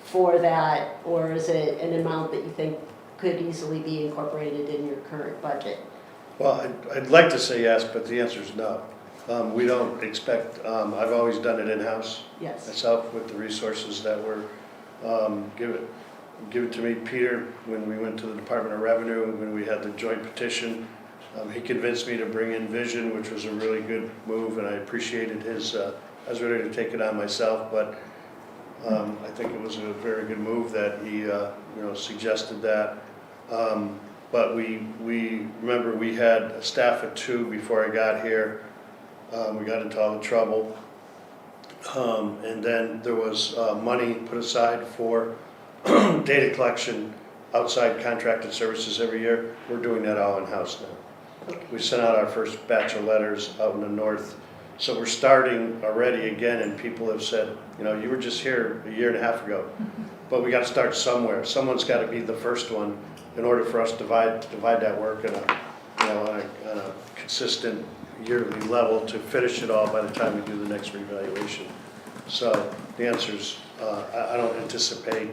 for that, or is it an amount that you think could easily be incorporated in your current budget? Well, I'd like to say yes, but the answer is no. We don't expect, I've always done it in-house Yes. myself with the resources that were given to me. Peter, when we went to the Department of Revenue, when we had the joint petition, he convinced me to bring in Vision, which was a really good move, and I appreciated his, I was ready to take it on myself, but I think it was a very good move that he, you know, suggested that. But we remember we had a staff of 2 before I got here. We got into all the trouble. And then there was money put aside for data collection, outside contracted services every year. We're doing that all in-house now. We sent out our first batch of letters out in the north. So we're starting already again, and people have said, you know, you were just here a year and a half ago. But we got to start somewhere. Someone's got to be the first one in order for us to divide that work in a, you know, on a consistent yearly level to finish it all by the time we do the next revaluation. So the answer is, I don't anticipate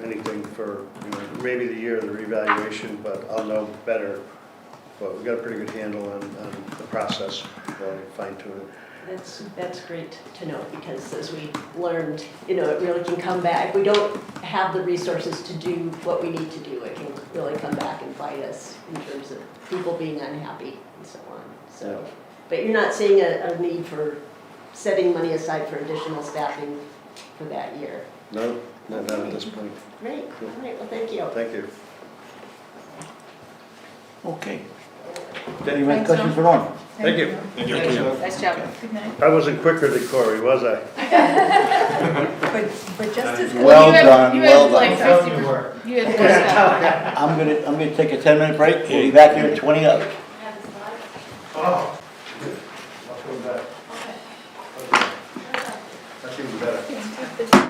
anything for, you know, maybe the year of the revaluation, but I'll know better. But we've got a pretty good handle on the process, fine tune it. That's great to know, because as we learned, you know, it really can come back. If we don't have the resources to do what we need to do, it can really come back and bite us in terms of people being unhappy and so on. So, but you're not seeing a need for setting money aside for additional staffing for that year? No, not at this point. Great, all right, well, thank you. Thank you. Okay. Any other questions for Norm? Thank you. Nice job. Good night. I wasn't quicker than Corey, was I? But just as. Well done, well like done. 50%. You had more stuff. I'm gonna take a 10-minute break. We'll be back here in 20 hours. Oh. I'll come back. That's even better.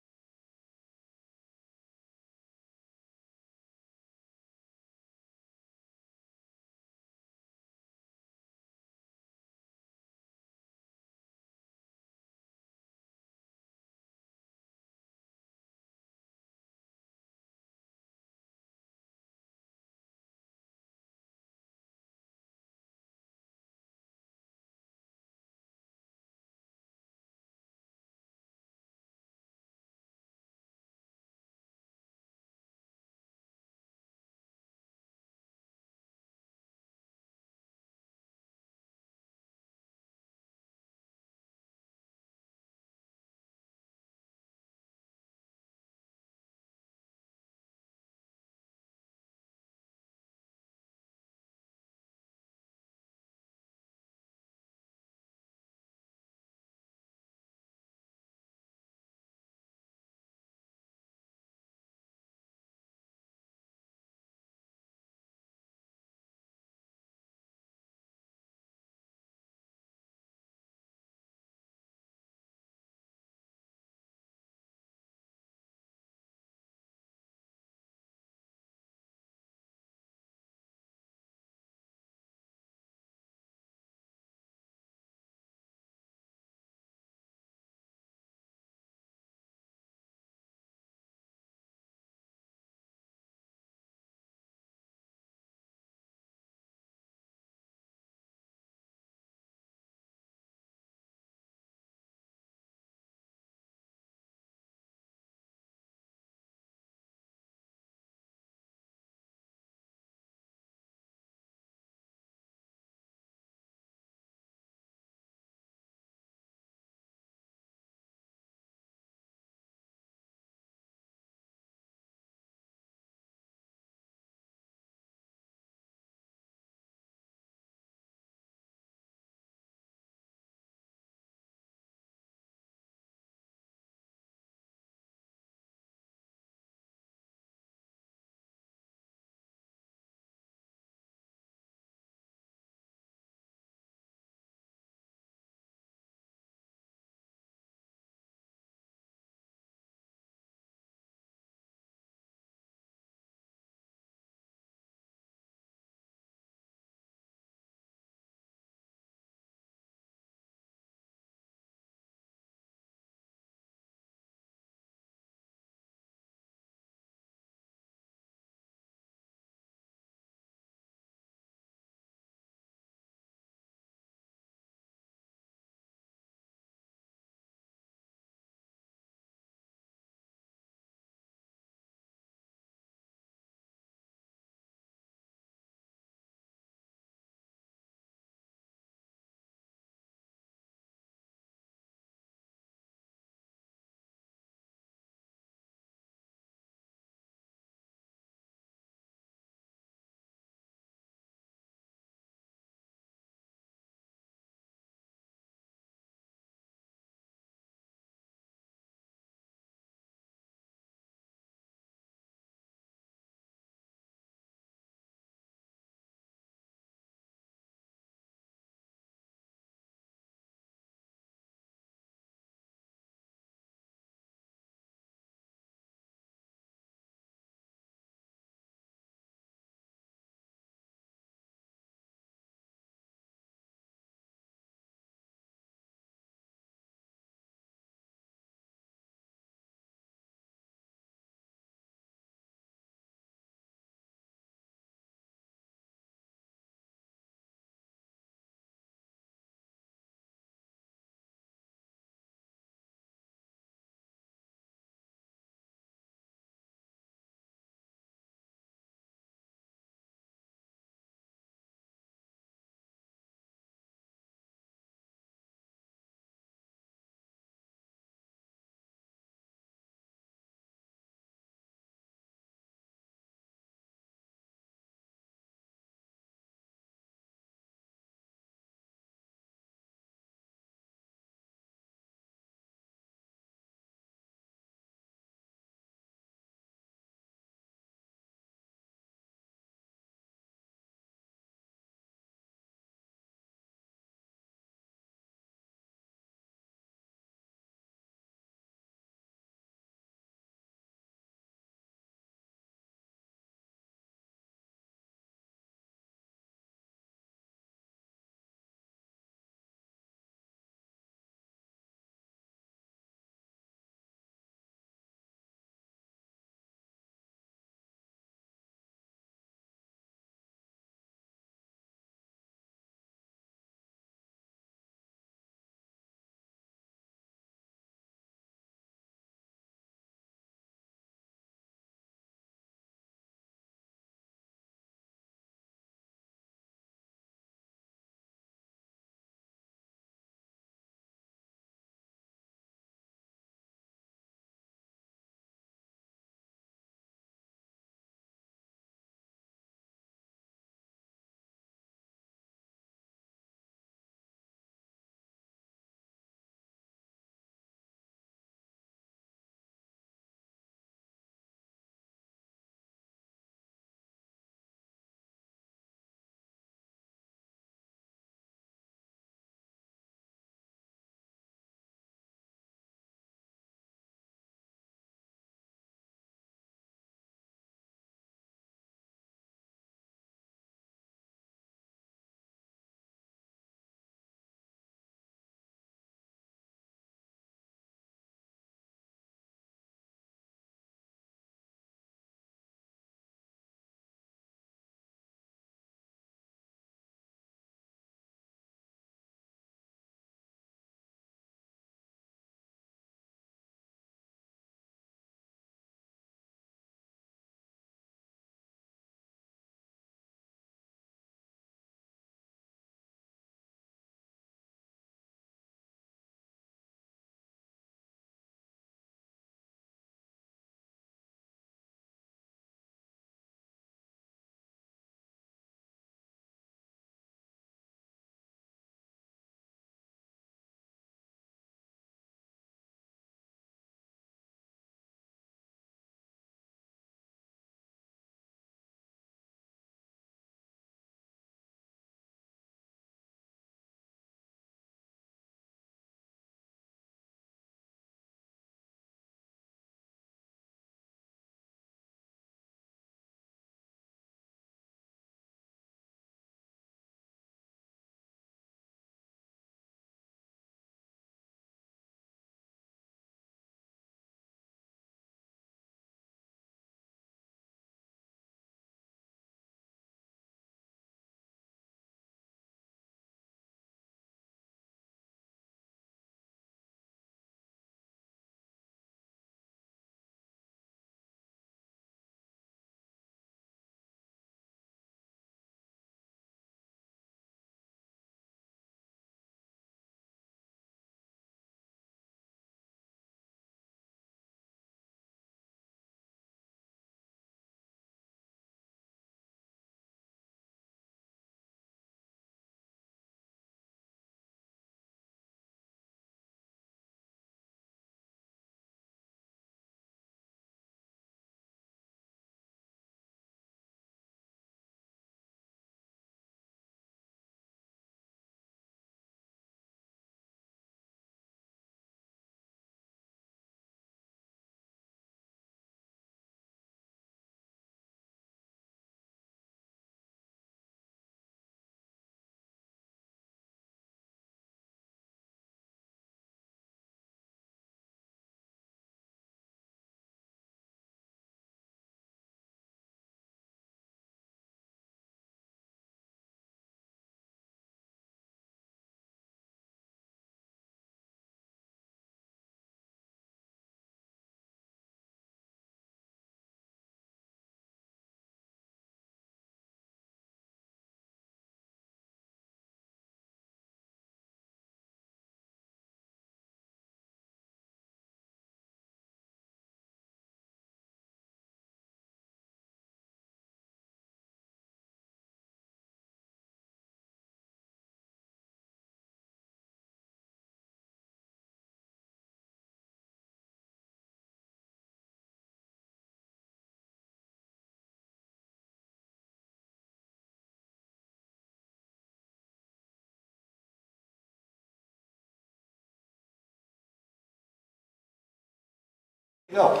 Go.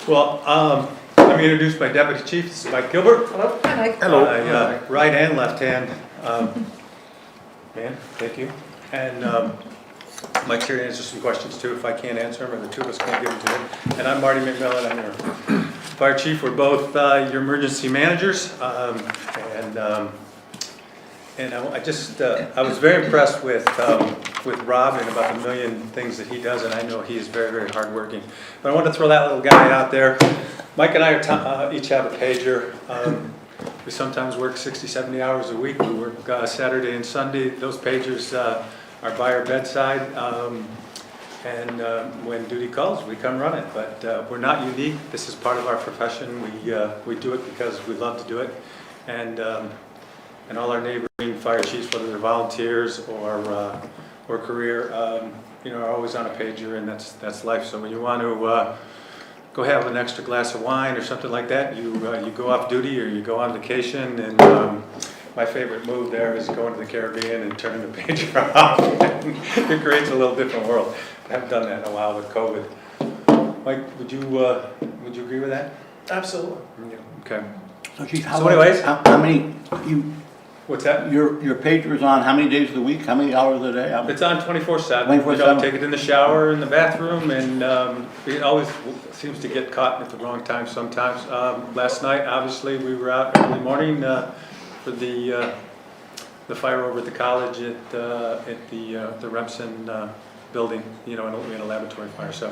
Well, let me introduce my deputy chief, this is Mike Gilbert. Hello. Hi, Mike. My right and left hand man, thank you. And Mike's here to answer some questions too, if I can't answer them, or the two of us can't give them to him. And I'm Marty McMillan, I'm your fire chief. We're both your emergency managers. And I was very impressed with Rob and about the million things that he does, and I know he is very, very hardworking. But I want to throw that little guy out there. Mike and I each have a pager. We sometimes work 60, 70 hours a week. We work Saturday and Sunday. Those pagers are by our bedside. When duty calls, we come running. But we're not unique. This is part of our profession. We do it because we love to do it. And all our neighboring fire chiefs, whether they're volunteers or career, are always on a pager, and that's life. So when you want to go have an extra glass of wine or something like that, you go off duty or you go on vacation. And my favorite move there is going to the Caribbean and turning the pager off. It creates a little different world. I haven't done that in a while with COVID. Mike, would you agree with that? Absolutely. Yeah. Okay. So Chief, anyways, how many, what's that? your pager is on how many days of the week, how many hours a day? It's on 24/7. 24/7. Take it in the shower, in the bathroom, and it always seems to get caught at the wrong time sometimes. Last night, obviously, we were out early morning for the fire over at the college at the Remsen building. We had a laboratory fire, so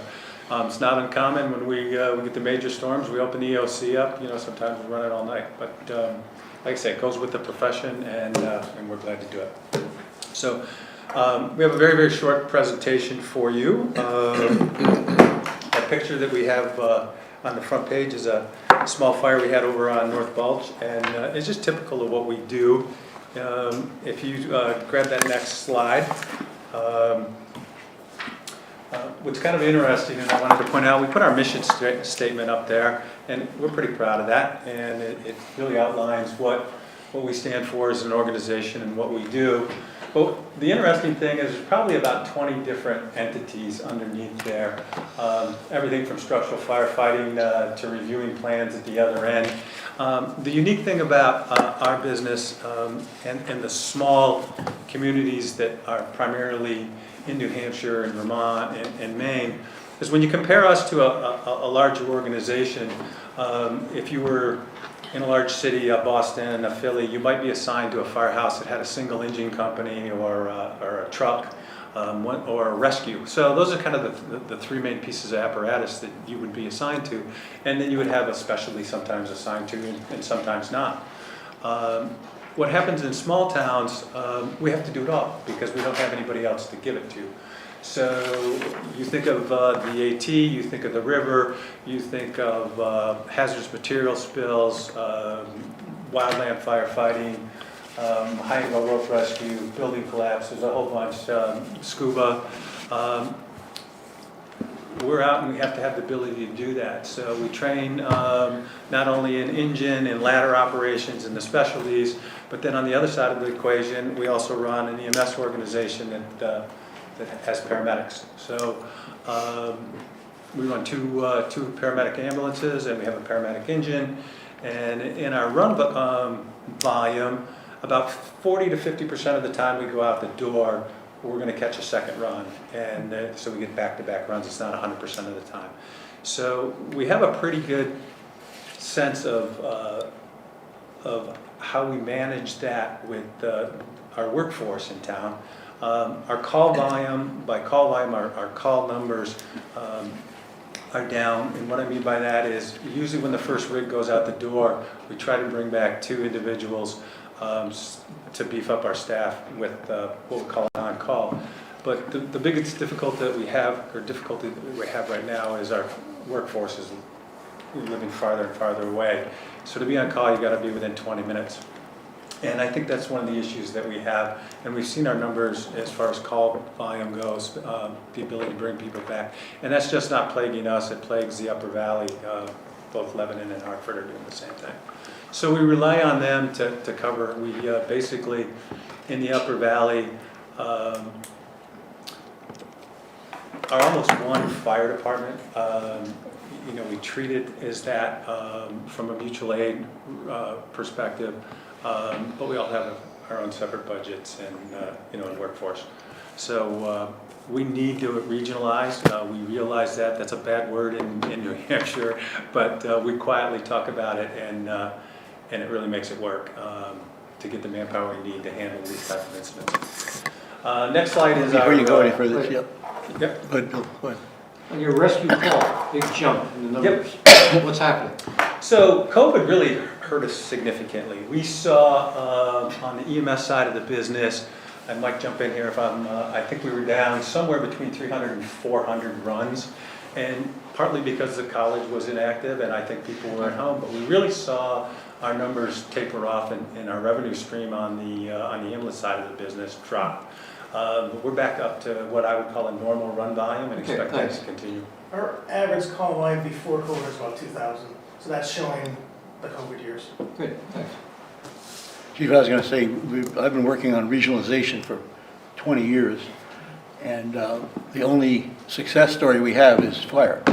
it's not uncommon when we get the major storms. We open the EOC up. Sometimes we run it all night, but like I say, it goes with the profession, and we're glad to do it. So we have a very, very short presentation for you. That picture that we have on the front page is a small fire we had over on North Bulge, and it's just typical of what we do. If you grab that next slide. What's kind of interesting, and I wanted to point out, we put our mission statement up there, and we're pretty proud of that, and it really outlines what we stand for as an organization and what we do. But the interesting thing is there's probably about 20 different entities underneath there. Everything from structural firefighting to reviewing plans at the other end. The unique thing about our business and the small communities that are primarily in New Hampshire and Vermont and Maine is when you compare us to a larger organization, if you were in a large city, Boston, Philly, you might be assigned to a firehouse that had a single engine company or a truck or a rescue. So those are kind of the three main pieces of apparatus that you would be assigned to. And then you would have a specialty sometimes assigned to and sometimes not. What happens in small towns, we have to do it all because we don't have anybody else to give it to. So you think of the AT, you think of the river, you think of hazardous material spills, wildland firefighting, high-angle rope rescue, building collapses, a whole bunch, scuba. We're out and we have to have the ability to do that. So we train not only in engine and ladder operations and the specialties, but then on the other side of the equation, we also run an EMS organization that has paramedics. So we run two paramedic ambulances and we have a paramedic engine. And in our run volume, about 40 to 50% of the time we go out the door, we're going to catch a second run, and so we get back-to-back runs. It's not 100% of the time. So we have a pretty good sense of how we manage that with our workforce in town. Our call volume, our call numbers are down, and what I mean by that is usually when the first rig goes out the door, we try to bring back 2 individuals to beef up our staff with what we call on-call. But the biggest difficulty that we have right now is our workforce is living farther and farther away. So to be on call, you got to be within 20 minutes. And I think that's one of the issues that we have. And we've seen our numbers as far as call volume goes, the ability to bring people back. And that's just not plaguing us, it plagues the Upper Valley. Both Lebanon and Hartford are doing the same thing. So we rely on them to cover. We basically, in the Upper Valley, our almost one fire department, you know, we treat it as that from a mutual aid perspective, but we all have our own separate budgets and, you know, and workforce. So we need to regionalize. We realize that. That's a bad word in New Hampshire, but we quietly talk about it, and it really makes it work to get the manpower we need to handle these types of incidents. Next slide is Before our... you go any further, yep. Yep. Go ahead, Bill, go ahead. On your rescue call, big jump in the numbers. What's happening? So COVID really hurt us significantly. We saw on the EMS side of the business, and Mike jump in here if I think we were down somewhere between 300 and 400 runs, and partly because the college was inactive and I think people were at home, but we really saw our numbers taper off and our revenue stream on the ambulance side of the business drop. We're back up to what I would call a normal run volume and expect that to continue. Our average call line before COVID was about 2,000, so that's showing the COVID years. Good, thanks. Chief, I was going to say, I've been working on regionalization for 20 years, and the only success story we have is fire.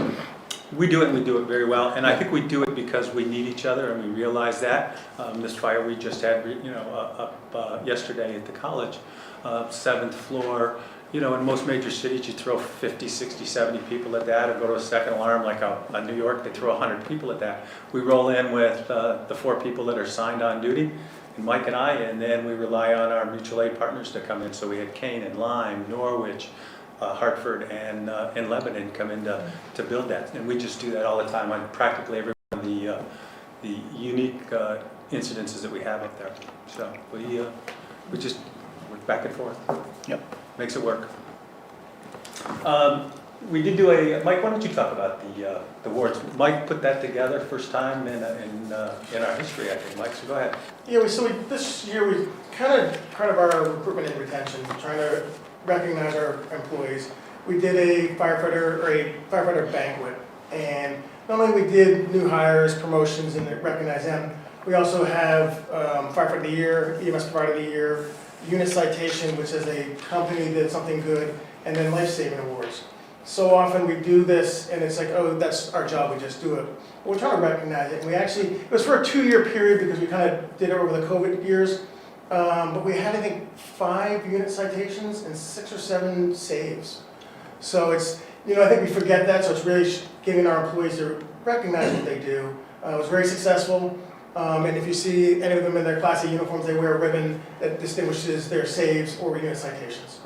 We do it, and we do it very well, and I think we do it because we need each other, and we realize that. This fire we just had, you know, up yesterday at the college, 7th floor. You know, in most major cities, you throw 50, 60, 70 people at that, or go to a second alarm like a New York, they throw 100 people at that. We roll in with the 4 people that are signed on duty, and Mike and I, and then we rely on our mutual aid partners to come in. So we had Kane and Lyme, Norwich, Hartford, and Lebanon come in to build that. And we just do that all the time on practically every one of the unique incidences that we have up there. So we just work back and forth. Yep. Makes it work. We did do Mike, why don't you talk about the wards? Mike put that together first time in our history, I think, Mike, so go ahead. Yeah, this year we kind of, part of our recruitment and retention, trying to recognize our employees. We did a firefighter banquet, and not only we did new hires, promotions, and recognize them, we also have Firefighter of the Year, EMS Provider of the Year, Unit Citation, which is a company that did something good, and then Life Saving Awards. So often we do this, and it's like, oh, that's our job, we just do it. We're trying to recognize it, and it was for a 2-year period because we kind of did it over the COVID years, but we had, I think, 5 unit citations and 6 or 7 saves. So it's, you know, I think we forget that, so it's really giving our employees to recognize what they do. It was very successful. And if you see any of them in their classy uniforms, they wear a ribbon that distinguishes their saves or unit citations.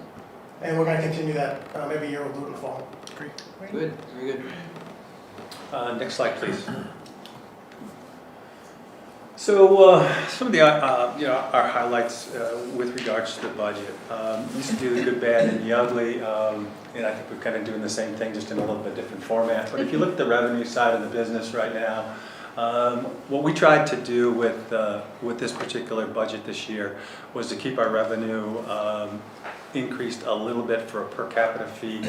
And we're going to continue that every year. We'll do it in the fall. Great. Good, very good. Next slide, please. So some of the our highlights with regards to the budget. We used to do the good, bad, and the ugly, and I think we're kind of doing the same thing, just in a little bit different format. But if you look at the revenue side of the business right now, what we tried to do with this particular budget this year was to keep our revenue increased a little bit for a per capita fee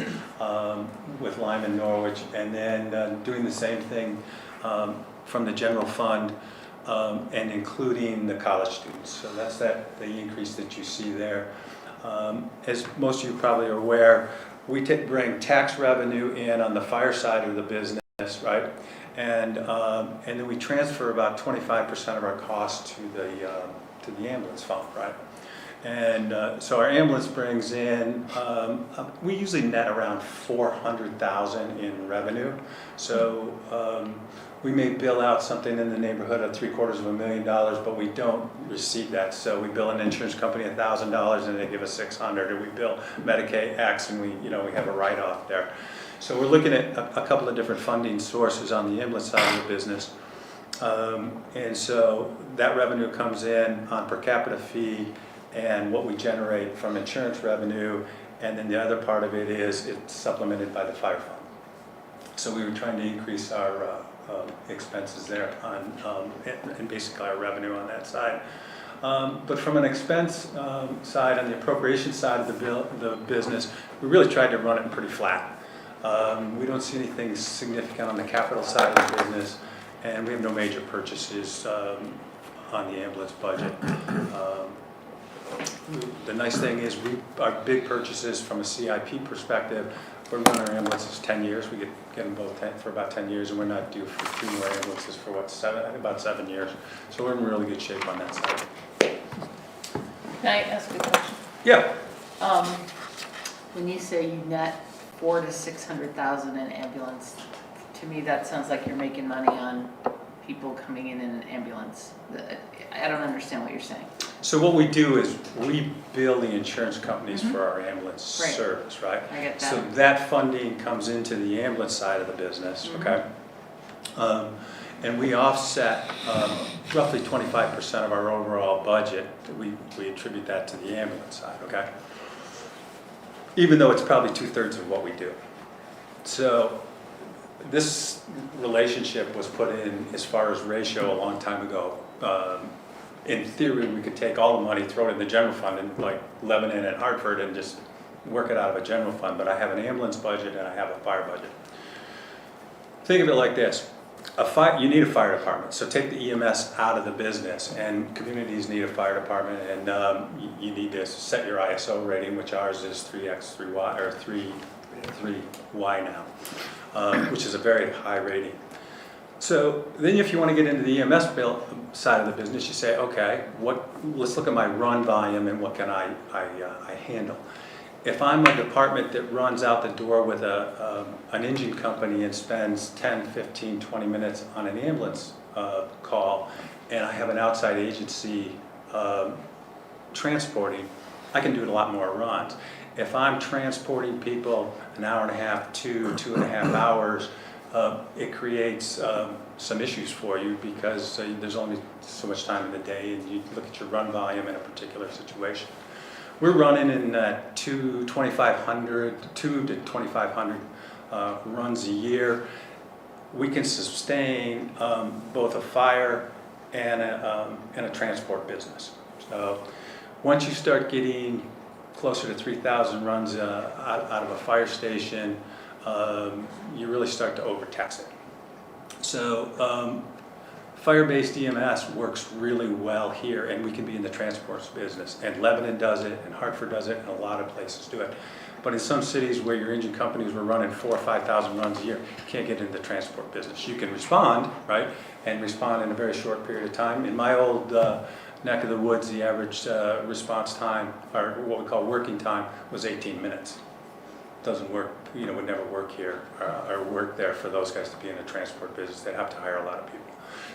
with Lyme and Norwich, and then doing the same thing from the general fund and including the college students. So that's the increase that you see there. As most of you probably are aware, we bring tax revenue in on the fire side of the business, right? And then we transfer about 25% of our costs to the ambulance fund, right? And so our ambulance brings in, we usually net around $400,000 in revenue. So we may bill out something in the neighborhood of $750,000, but we don't receive that. So we bill an insurance company $1,000 and they give us $600, or we bill Medicaid X and we have a write-off there. So we're looking at a couple of different funding sources on the ambulance side of the business. And so that revenue comes in on per capita fee and what we generate from insurance revenue, and then the other part of it is it's supplemented by the fire fund. So we were trying to increase our expenses there and basically our revenue on that side. But from an expense side, on the appropriation side of the business, we really tried to run it pretty flat. We don't see anything significant on the capital side of the business, and we have no major purchases on the ambulance budget. The nice thing is our big purchases from a CIP perspective we run our ambulances 10 years. We get them both for about 10 years, and we're not due for 2 more ambulances for about 7 years. So we're in really good shape on that side. Can I ask a question? Yeah. When you say you net 400,000 to 600,000 in ambulance, to me that sounds like you're making money on people coming in an ambulance. I don't understand what you're saying. So what we do is we bill the insurance companies for our ambulance Right. service, right? I get that. So that funding comes into the ambulance side of the business, okay? And we offset roughly 25% of our overall budget. We attribute that to the ambulance side, okay? Even though it's probably 2/3 of what we do. So this relationship was put in as far as ratio a long time ago. In theory, we could take all the money, throw it in the general fund in like Lebanon and Hartford and just work it out of a general fund, but I have an ambulance budget and I have a fire budget. Think of it like this. You need a fire department, so take the EMS out of the business, and communities need a fire department, and you need to set your ISO rating, which ours is 3X, 3Y, or 3Y now, which is a very high rating. So then if you want to get into the EMS side of the business, you say, okay, let's look at my run volume and what can I handle. If I'm a department that runs out the door with an engine company and spends 10, 15, 20 minutes on an ambulance call, and I have an outside agency transporting, I can do a lot more runs. If I'm transporting people an hour and a half, 2.5 hours, it creates some issues for you because there's only so much time in the day, and you look at your run volume in a particular situation. We're running in 2 to 2,500 runs a year. We can sustain both a fire and a transport business. So once you start getting closer to 3,000 runs out of a fire station, you really start to overtax it. So fire-based EMS works really well here, and we can be in the transport business. And Lebanon does it, and Hartford does it, and a lot of places do it. But in some cities where your engine companies were running 4,000 or 5,000 runs a year, you can't get into the transport business. You can respond, right, and respond in a very short period of time. In my old neck of the woods, the average response time, or what we call working time, was 18 minutes. Doesn't work, would never work here or work there for those guys to be in a transport business. They'd have to hire a lot of people.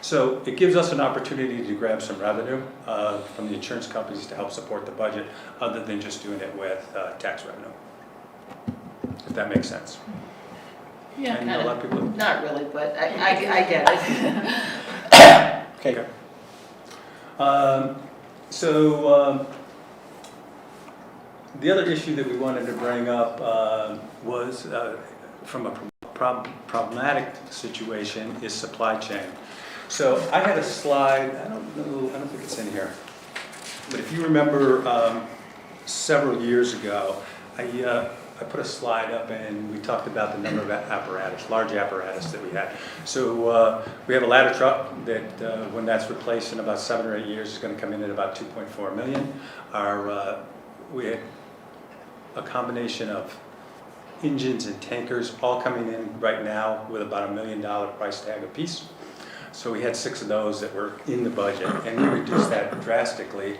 So it gives us an opportunity to grab some revenue from the insurance companies to help support the budget, other than just doing it with tax revenue. If that makes sense. Yeah, And a lot of people. Not really, but I get it. Okay. So the other issue that we wanted to bring up was from a problematic situation is supply chain. So I had a slide, I don't think it's in here, but if you remember several years ago, I put a slide up and we talked about the number of apparatus, large apparatus that we had. So we have a ladder truck that when that's replaced in about 7 or 8 years is going to come in at about 2.4 million. We had a combination of engines and tankers all coming in right now with about $1 million price tag a piece. So we had 6 of those that were in the budget, and we reduced that drastically.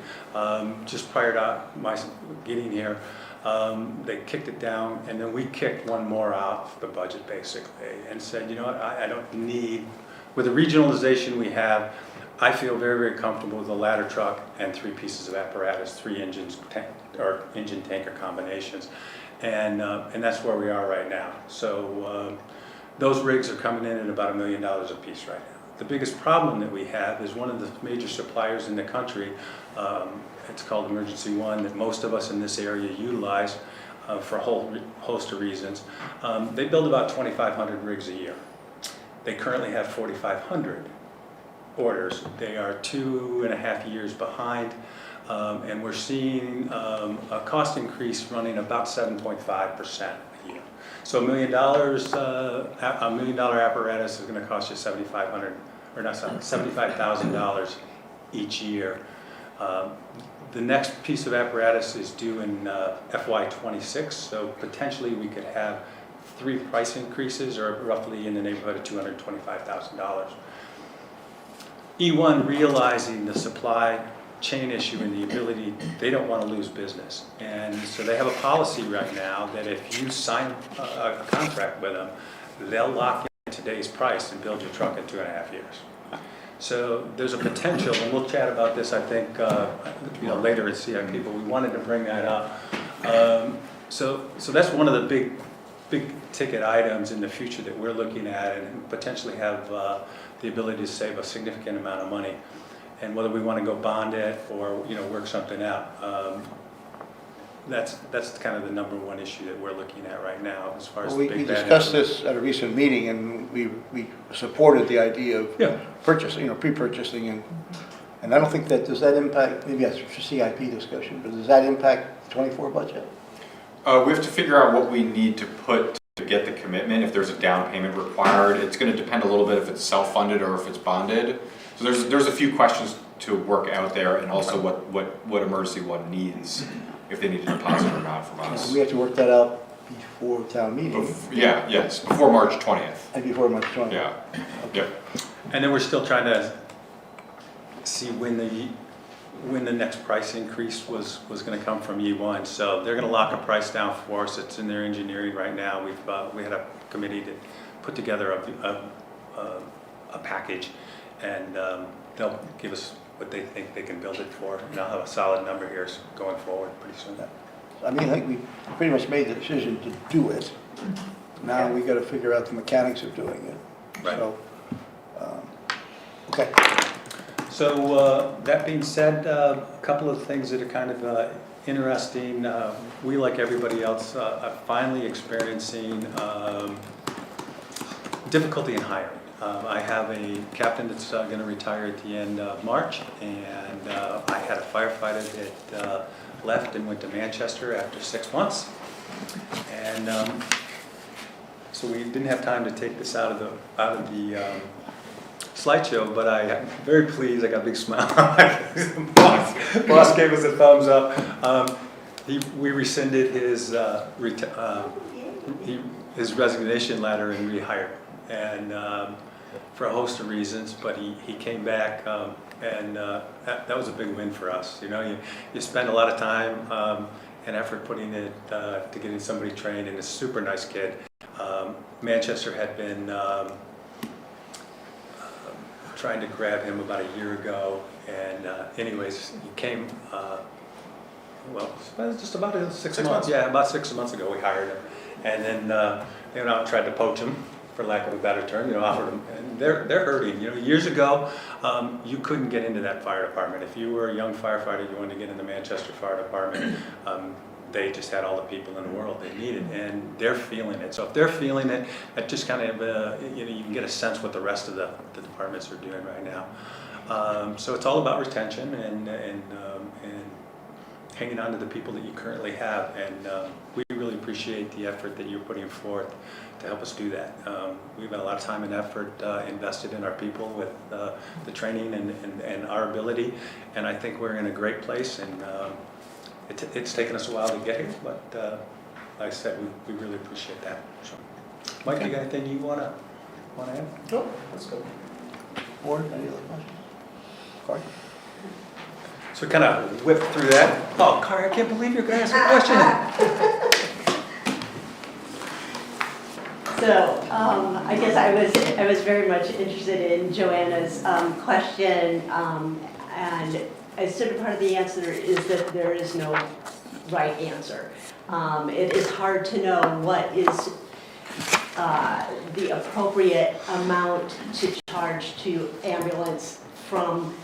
Just prior to my getting here, they kicked it down, and then we kicked one more out of the budget basically and said, you know what, I don't need, with the regionalization we have, I feel very, very comfortable with a ladder truck and 3 pieces of apparatus, 3 engines, or engine tanker combinations. And that's where we are right now. So those rigs are coming in at about $1 million a piece right now. The biggest problem that we have is one of the major suppliers in the country, it's called Emergency One, that most of us in this area utilize for a whole host of reasons. They build about 2,500 rigs a year. They currently have 4,500 orders. They are 2.5 years behind, and we're seeing a cost increase running about 7.5% a year. So $1 million, a $1 million apparatus is going to cost you $75,000 each year. The next piece of apparatus is due in FY26, so potentially we could have 3 price increases are roughly in the neighborhood of $225,000. E1 realizing the supply chain issue and the ability, they don't want to lose business. And so they have a policy right now that if you sign a contract with them, they'll lock in today's price and build your truck in 2.5 years. So there's a potential, and we'll chat about this, I think, later at CIP, but we wanted to bring that up. So that's one of the big ticket items in the future that we're looking at, and potentially have the ability to save a significant amount of money. And whether we want to go bond it or work something out, that's kind of the number one issue that we're looking at right now as far as Well, the we big bad discussed number. this at a recent meeting, and we supported the idea of purchasing, pre-purchasing, and I don't think does that impact, maybe that's for CIP discussion, but does that impact the 24 budget? We have to figure out what we need to put to get the commitment, if there's a down payment required. It's going to depend a little bit if it's self-funded or if it's bonded. So there's a few questions to work out there, and also what emergency one needs, if they need a deposit or not from us. We have to work that out before town meeting. Yes, before March 20th. And before March 20th. Yeah. Okay. Yep. And then we're still trying to see when the next price increase was going to come from E1. So they're going to lock a price down for us. It's in their engineering right now. We had a committee that put together a package, and they'll give us what they think they can build it for, and I'll have a solid number here going forward pretty soon. I mean, I think we pretty much made the decision to do it. Now we got to figure out the mechanics of doing it. Right. So, okay. So that being said, a couple of things that are kind of interesting. We, like everybody else, are finally experiencing difficulty in hiring. I have a captain that's going to retire at the end of March, and I had a firefighter that left and went to Manchester after 6 months. And so we didn't have time to take this out of the slideshow, but I'm very pleased. I got a big smile. Boss gave us a thumbs up. We rescinded his resignation letter and rehired, and for a host of reasons. But he came back, and that was a big win for us. You spend a lot of time and effort putting it to getting somebody trained, and a super nice kid. Manchester had been trying to grab him about a year ago, and anyways, he came, just about 6 months. Yeah, about 6 months ago we hired him, and then tried to poach him, for lack of a better term, offered him, and they're hurting. Years ago, you couldn't get into that fire department. If you were a young firefighter, you wanted to get in the Manchester Fire Department, they just had all the people in the world they needed, and they're feeling it. So if they're feeling it, that just kind of, you can get a sense what the rest of the departments are doing right now. So it's all about retention and hanging on to the people that you currently have, and we really appreciate the effort that you're putting forth to help us do that. We've had a lot of time and effort invested in our people with the training and our ability, and I think we're in a great place, and it's taken us a while to get here, but like I said, we really appreciate that. So, Mike, you got anything you want to add? No, that's good. Board, any other questions? Corey? So kind of whip through that. Oh, Kari, I can't believe you're going to ask a question. So I guess I was very much interested in Joanna's question, and as sort of part of the answer is that there is no right answer. It is hard to know what is the appropriate amount to charge to ambulance from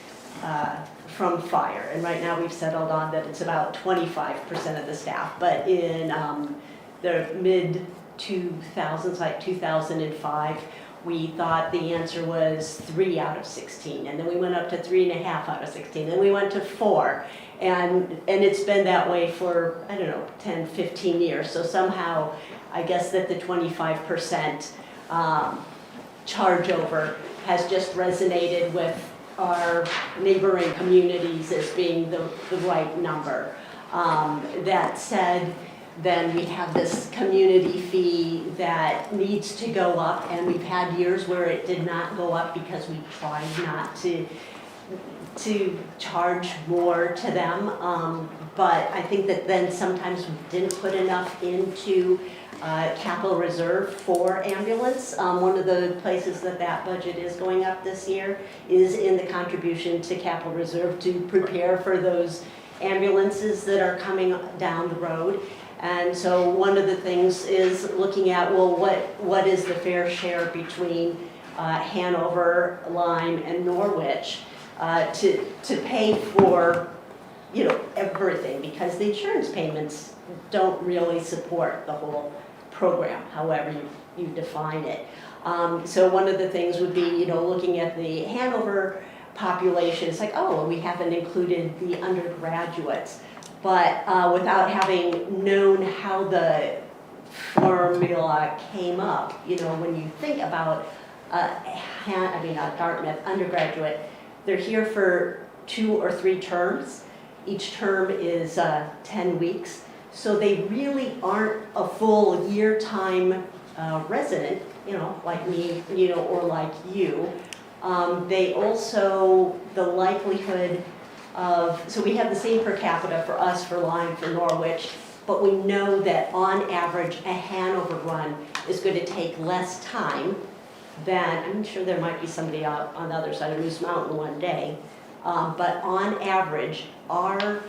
fire, and right now we've settled on that it's about 25% of the staff, but in the mid-2000s, like 2005, we thought the answer was 3 out of 16, and then we went up to 3.5 out of 16, then we went to 4, and it's been that way for, I don't know, 10, 15 years, so somehow I guess that the 25% charge over has just resonated with our neighboring communities as being the right number. That said, then we have this community fee that needs to go up, and we've had years where it did not go up because we tried not to charge more to them. But I think that then sometimes we didn't put enough into capital reserve for ambulance. One of the places that that budget is going up this year is in the contribution to capital reserve to prepare for those ambulances that are coming down the road. And so one of the things is looking at, well, what is the fair share between Hanover, Lyme, and Norwich to pay for, you know, everything, because the insurance payments don't really support the whole program, however you define it. So one of the things would be, you know, looking at the Hanover population, it's like, oh, we haven't included the undergraduates. But without having known how the formula came up, you know, when you think about Dartmouth undergraduate, they're here for 2 or 3 terms. Each term is 10 weeks. So they really aren't a full year time resident, you know, like me, you know, or like you. They also, the likelihood of, so we have the same per capita for us, for Lyme, for Norwich, but we know that on average a Hanover run is going to take less time than, I'm sure there might be somebody out on the other side of Moose Mountain one day, but on average our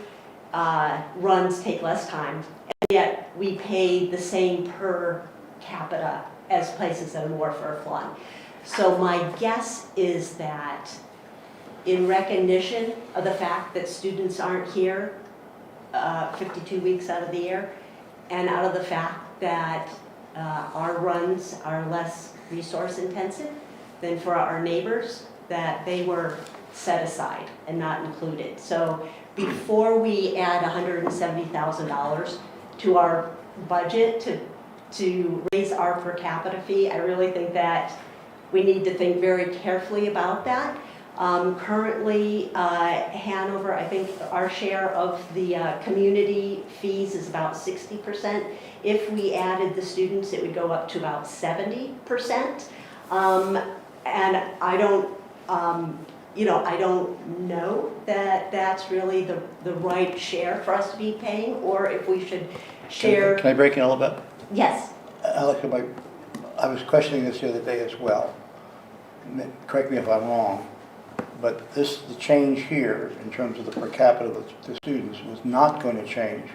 runs take less time, and yet we pay the same per capita as places that are more far-flung. So my guess is that in recognition of the fact that students aren't here 52 weeks out of the year, and out of the fact that our runs are less resource intensive than for our neighbors, that they were set aside and not included. So before we add $170,000 to our budget to raise our per capita fee, I really think that we need to think very carefully about that. Currently, Hanover, I think our share of the community fees is about 60%. If we added the students, it would go up to about 70%. And I don't, you know, I don't know that that's really the right share for us to be paying, or if we should share. Can I break in a little bit? Yes. Alex, I was questioning this the other day as well. Correct me if I'm wrong, but the change here in terms of the per capita of the students was not going to change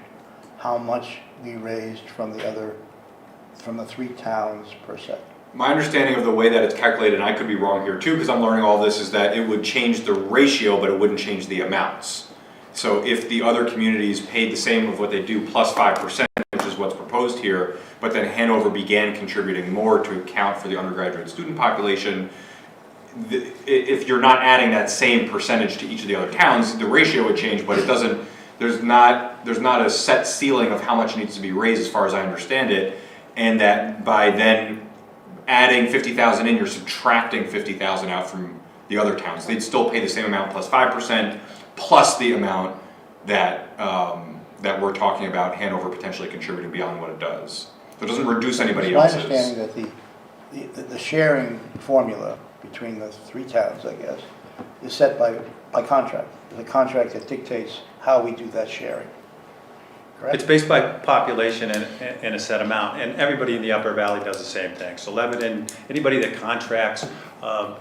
how much we raised from the 3 towns per se. My understanding of the way that it's calculated, and I could be wrong here too, because I'm learning all this, is that it would change the ratio, but it wouldn't change the amounts. So if the other communities paid the same of what they do plus 5%, which is what's proposed here, but then Hanover began contributing more to account for the undergraduate student population, if you're not adding that same percentage to each of the other towns, the ratio would change, but it doesn't, there's not a set ceiling of how much needs to be raised as far as I understand it, and that by then adding 50,000 in, you're subtracting 50,000 out from the other towns. They'd still pay the same amount plus 5%, plus the amount that that we're talking about Hanover potentially contributing beyond what it does. So it doesn't reduce anybody else's. It's my understanding that the sharing formula between the 3 towns, I guess, is set by contract. There's a contract that dictates how we do that sharing. Correct? It's based by population and a set amount, and everybody in the Upper Valley does the same thing. So Lebanon, anybody that contracts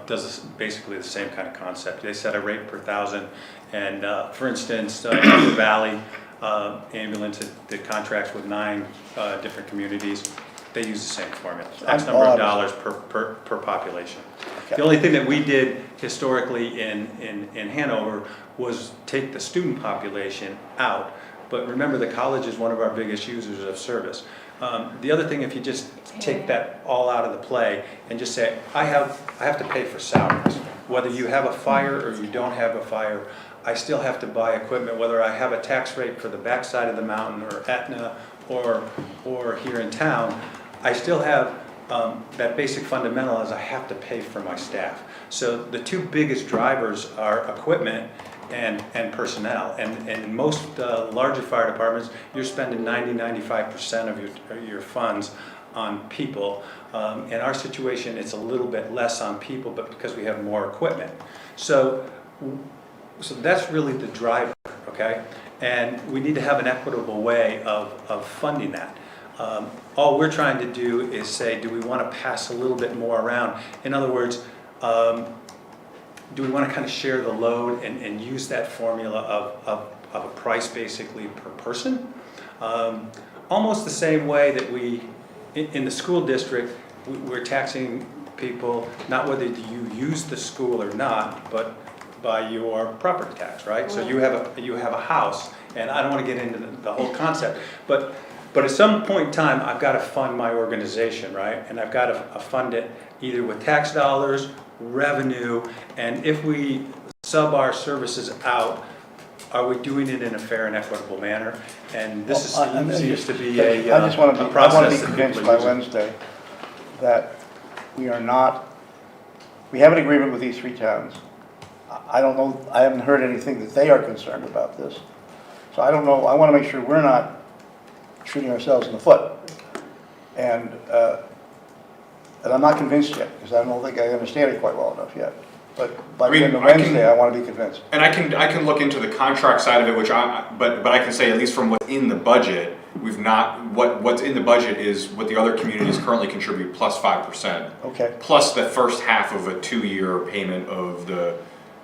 does basically the same kind of concept. They set a rate per thousand, and for instance, Upper Valley ambulance that contracts with 9 different communities, they use the same formula, X number of dollars per population. Okay. The only thing that we did historically in Hanover was take the student population out. But remember, the college is one of our biggest users of service. The other thing, if you just take that all out of the play and just say, I have to pay for salaries. Whether you have a fire or you don't have a fire, I still have to buy equipment, whether I have a tax rate for the backside of the mountain or Etna or here in town, I still have that basic fundamental is I have to pay for my staff. So the two biggest drivers are equipment and personnel. And in most larger fire departments, you're spending 90-95% of your funds on people. In our situation, it's a little bit less on people, but because we have more equipment. So that's really the driver, okay? And we need to have an equitable way of funding that. All we're trying to do is say, do we want to pass a little bit more around? In other words, do we want to kind of share the load and use that formula of a price basically per person? Almost the same way that we, in the school district, we're taxing people, not whether you use the school or not, but by your property tax, right? So you have a house, and I don't want to get into the whole concept, but at some point in time, I've got to fund my organization, right? And I've got to fund it either with tax dollars, revenue, and if we sub our services out, are we doing it in a fair and equitable manner? And this seems to be a process. I just want to be convinced by Wednesday that we have an agreement with these 3 towns. I don't know, I haven't heard anything that they are concerned about this. So I don't know, I want to make sure we're not shooting ourselves in the foot. And I'm not convinced yet, because I don't think I understand it quite well enough yet. But by the end of Wednesday, I want to be convinced. And I can look into the contract side of it, but I can say at least from what's in the budget, we've not, what's in the budget is what the other communities currently contribute plus 5%. Okay. Plus the first half of a 2-year payment of the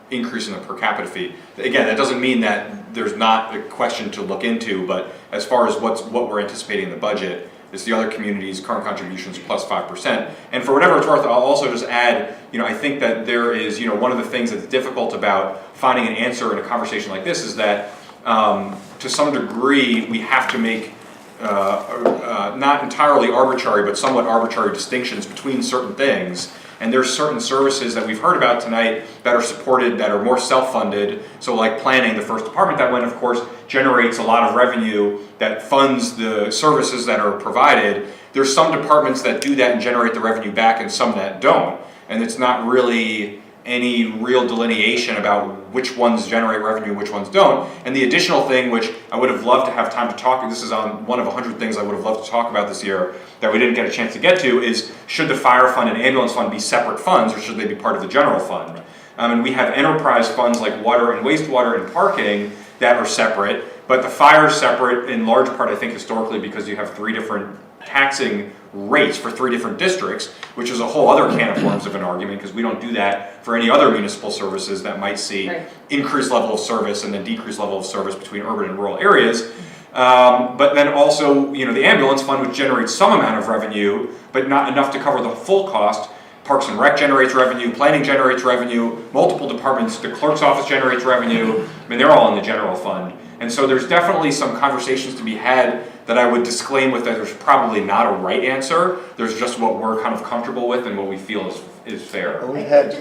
increase in the per capita fee. Again, that doesn't mean that there's not a question to look into, but as far as what we're anticipating in the budget, it's the other communities' current contributions plus 5%. And for whatever it's worth, I'll also just add, I think that there is, one of the things that's difficult about finding an answer in a conversation like this is that to some degree we have to make not entirely arbitrary, but somewhat arbitrary distinctions between certain things. And there's certain services that we've heard about tonight that are supported, that are more self-funded. So like planning, the first department that went, of course, generates a lot of revenue that funds the services that are provided. There's some departments that do that and generate the revenue back and some that don't. And it's not really any real delineation about which ones generate revenue, which ones don't. And the additional thing, which I would have loved to have time to talk, this is on one of 100 things I would have loved to talk about this year that we didn't get a chance to get to, is should the fire fund and ambulance fund be separate funds or should they be part of the general fund? And we have enterprise funds like water and wastewater and parking that are separate, but the fire is separate in large part, I think, historically because you have 3 different taxing rates for 3 different districts, which is a whole other can of worms of an argument because we don't do that for any other municipal services that might see increased level of service and then decreased level of service between urban and rural areas. But then also, the ambulance fund, which generates some amount of revenue, but not enough to cover the full cost. Parks and Rec generates revenue, planning generates revenue, multiple departments, the clerk's office generates revenue. I mean, they're all in the general fund. And so there's definitely some conversations to be had that I would disclaim with that there's probably not a right answer. There's just what we're kind of comfortable with and what we feel is fair. We've had,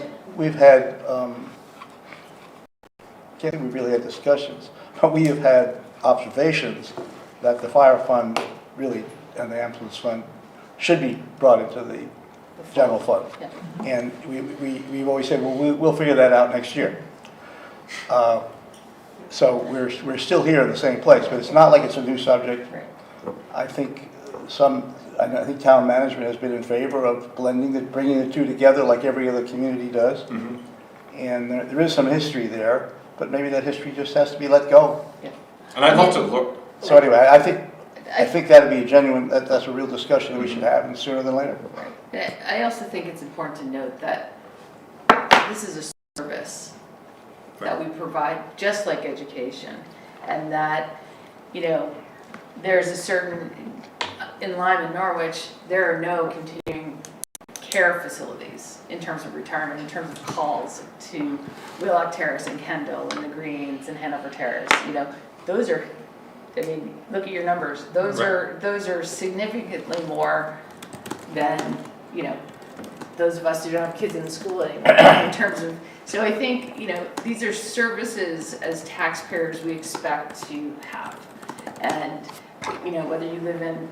I can't think we've really had discussions, but we have had observations that the fire fund really, and the ambulance fund, should be brought into the general fund. Yeah. And we've always said, well, we'll figure that out next year. So we're still here in the same place, but it's not like it's a new subject. Right. I think town management has been in favor of bringing the 2 together like every other community does. Mm-hmm. And there is some history there, but maybe that history just has to be let go. Yeah. And I'd love to look. So anyway, I think that'd be a genuine, that's a real discussion that we should have, and sooner than later. Right. I also think it's important to note that this is a service that we provide, just like education, and that, there's a certain, in Lyme and Norwich, there are no continuing care facilities in terms of retirement, in terms of calls to Wheelock Terrace and Kendall and the Greens and Hanover Terrace. Those are, look at your numbers. Those are significantly more than, those of us who don't have kids in school anymore in terms of. So I think, these are services as taxpayers we expect to have. And, whether you live in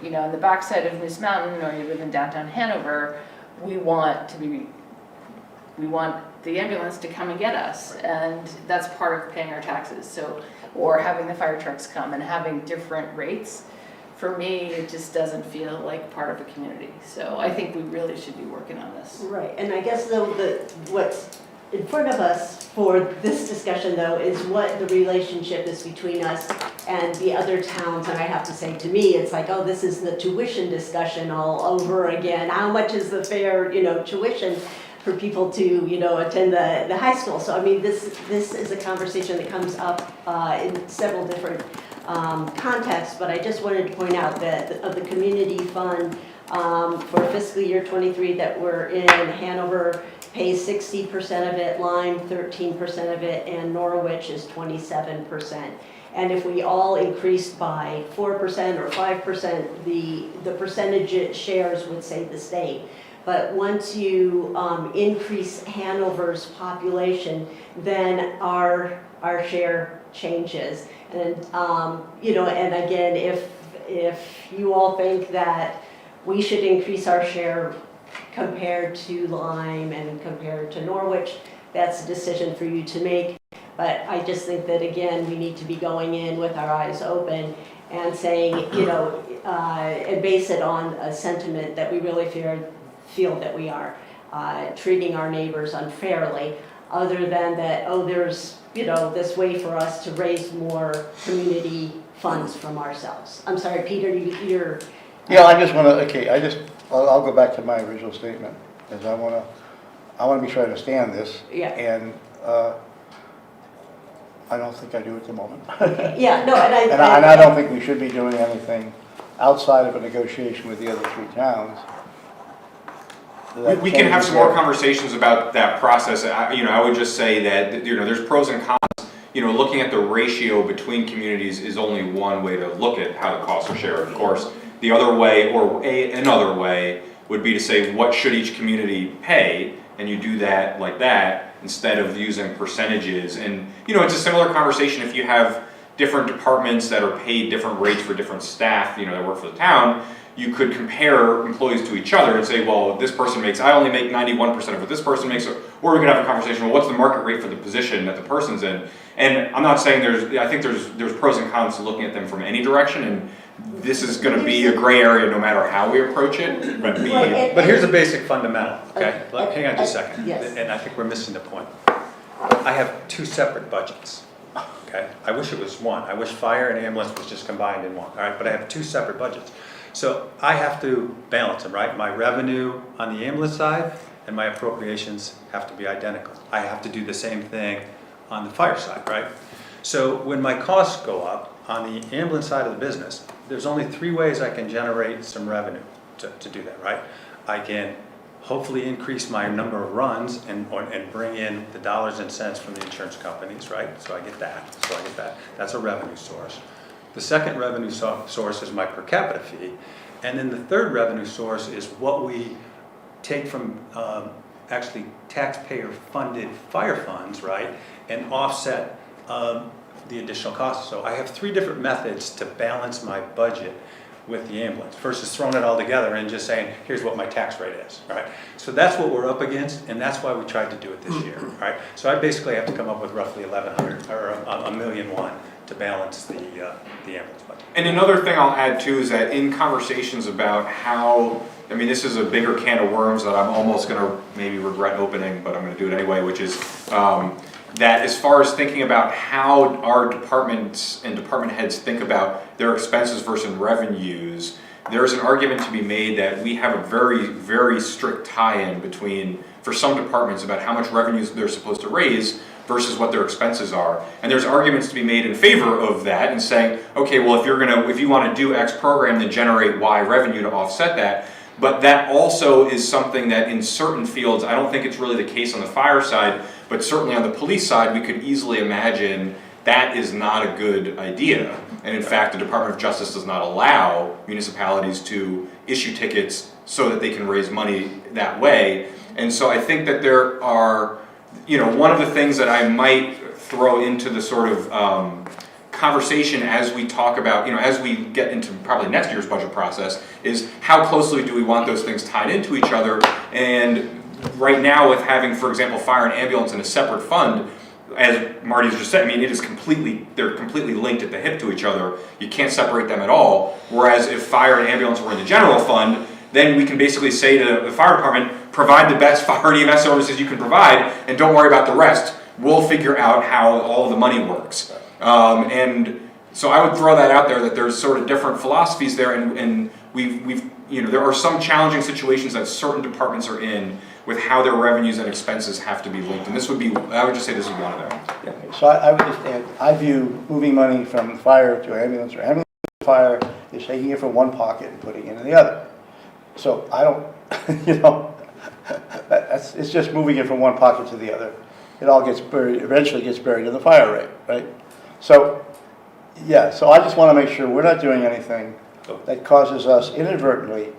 you know, on the backside of Moose Mountain, or you live in downtown Hanover, we want the ambulance to come and get us, and that's part of paying our taxes. So, or having the fire trucks come and having different rates. For me, it just doesn't feel like part of a community. So I think we really should be working on this. Right, and I guess though, what's in front of us for this discussion though is what the relationship is between us and the other towns. And I have to say, to me, it's like, oh, this is the tuition discussion all over again. How much is the fair, tuition for people to, attend the high school? So I mean, this is a conversation that comes up in several different contexts, but I just wanted to point out that of the community fund for fiscal year 23 that we're in, Hanover pays 60% of it, Lyme 13% of it, and Norwich is 27%. And if we all increased by 4% or 5%, the percentage shares would save the state. But once you increase Hanover's population, then our share changes. And and again, if you all think that we should increase our share compared to Lyme and compared to Norwich, that's a decision for you to make. But I just think that again, we need to be going in with our eyes open and saying, and base it on a sentiment that we really feel that we are treating our neighbors unfairly, other than that, oh, there's this way for us to raise more community funds from ourselves. I'm sorry, Peter, you're... Yeah, I just want to, I'll go back to my original statement, because I want to be sure I understand this. Yeah. And I don't think I do at the moment. Yeah, no, and I don't think we should be doing anything outside of a negotiation with the other three towns. We can have some more conversations about that process. I would just say that, there's pros and cons. Looking at the ratio between communities is only one way to look at how the costs are shared, of course. The other way, or another way, would be to say, what should each community pay? And you do that like that, instead of using percentages. And, it's a similar conversation if you have different departments that are paid different rates for different staff, that work for the town. You could compare employees to each other and say, well, this person I only make 91% of what this person makes, or we could have a conversation, well, what's the market rate for the position that the person's in? And I'm not saying I think there's pros and cons to looking at them from any direction, and this is going to be a gray area no matter how we approach it. But here's a basic fundamental, okay? Hang on just a second. Yes. And I think we're missing the point. I have two separate budgets, okay? I wish it was one. I wish fire and ambulance was just combined in one, all right? But I have two separate budgets. So I have to balance them, right? My revenue on the ambulance side and my appropriations have to be identical. I have to do the same thing on the fire side, right? So when my costs go up on the ambulance side of the business, there's only three ways I can generate some revenue to do that, right? I can hopefully increase my number of runs and bring in the dollars and cents from the insurance companies, right? So I get that. That's a revenue source. The second revenue source is my per capita fee. And then the third revenue source is what we take from actually taxpayer-funded fire funds, right? And offset the additional costs. So I have three different methods to balance my budget with the ambulance versus throwing it all together and just saying, here's what my tax rate is, right? So that's what we're up against, and that's why we tried to do it this year, right? So I basically have to come up with roughly 1,100 or $1.1 million to balance the ambulance budget. And another thing I'll add too is that in conversations about how, this is a bigger can of worms that I'm almost going to maybe regret opening, but I'm going to do it anyway, which is that as far as thinking about how our departments and department heads think about their expenses versus revenues, there's an argument to be made that we have a very, very strict tie-in between, for some departments, about how much revenues they're supposed to raise versus what their expenses are. And there's arguments to be made in favor of that and saying, okay, well, if you want to do X program, then generate Y revenue to offset that. But that also is something that in certain fields, I don't think it's really the case on the fire side, but certainly on the police side, we could easily imagine that is not a good idea. And in fact, the Department of Justice does not allow municipalities to issue tickets so that they can raise money that way. And so I think that there are, one of the things that I might throw into the sort of conversation as we talk about, as we get into probably next year's budget process, is how closely do we want those things tied into each other? And right now, with having, for example, fire and ambulance in a separate fund, as Marty's just said, I mean, they're completely linked at the hip to each other. You can't separate them at all. Whereas if fire and ambulance were in the general fund, then we can basically say to the fire department, provide the best fire and EMS services you can provide, and don't worry about the rest. We'll figure out how all the money works. And so I would throw that out there, that there's sort of different philosophies there, and we've there are some challenging situations that certain departments are in with how their revenues and expenses have to be linked. And I would just say this is one of them. Okay, so I would just add, I view moving money from fire to ambulance or ambulance to fire is taking it from one pocket and putting it in the other. So I don't, it's just moving it from one pocket to the other. It all gets buried, eventually gets buried in the fire rate, right? So, yeah, so I just want to make sure we're not doing anything that causes us inadvertently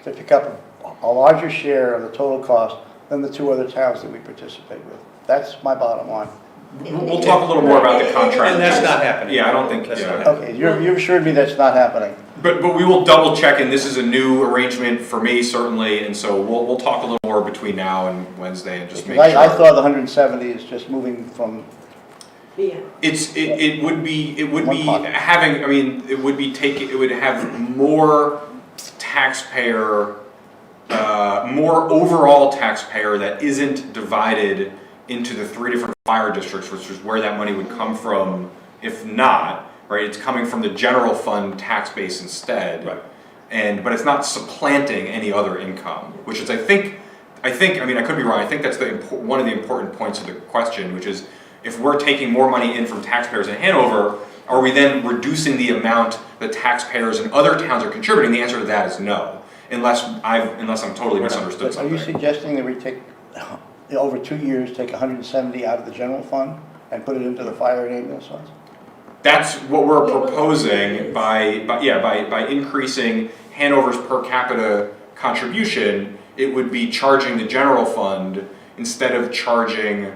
to pick up a larger share of the total cost than the two other towns that we participate with. That's my bottom line. We'll talk a little more about the contract. And that's not happening. Yeah, I don't think that's yeah. Okay, you've assured me that's not happening. But we will double check, and this is a new arrangement for me certainly, and so we'll talk a little more between now and Wednesday and just make sure. I thought the 170 is just moving from. Yeah. It would be One pocket. having, I mean, it would have more taxpayer, more overall taxpayer that isn't divided into the 3 different fire districts, which is where that money would come from. If not, right, it's coming from the general fund tax base instead. Right. But it's not supplanting any other income, which is I think, I mean, I could be wrong. I think that's one of the important points of the question, which is, if we're taking more money in from taxpayers in Hanover, are we then reducing the amount that taxpayers in other towns are contributing? The answer to that is no, unless I'm totally misunderstood Are something. you suggesting that we take, over 2 years, take 170 out of the general fund and put it into the fire and ambulance funds? That's what we're proposing by increasing Hanover's per capita contribution. It would be charging the general fund instead of charging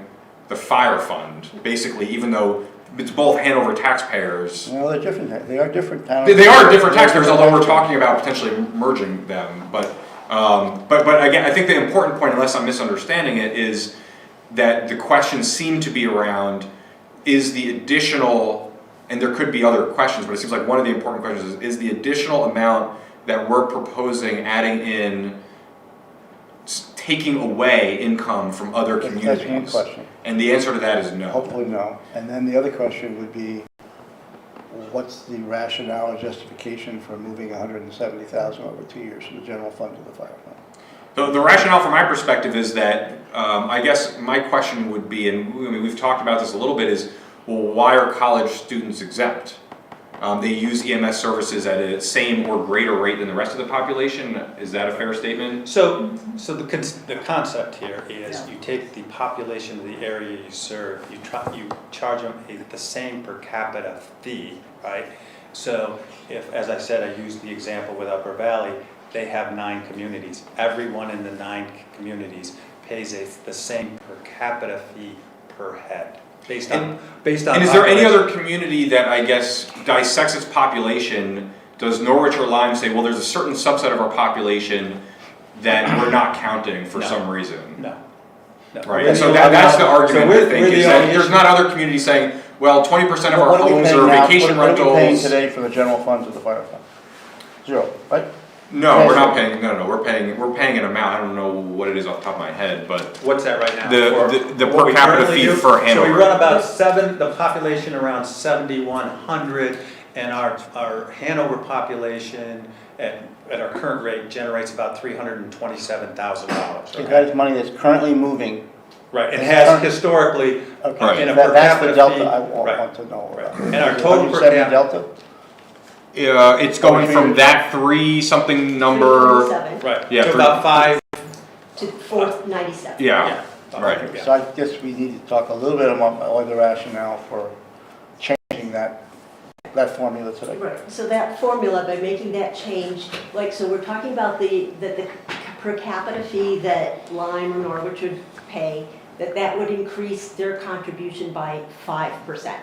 the fire fund, basically, even though it's both Hanover taxpayers. No, they're different. They are different towns. They are different taxpayers, although we're talking about potentially merging them. But again, I think the important point, unless I'm misunderstanding it, is that the questions seem to be around, is the additional, and there could be other questions, but it seems like one of the important questions is the additional amount that we're proposing adding in, taking away income from other communities? That's one question. And the answer to that is no. Hopefully no. And then the other question would be, what's the rationale or justification for moving 170,000 over 2 years from the general fund to the fire fund? The rationale from my perspective is that, I guess my question would be, and I mean, we've talked about this a little bit, is, well, why are college students exempt? They use EMS services at a same or greater rate than the rest of the population. Is that a fair statement? So the concept here is you take the population of the area you serve, you charge them the same per capita fee, right? So if, as I said, I used the example with Upper Valley, they have 9 communities. Everyone in the 9 communities pays the same per capita fee per head. Based on and is there any other community that, I guess, dissects its population? Does Norwich or Lyme say, well, there's a certain subset of our population that we're not counting for some reason? No. Right, and so that's the argument, I think, is that there's not other communities saying, well, 20% of our homes are vacation rentals. What are we paying today for the general fund to the fire fund? 0, right? No, we're not paying, no, we're paying an amount, I don't know what it is off the top of my head, but. What's that right now? The per capita fee for Hanover. So we run about the population around 7,100, and our Hanover population at our current rate generates about $327,000. So that is money that's currently moving. Right, it has historically, Okay, in a per that's the capita delta fee. I want to know about. And our total per 170 capita. delta? It's going from that 3 something number. 327 Right, Yeah, to about 5. to 497. Yeah, right. Yeah. So I guess we need to talk a little bit about the rationale for changing that formula today. Right, so that formula, by making that change, like, so we're talking about the per capita fee that Lyme or Norwich would pay, that would increase their contribution by 5%.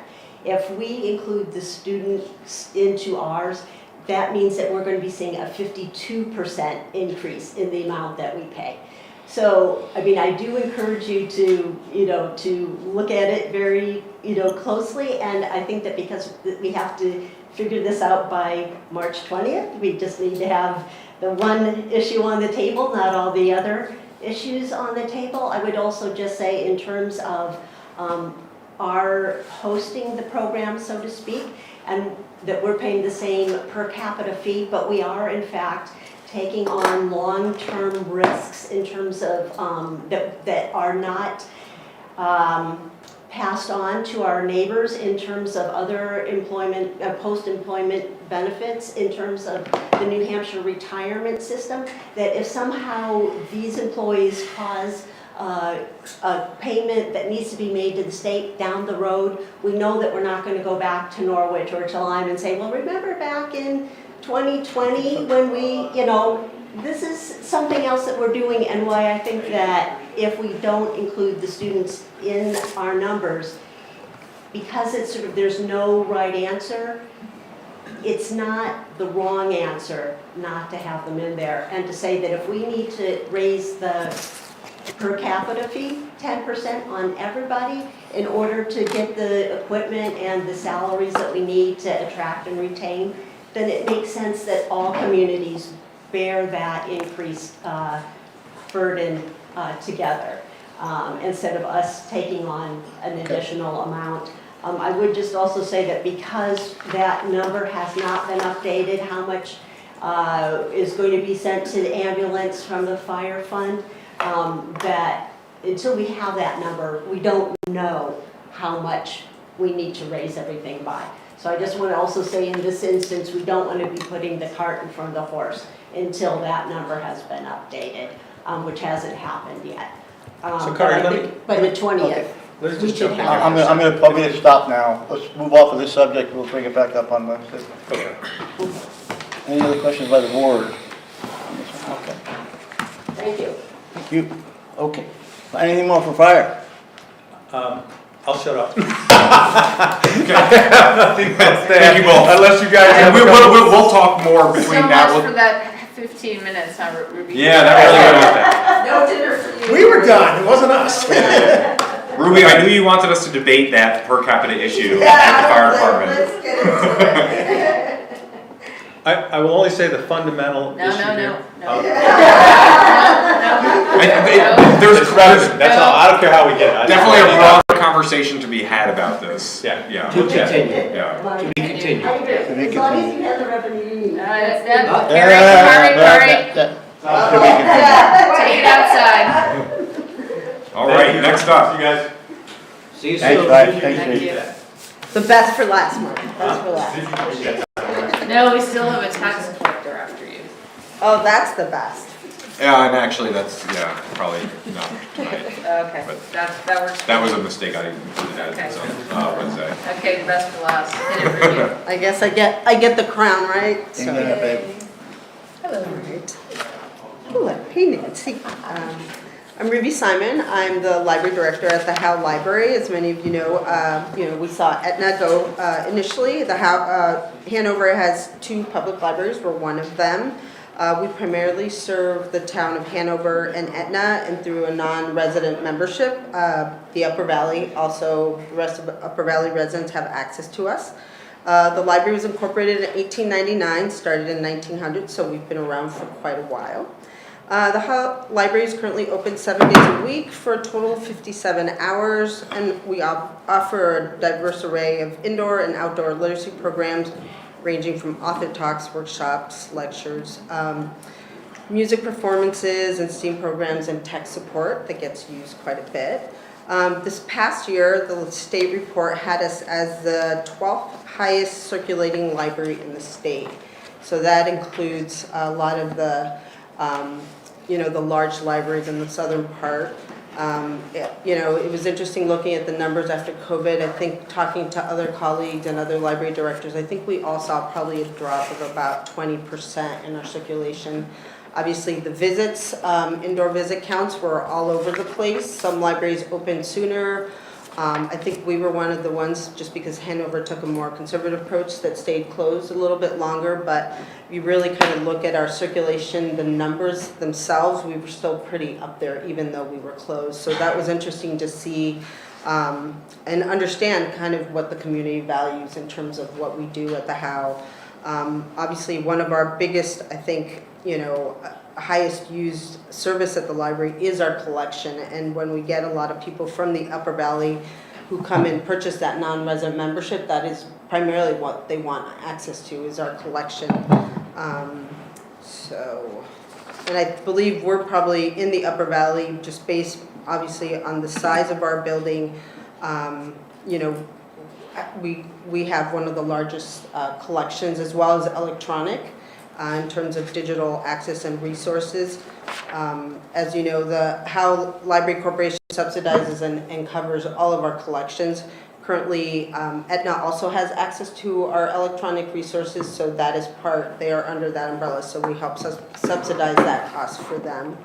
If we include the students into ours, that means that we're going to be seeing a 52% increase in the amount that we pay. So, I mean, I do encourage you to, to look at it very, closely, and I think that because we have to figure this out by March 20th, we just need to have the one issue on the table, not all the other issues on the table. I would also just say in terms of our hosting the program, so to speak, and that we're paying the same per capita fee, but we are in fact taking on long-term risks in terms of that are not passed on to our neighbors in terms of other employment, post-employment benefits, in terms of the New Hampshire retirement system, that if somehow these employees cause a payment that needs to be made to the state down the road, we know that we're not going to go back to Norwich or to Lyme and say, well, remember back in 2020 when we, this is something else that we're doing, and why I think that if we don't include the students in our numbers, because it's sort of, there's no right answer, it's not the wrong answer not to have them in there, and to say that if we need to raise the per capita fee 10% on everybody in order to get the equipment and the salaries that we need to attract and retain, then it makes sense that all communities bear that increased burden together, instead of us taking on an additional amount. I would just also say that because that number has not been updated, how much is going to be sent to the ambulance from the fire fund, that until we have that number, we don't know how much we need to raise everything by. So I just want to also say in this instance, we don't want to be putting the cart in front of the horse until that number has been updated, which hasn't happened yet. So Carrie, by the 20th. Okay. Let's we just should jump in have- here. I'm going to stop now. Let's move off of this subject. We'll bring it back up on Wednesday. Okay. Any other questions by the board? Okay. Thank you. Thank you. Okay. Anything more for fire? I'll shut up. Thank you both. Unless you guys have. We'll talk more So between much now. for that 15 minutes, huh, Ruby? Yeah, that No dinner for you. We were done, it wasn't us. really Ruby, I knew you wanted us to debate that per capita issue at the fire department. Let's get into it. I will only say the fundamental issue here. No. That's all, I don't care how we get it. Definitely a broader conversation to be had about this. Yeah. To continue. Yeah. To be continued. I agree. As long as you have the revenue you need. That's done. Not- Carrie. Take it outside. All right, next up. You guys. See you Thanks, soon. Ryan. Thanks, Thank Steve. you. The best for last month. Best for last. No, we still have a tax collector after you. Oh, that's the best. Yeah, and actually that's, probably not tonight. Okay, But that works. That was a mistake. I included that Okay. on Wednesday. Okay, best for last. Hit it for you. I guess I get the crown, right? Ain't gonna happen. Hello, hello, hey Nancy. I'm Ruby Simon. I'm the library director at the Howe Library. As many of you know, we saw Etna go initially. The Hanover has 2 public libraries. We're one of them. We primarily serve the town of Hanover and Etna, and through a non-resident membership, the Upper Valley. Also, the rest of the Upper Valley residents have access to us. The library was incorporated in 1899, started in 1900, so we've been around for quite a while. The Howe Library is currently open 7 days a week for a total of 57 hours, and we offer a diverse array of indoor and outdoor literacy programs ranging from author talks, workshops, lectures, music performances, and STEAM programs, and tech support that gets used quite a bit. This past year, the state report had us as the 12th highest circulating library in the state. So that includes a lot of the the large libraries in the southern part. It was interesting looking at the numbers after COVID. I think talking to other colleagues and other library directors, I think we all saw probably a drop of about 20% in our circulation. Obviously, the visits, indoor visit counts were all over the place. Some libraries opened sooner, I think we were one of the ones, just because Hanover took a more conservative approach, that stayed closed a little bit longer, but you really kind of look at our circulation, the numbers themselves, we were still pretty up there even though we were closed. So that was interesting to see and understand kind of what the community values in terms of what we do at the Howe. Obviously, one of our biggest, I think, highest used service at the library is our collection. And when we get a lot of people from the Upper Valley who come and purchase that non-resident membership, that is primarily what they want access to, is our collection. And I believe we're probably in the Upper Valley, just based obviously on the size of our building. We have one of the largest collections, as well as electronic, in terms of digital access and resources. As you know, the Howe Library Corporation subsidizes and covers all of our collections. Currently, Etna also has access to our electronic resources, so that is they are under that umbrella, so we help subsidize that cost for them.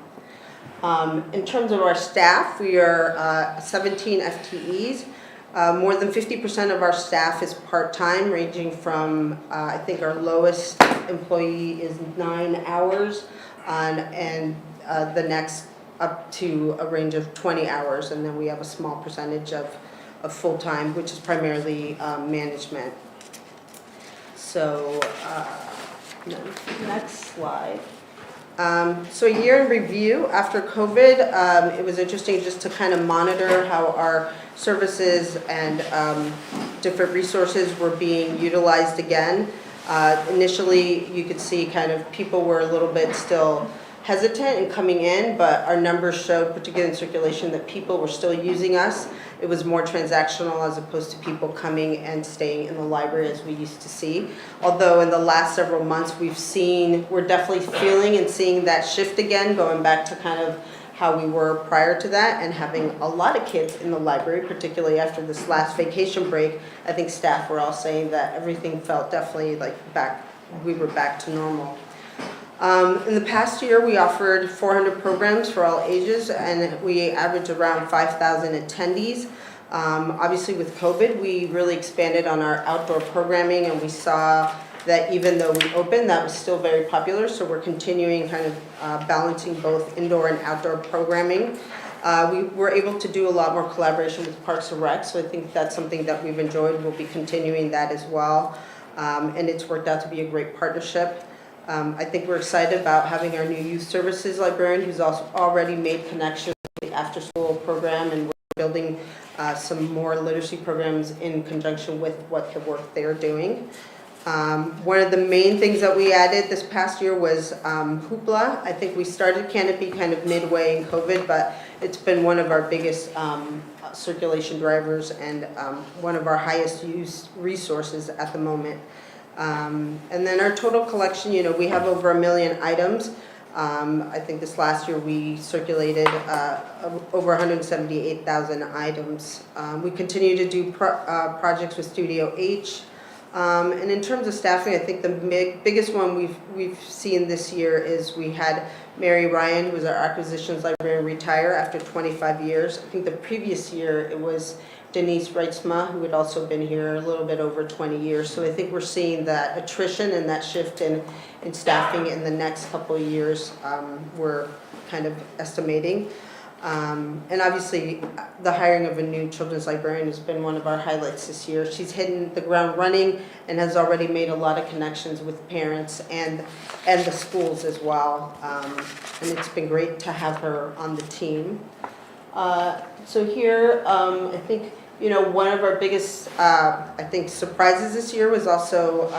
In terms of our staff, we are 17 FTEs. More than 50% of our staff is part-time, ranging from, I think our lowest employee is 9 hours, and the next up to a range of 20 hours, and then we have a small percentage of full-time, which is primarily management. So, next slide. So a year in review after COVID, it was interesting just to kind of monitor how our services and different resources were being utilized again. Initially, you could see kind of people were a little bit still hesitant in coming in, but our numbers showed, particularly in circulation, that people were still using us. It was more transactional as opposed to people coming and staying in the library as we used to see. Although in the last several months we're definitely feeling and seeing that shift again, going back to kind of how we were prior to that, and having a lot of kids in the library, particularly after this last vacation break. I think staff were all saying that everything felt definitely like we were back to normal. In the past year, we offered 400 programs for all ages, and we averaged around 5,000 attendees. Obviously, with COVID, we really expanded on our outdoor programming, and we saw that even though we opened, that was still very popular. So we're continuing kind of balancing both indoor and outdoor programming. We were able to do a lot more collaboration with Parks and Rec, so I think that's something that we've enjoyed. We'll be continuing that as well, and it's worked out to be a great partnership. I think we're excited about having our new youth services librarian, who's also already made connections with the after-school program, and we're building some more literacy programs in conjunction with what the work they're doing. One of the main things that we added this past year was Hoopla. I think we started Canopy kind of midway in COVID, but it's been one of our biggest circulation drivers and one of our highest used resources at the moment. And then our total collection, we have over 1 million items. I think this last year we circulated over 178,000 items. We continue to do projects with Studio H. And in terms of staffing, I think the biggest one we've seen this year is we had Mary Ryan, who was our acquisitions librarian, retire after 25 years. I think the previous year it was Denise Reitzma, who had also been here a little bit over 20 years. So I think we're seeing that attrition and that shift in staffing in the next couple of years, we're kind of estimating. And obviously, the hiring of a new children's librarian has been one of our highlights this year. She's hitting the ground running and has already made a lot of connections with parents and the schools as well. And it's been great to have her on the team. So here, I think, one of our biggest, surprises this year was also,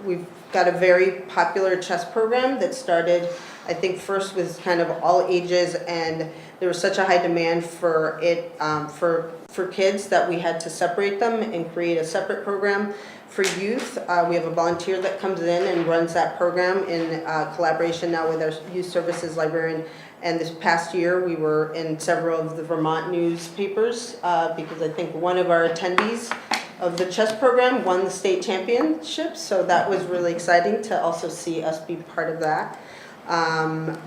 we've got a very popular chess program that started, I think, first with kind of all ages, and there was such a high demand for it for kids that we had to separate them and create a separate program for youth. We have a volunteer that comes in and runs that program in collaboration now with our youth services librarian. And this past year, we were in several of the Vermont newspapers because I think one of our attendees of the chess program won the state championship. So that was really exciting to also see us be part of that.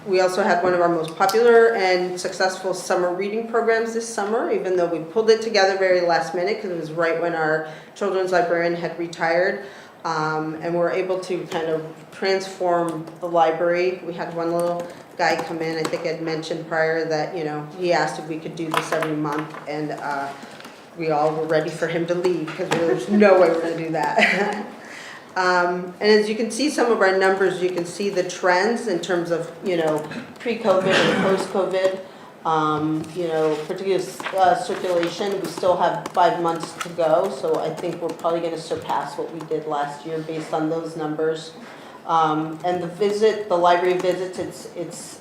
We also had one of our most popular and successful summer reading programs this summer, even though we pulled it together very last minute because it was right when our children's librarian had retired. And we're able to kind of transform the library. We had one little guy come in, I think I'd mentioned prior that, you know, he asked if we could do this every month, and we all were ready for him to leave because there's no way we're gonna do that. And as you can see some of our numbers, you can see the trends in terms of, you know, pre-COVID and post-COVID. You know, particularly circulation, we still have 5 months to go, so I think we're probably gonna surpass what we did last year based on those numbers. And the library visits,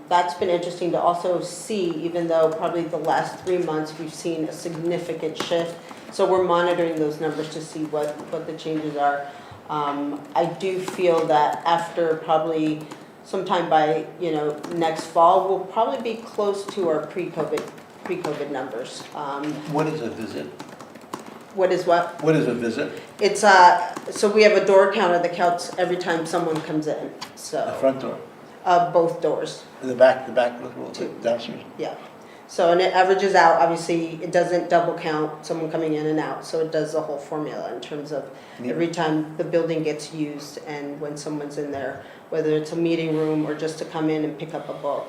that's been interesting to also see, even though probably the last 3 months we've seen a significant shift. So we're monitoring those numbers to see what the changes are. I do feel that after probably sometime by, you know, next fall, we'll probably be close to our pre-COVID numbers. What is a visit? What is what? What is a visit? It's so we have a door counter that counts every time someone comes in. So The front door? both doors. The back Two. downstairs? Yeah. So, and it averages out, obviously, it doesn't double count someone coming in and out, so it does the whole formula in terms of every time the building gets used and when someone's in there, whether it's a meeting room or just to come in and pick up a book.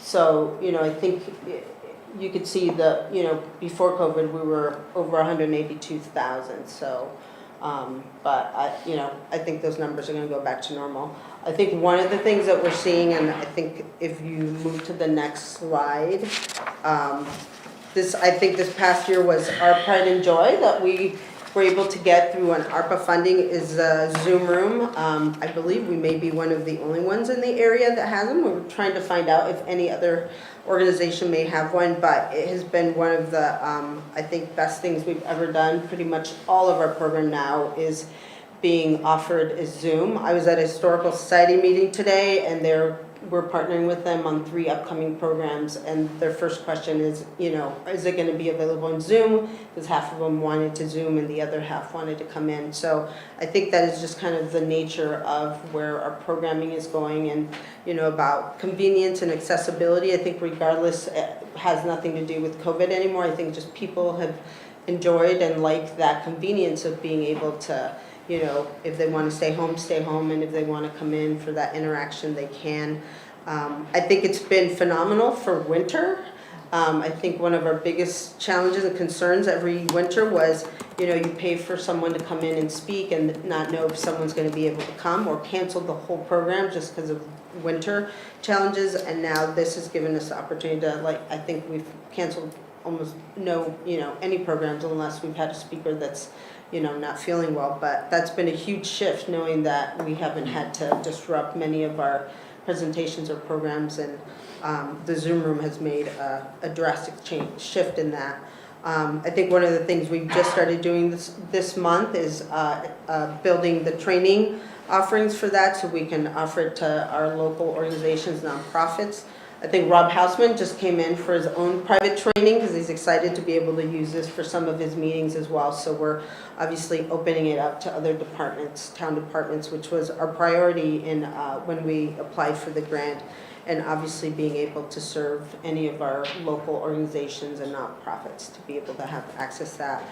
So, you know, I think you could see you know, before COVID, we were over 182,000, so, but you know, I think those numbers are gonna go back to normal. I think one of the things that we're seeing, and I think if you move to the next slide, I think this past year was our pride and joy that we were able to get through an ARPA funding is a Zoom room. I believe we may be one of the only ones in the area that has them. We're trying to find out if any other organization may have one, but it has been one of the, I think, best things we've ever done. Pretty much all of our program now is being offered as Zoom. I was at a Historical Society meeting today, and we're partnering with them on 3 upcoming programs, and their first question is, you know, is it gonna be available in Zoom? Because half of them wanted to Zoom and the other half wanted to come in. So I think that is just kind of the nature of where our programming is going, and, you know, about convenience and accessibility. I think regardless, it has nothing to do with COVID anymore. I think just people have enjoyed and liked that convenience of being able to, you know, if they want to stay home, and if they want to come in for that interaction, they can. I think it's been phenomenal for winter. I think one of our biggest challenges and concerns every winter was, you know, you pay for someone to come in and speak and not know if someone's going to be able to come, or cancel the whole program just because of winter challenges. And now this has given us the opportunity to, like, I think we've canceled almost any programs unless we've had a speaker that's, you know, not feeling well. But that's been a huge shift, knowing that we haven't had to disrupt many of our presentations or programs, and the Zoom room has made a drastic shift in that. I think one of the things we've just started doing this month is building the training offerings for that, so we can offer it to our local organizations, nonprofits. I think Rob Hausman just came in for his own private training because he's excited to be able to use this for some of his meetings as well. So we're obviously opening it up to other departments, town departments, which was our priority in when we applied for the grant, and obviously being able to serve any of our local organizations and nonprofits to be able to have access to that.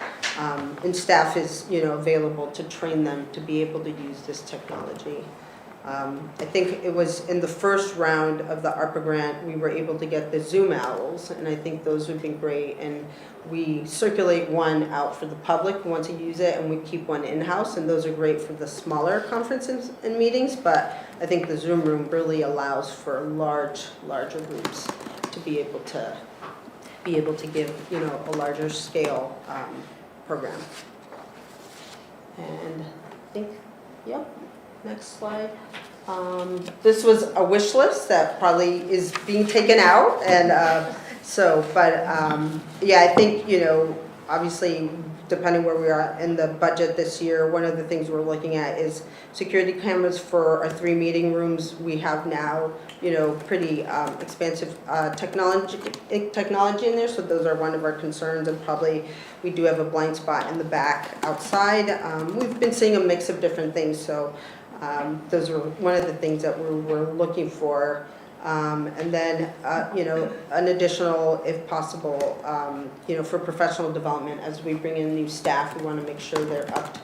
And staff is, you know, available to train them to be able to use this technology. I think it was in the first round of the ARPA grant, we were able to get the Zoom owls, and I think those would be great. And we circulate one out for the public who want to use it, and we keep one in-house, and those are great for the smaller conferences and meetings. But I think the Zoom room really allows for larger groups to be able to give, you know, a larger scale program. And I think, yep. Next slide. This was a wish list that probably is being taken out, and yeah, I think, you know, obviously depending where we are in the budget this year, one of the things we're looking at is security cameras for our 3 meeting rooms. We have now, you know, pretty expansive technology in there, so those are one of our concerns, and probably we do have a blind spot in the back outside. We've been seeing a mix of different things, so Those were one of the things that we were looking for. And then, an additional, if possible, for professional development, as we bring in new staff, we want to make sure they're up,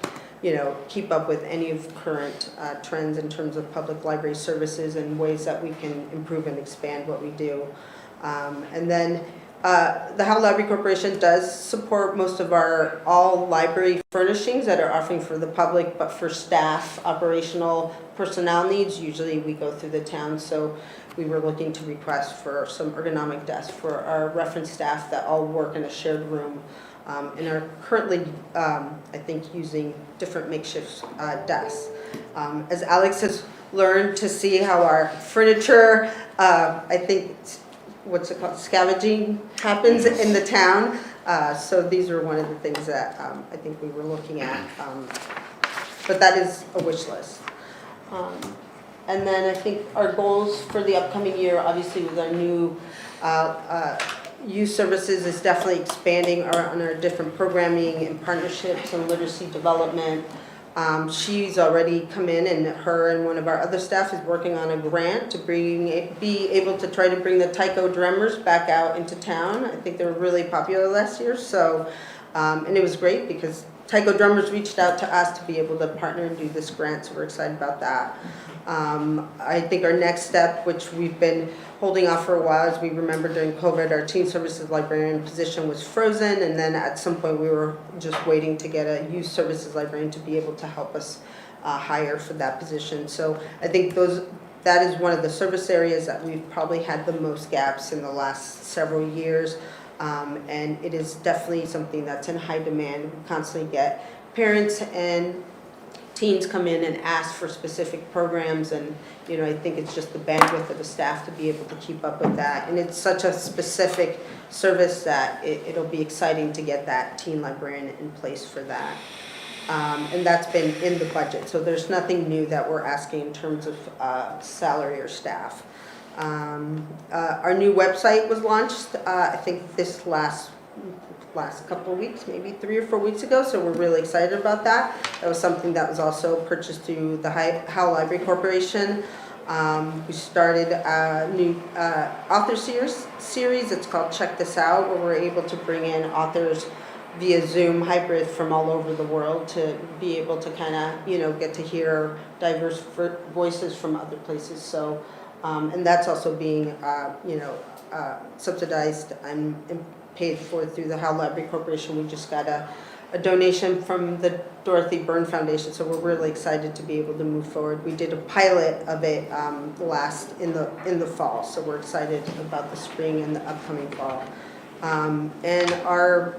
keep up with any of current trends in terms of public library services and ways that we can improve and expand what we do. And then the Howe Library Corporation does support most of all library furnishings that are offering for the public, but for staff, operational personnel needs, usually we go through the town. So we were looking to request for some ergonomic desks for our reference staff that all work in a shared room, and are currently, I think, using different makeshift desks. As Alex has learned to see how our furniture, I think, what's it called, scavenging happens in the town. So these are one of the things that I think we were looking at. But that is a wish list. And then I think our goals for the upcoming year, obviously with our new youth services, is definitely expanding on our different programming and partnerships and literacy development. She's already come in, and her and one of our other staff is working on a grant to be able to try to bring the taiko drummers back out into town. I think they were really popular last year, so and it was great because taiko drummers reached out to us to be able to partner and do this grant, so we're excited about that. I think our next step, which we've been holding off for a while, as we remember during COVID, our teen services librarian position was frozen, and then at some point we were just waiting to get a youth services librarian to be able to help us hire for that position. So I think that is one of the service areas that we've probably had the most gaps in the last several years, and it is definitely something that's in high demand. We constantly get parents and teens come in and ask for specific programs, and I think it's just the bandwidth of the staff to be able to keep up with that. And it's such a specific service that it'll be exciting to get that teen librarian in place for that. And that's been in the budget, so there's nothing new that we're asking in terms of salary or staff. Our new website was launched, I think this last couple of weeks, maybe 3 or 4 weeks ago, so we're really excited about that. That was something that was also purchased through the Howe Library Corporation. We started a new author series. It's called Check This Out, where we're able to bring in authors via Zoom hybrid from all over the world to be able to kind of, get to hear diverse voices from other places. So, and that's also being, subsidized and paid for through the Howe Library Corporation. We just got a donation from the Dorothy Byrne Foundation, so we're really excited to be able to move forward. We did a pilot of it in the fall, so we're excited about the spring and the upcoming fall. And our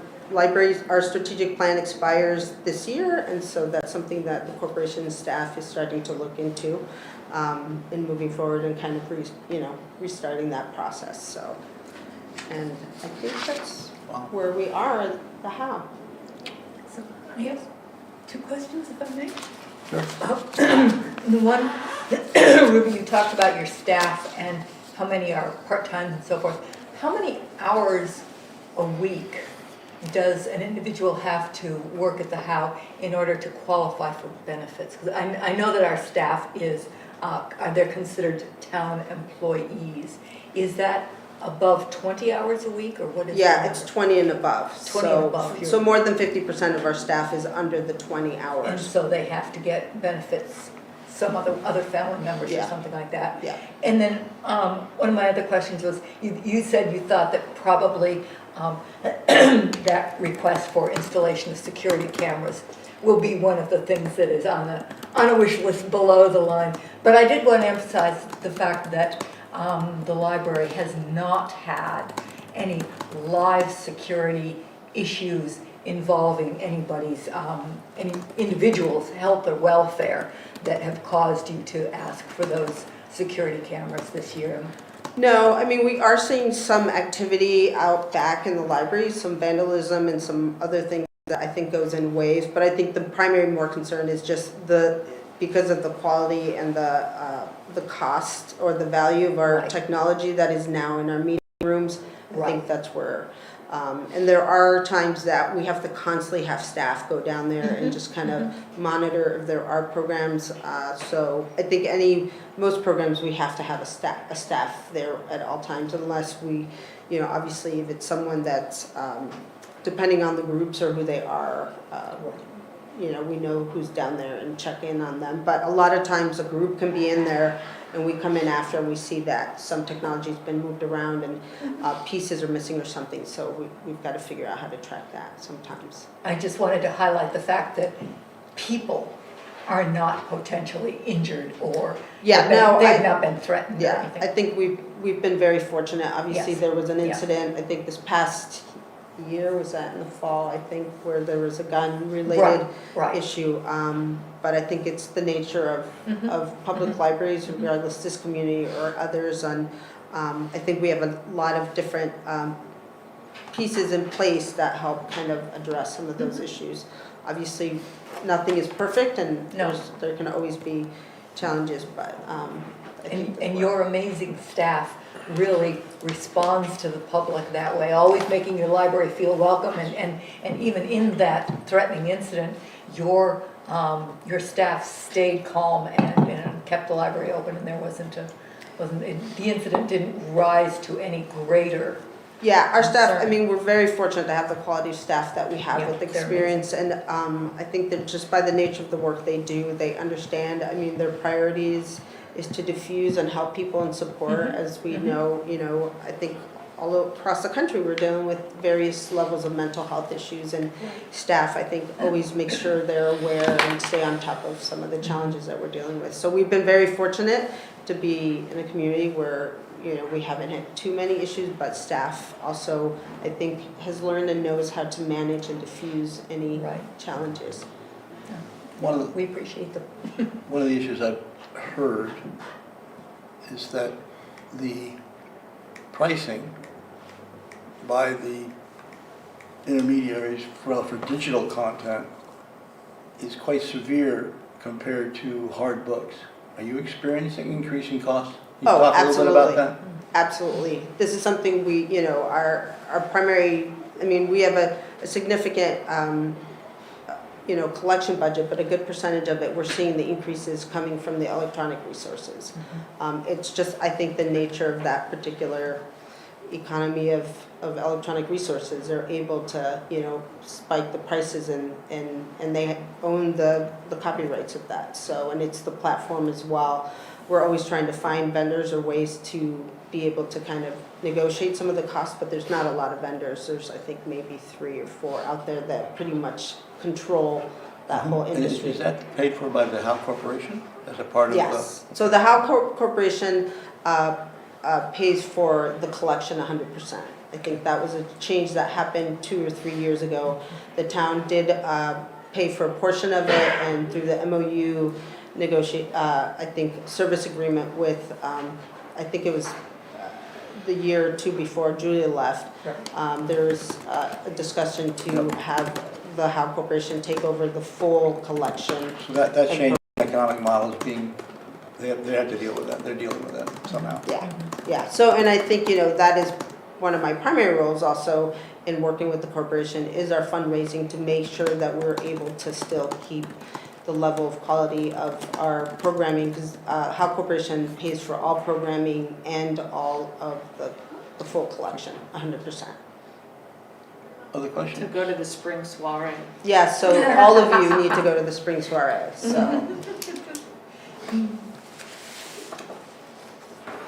strategic plan expires this year, and so that's something that the corporation staff is starting to look into in moving forward and kind of restarting that process. So. And I think that's where we are at the Howe. So, yes, 2 questions if I may. Sure. The one, Ruby, you talked about your staff and how many are part-time and so forth. How many hours a week does an individual have to work at the Howe in order to qualify for benefits? Because I know that our staff is, they're considered town employees. Is that above 20 hours a week, or what is Yeah, that? it's 20 and above. 20 and above. So more than 50% of our staff is under the 20 hours. And so they have to get benefits, some other family members or something like that. Yeah. And then one of my other questions was, you said you thought that probably that request for installation of security cameras will be one of the things that is on a wish list below the line. But I did want to emphasize the fact that the library has not had any live security issues involving any individual's health or welfare that have caused you to ask for those security cameras this year. No, I mean, we are seeing some activity out back in the library, some vandalism and some other things that I think goes in waves, but I think the primary more concern is just because of the quality and the cost or the value of our technology that is now in our meeting rooms. I think that's where, and there are times that we have to constantly have staff go down there and just kind of monitor if there are programs. So I think most programs, we have to have a staff there at all times unless we, obviously if it's someone that's, depending on the groups or who they are, we know who's down there and check in on them. But a lot of times a group can be in there and we come in after and we see that some technology's been moved around and pieces are missing or something. So we've got to figure out how to track that sometimes. I just wanted to highlight the fact that people are not potentially injured or they've not been threatened or anything. I think we've been very fortunate. Obviously, Yes. there was an incident, I think this past year, was that in the fall, I think, where there was a gun-related issue. But I think it's the nature of public libraries, regardless this community or others. And I think we have a lot of different pieces in place that help kind of address some of those issues. Obviously, nothing is perfect, and there can always be challenges, but and your amazing staff really responds to the public that way, always making your library feel welcome, and even in that threatening incident, your staff stayed calm and kept the library open, and there the incident didn't rise to any greater. Yeah, our staff, I mean, we're very fortunate to have the quality of staff that we have with experience, and I think that just by the nature of the work they do, they understand. I mean, their priorities is to diffuse and help people and support. As we know, I think all across the country we're dealing with various levels of mental health issues, and staff, I think, always make sure they're aware and stay on top of some of the challenges that we're dealing with. So we've been very fortunate to be in a community where we haven't had too many issues, but staff also, I think, has learned and knows how to manage and diffuse any challenges. We appreciate them. One of the issues I've heard is that the pricing by the intermediaries for digital content is quite severe compared to hard books. Are you experiencing increasing costs? Can you talk a little bit about that? Absolutely. This is something we, our primary, I mean, we have a significant, collection budget, but a good percentage of it, we're seeing the increases coming from the electronic resources. It's just, I think, the nature of that particular economy of electronic resources. They're able to, spike the prices and they own the copyrights of that. So, and it's the platform as well. We're always trying to find vendors or ways to be able to kind of negotiate some of the costs, but there's not a lot of vendors. There's, I think, maybe 3 or 4 out there that pretty much control that whole industry. Is that paid for by the Howe Corporation as a part of Yes. So the Howe Corporation pays for the collection 100%. I think that was a change that happened 2 or 3 years ago. The town did pay for a portion of it, and through the MOU negotiate, I think, service agreement with, I think it was the year or 2 before Julia left, there was a discussion to have the Howe Corporation take over the full collection. So that changed the economic model is being, they have to deal with that. They're dealing with that somehow. Yeah. So, and I think, that is one of my primary roles also in working with the corporation is our fundraising to make sure that we're able to still keep the level of quality of our programming, because Howe Corporation pays for all programming and all of the full collection, 100%. Other questions? To go to the spring soiree. Yeah, so all of you need to go to the spring soiree, so.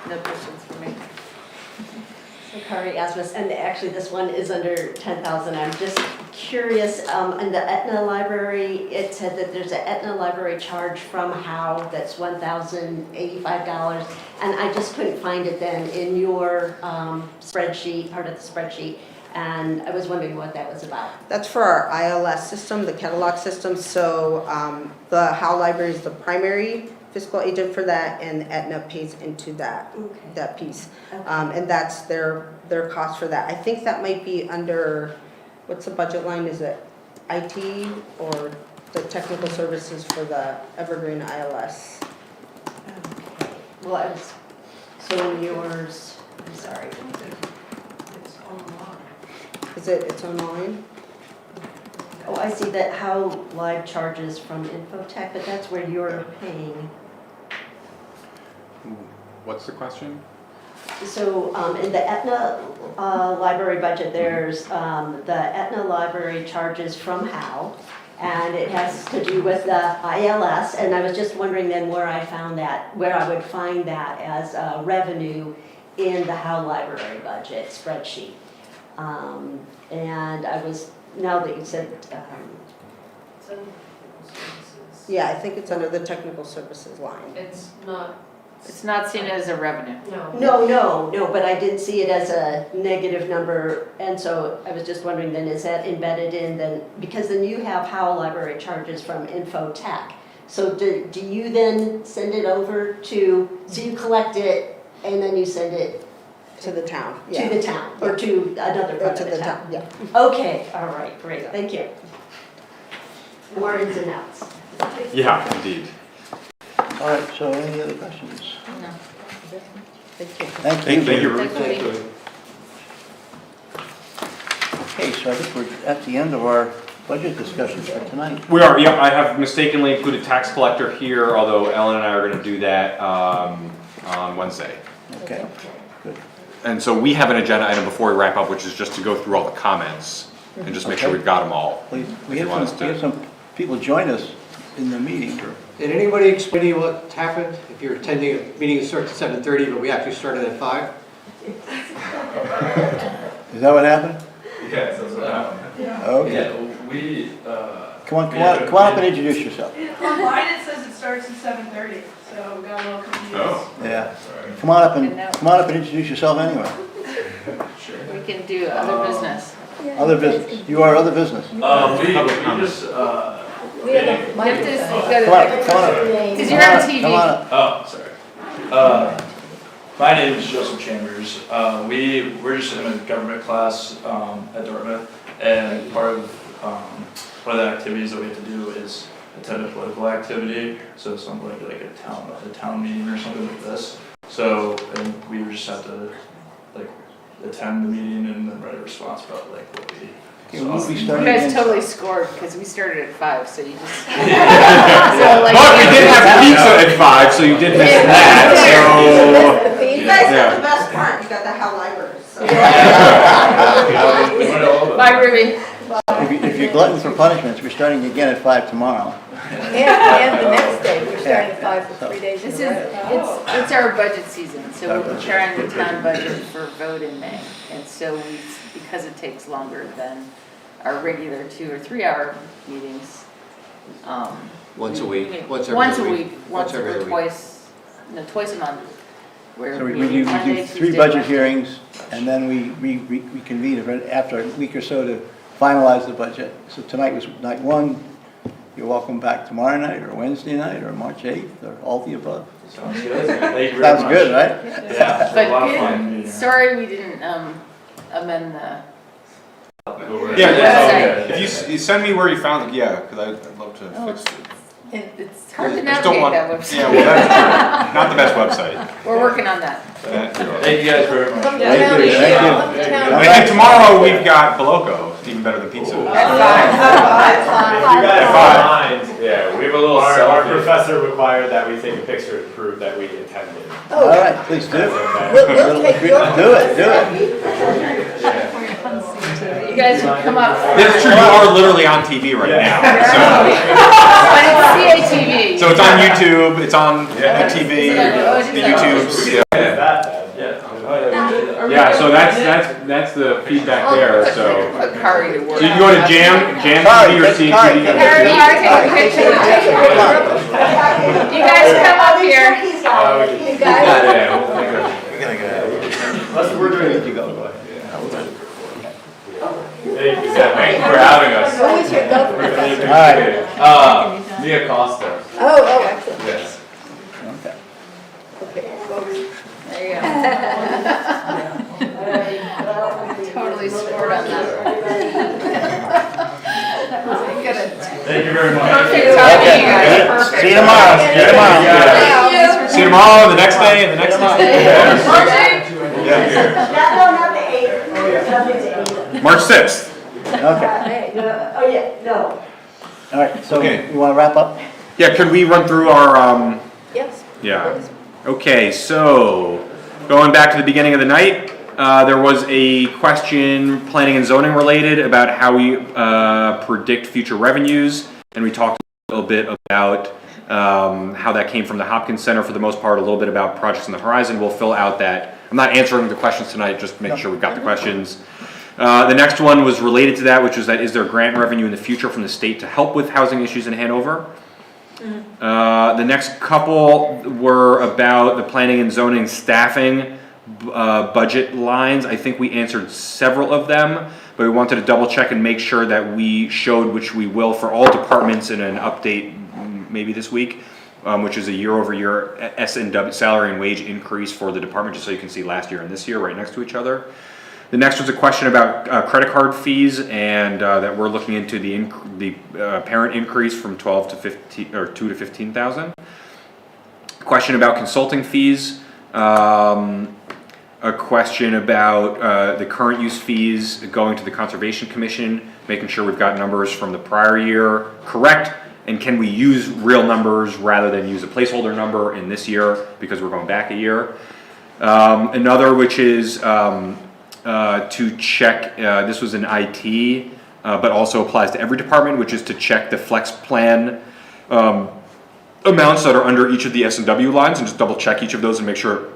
No questions for me. So Kari asked us, and actually this one is under 10,000. I'm just curious, in the Etna Library, it said that there's an Etna Library charge from Howe that's $1,085, and I just couldn't find it then in your spreadsheet, part of the spreadsheet, and I was wondering what that was about. That's for our ILS system, the catalog system. So the Howe Library is the primary fiscal agent for that, and Etna pays into that that piece. And that's their cost for that. I think that might be under, what's the budget line? Is it IT or the technical services for the Evergreen ILS? Okay. Well, so in yours, I'm sorry. Is it's online? Oh, I see that Howe Live charges from Infotech, but that's where you're paying. What's the question? So in the Etna Library budget, there's the Etna Library charges from Howe, and it has to do with the ILS, and I was just wondering then where I found that, where I would find that as revenue in the Howe Library budget spreadsheet. And I was, now that you said, Yeah, I think it's under the technical services line. It's not seen as a revenue. no, but I did see it as a negative number, and so I was just wondering then, is that embedded in then, because then you have Howe Library charges from Infotech. So do you then send it over to, so you collect it and then you send it To the town, to yeah. the town, or to another Or part to of the the town? yeah. Okay, all right, great, thank you. More ins and outs. Yeah, indeed. All right, so any other questions? No. Thank you. Thank you. Thank you. Thank you. Okay, so I think we're at the end of our budget discussions for tonight. We are, yeah, I have mistakenly included tax collector here, although Ellen and I are gonna do that, on Wednesday. Okay, good. And so we have an agenda item before we wrap up, which is just to go through all the comments and just make sure we've got them all. We If you want us we to- have some people join us in the meeting. Did anybody explain to you what happened? If you're attending a meeting that starts at 7:30, but we actually started at 5? Is that what happened? Yes, that's what happened. Okay. Yeah, we, Come on up and introduce yourself. Online it says it starts at 7:30, so we got a little confused. Oh. Yeah. Sorry. Come on up and introduce yourself anyway. Sure. We can do other business. Other business. You are other business. We just, We have a microphone. Come on up. Because you're on TV. Come on up. oh, sorry. My name is Joseph Chambers. We're just in a government class at Dartmouth, and part of one of the activities that we have to do is attend a political activity. So something like a town meeting or something like this. So and we just have to like attend the meeting and then write a response about like what we. Okay, we'll be You starting guys in- totally scored because we started at 5, so you just. But we did have pizza at 5, so you did miss that, so. You guys Yeah. got the best part, you got the Howe Library, so. Bye, Ruby. If you're glutton for punishments, we're starting again at 5 tomorrow. And the next day, we're starting at 5 for 3 days in This a is, row. it's our budget season, so we're preparing the town budget for vote in May. And so because it takes longer than our regular 2 or 3 hour meetings. Once a week, once Once every a other week, once every or other week. twice a month. Where So we meet do Monday, 3 Tuesday, budget Wednesday. hearings, and then we convene after a week or so to finalize the budget. So tonight was night 1. You're welcome back tomorrow night, or Wednesday night, or March 8th, or all the above. Sounds good. Thank you very Sounds much. good, right? Yeah, it's a lot of fun But meeting. good, sorry we didn't amend the. Yeah, if you send me where you found it, yeah, because I'd love to Oh, fix it. It's hard to I just don't navigate want- that website. Yeah, well, that's true. Not the best website. We're working on that. Thank you guys very much. Come Thank down, you, thank you. come to town. I think tomorrow we've got Boloco, it's even better than pizza. At 5. If you guys Five. don't mind, yeah, we have a little, our Selfie. professor required that we take a picture to prove that we attended. All right, please do. We'll take your. Do it. You guys can come up. That's true, you are literally on TV right now, But it's CATV. so it's on YouTube, it's on the TV, the YouTubes, yeah. Yeah, so that's the feedback there, so. Put Kari to work. So you can go to Jam TV or CTV. Kari, take a picture. You guys come up here. You guys. We're doing it. You go. Thank you for having us. Who is your government professor? All right. Mia Costa. Oh, excellent. Yes. Okay. Okay, well, There you go. Totally scored on that. Thank you very much. Perfect timing, you guys. Perfect. See you tomorrow. See you tomorrow. Thank you. See you tomorrow, the next day, and the next day. No, not the 8th. Nothing's 8th. March 6th. Okay, Oh, yeah, no. all right, so Okay. you want to wrap up? Yeah, could we run through our, Yes. yeah. please. Okay, so going back to the beginning of the night, there was a question, planning and zoning related, about how we predict future revenues, and we talked a little bit about how that came from the Hopkins Center for the most part, a little bit about projects on the horizon. We'll fill out that. I'm not answering the questions tonight, just make sure we've got the questions. The next one was related to that, which was that is there grant revenue in the future from the state to help with housing issues in Hanover? The next couple were about the planning and zoning staffing budget lines. I think we answered several of them, but we wanted to double check and make sure that we showed, which we will for all departments in an update maybe this week, which is a year-over-year S&W salary and wage increase for the department, just so you can see last year and this year right next to each other. The next was a question about credit card fees, and that we're looking into the parent increase from 12 to 15 or 2 to 15,000. Question about consulting fees. A question about the current use fees going to the Conservation Commission, making sure we've got numbers from the prior year correct, and can we use real numbers rather than use a placeholder number in this year because we're going back a year. Another, which is to check, this was an IT, but also applies to every department, which is to check the flex plan amounts that are under each of the S&W lines, and just double check each of those and make sure,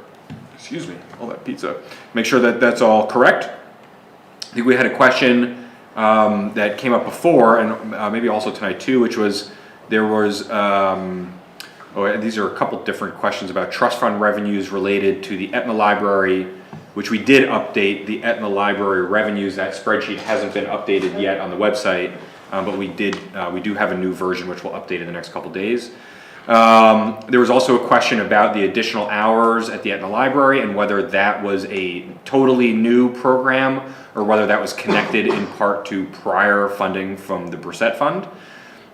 excuse me, all that pizza, make sure that that's all correct. I think we had a question that came up before, and maybe also tonight too, which was, there was, these are a couple different questions about trust fund revenues related to the Etna Library, which we did update the Etna Library revenues. That spreadsheet hasn't been updated yet on the website, but we do have a new version which we'll update in the next couple days. There was also a question about the additional hours at the Etna Library and whether that was a totally new program or whether that was connected in part to prior funding from the Brissett Fund.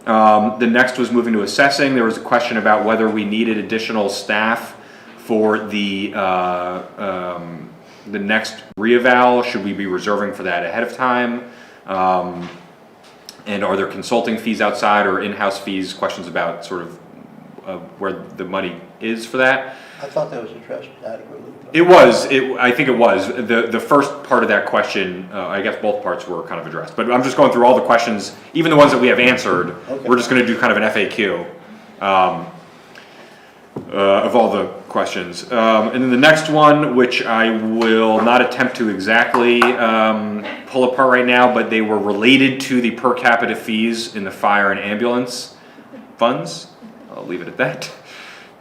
The next was moving to assessing. There was a question about whether we needed additional staff for the next reeval. Should we be reserving for that ahead of time? And are there consulting fees outside or in-house fees? Questions about sort of where the money is for that. I thought that was addressed adequately. It was. I think it was. The first part of that question, I guess both parts were kind of addressed. But I'm just going through all the questions, even the ones that we have answered. Okay. We're just going to do kind of an FAQ of all the questions. And then the next one, which I will not attempt to exactly pull apart right now, but they were related to the per capita fees in the fire and ambulance funds. I'll leave it at that.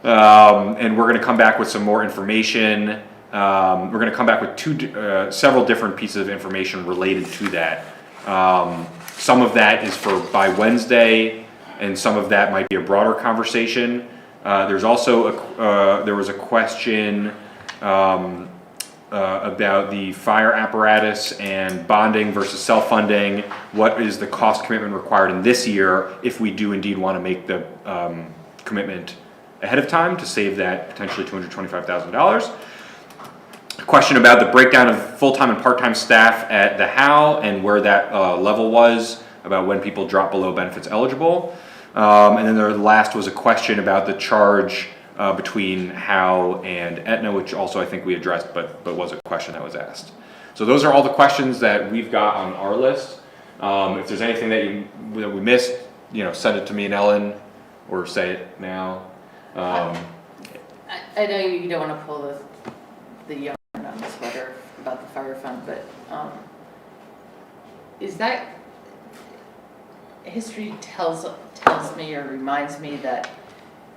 And we're going to come back with some more information. We're going to come back with several different pieces of information related to that. Some of that is for by Wednesday, and some of that might be a broader conversation. There's also there was a question about the fire apparatus and bonding versus self-funding. What is the cost commitment required in this year if we do indeed want to make the commitment ahead of time to save that potentially $225,000. A question about the breakdown of full-time and part-time staff at the Howe and where that level was, about when people drop below benefits eligible. And then the last was a question about the charge between Howe and Etna, which also I think we addressed, but was a question that was asked. So those are all the questions that we've got on our list. If there's anything that we missed, send it to me and Ellen, or say it now. I know you don't want to pull the yarn on the sweater about the fire fund, but is that history tells me or reminds me that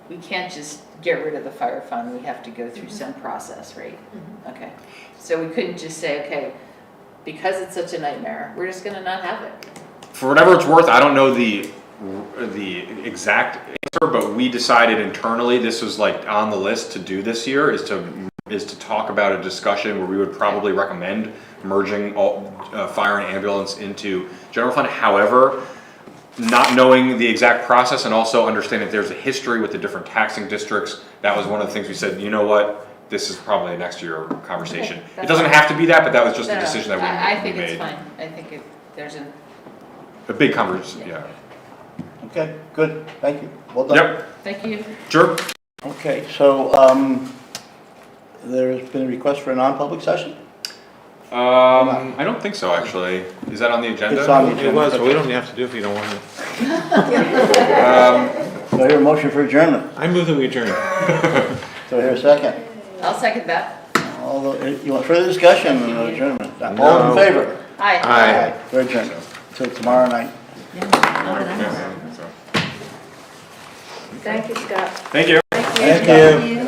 we can't just get rid of the fire fund, we have to go through some process, right? Mm-hmm. Okay, so we couldn't just say, okay, because it's such a nightmare, we're just gonna not have it. For whatever it's worth, I don't know the exact answer, but we decided internally this was like on the list to do this year is to talk about a discussion where we would probably recommend merging all fire and ambulance into general fund. However, not knowing the exact process and also understanding that there's a history with the different taxing districts, that was one of the things we said, you know what, this is probably a next year conversation. Okay, It doesn't have to be that, but that was just a No, decision that I we think it's made. fine. I think there's A big conversation, yeah. Okay, good, thank you. Well done. Yep, thank you. sure. Okay, so, there's been a request for a non-public session? I don't think so, actually. Is that on the agenda? It's on the It agenda. was, but we don't have to do it if you don't want it. Do I hear a motion for adjournment? I move that we adjourn. Do I hear a second? I'll second that. You want further discussion on adjournment? All in favor? Hi. Aye. We're adjourned till tomorrow night. Thank you, Scott. Thank you. Thank you.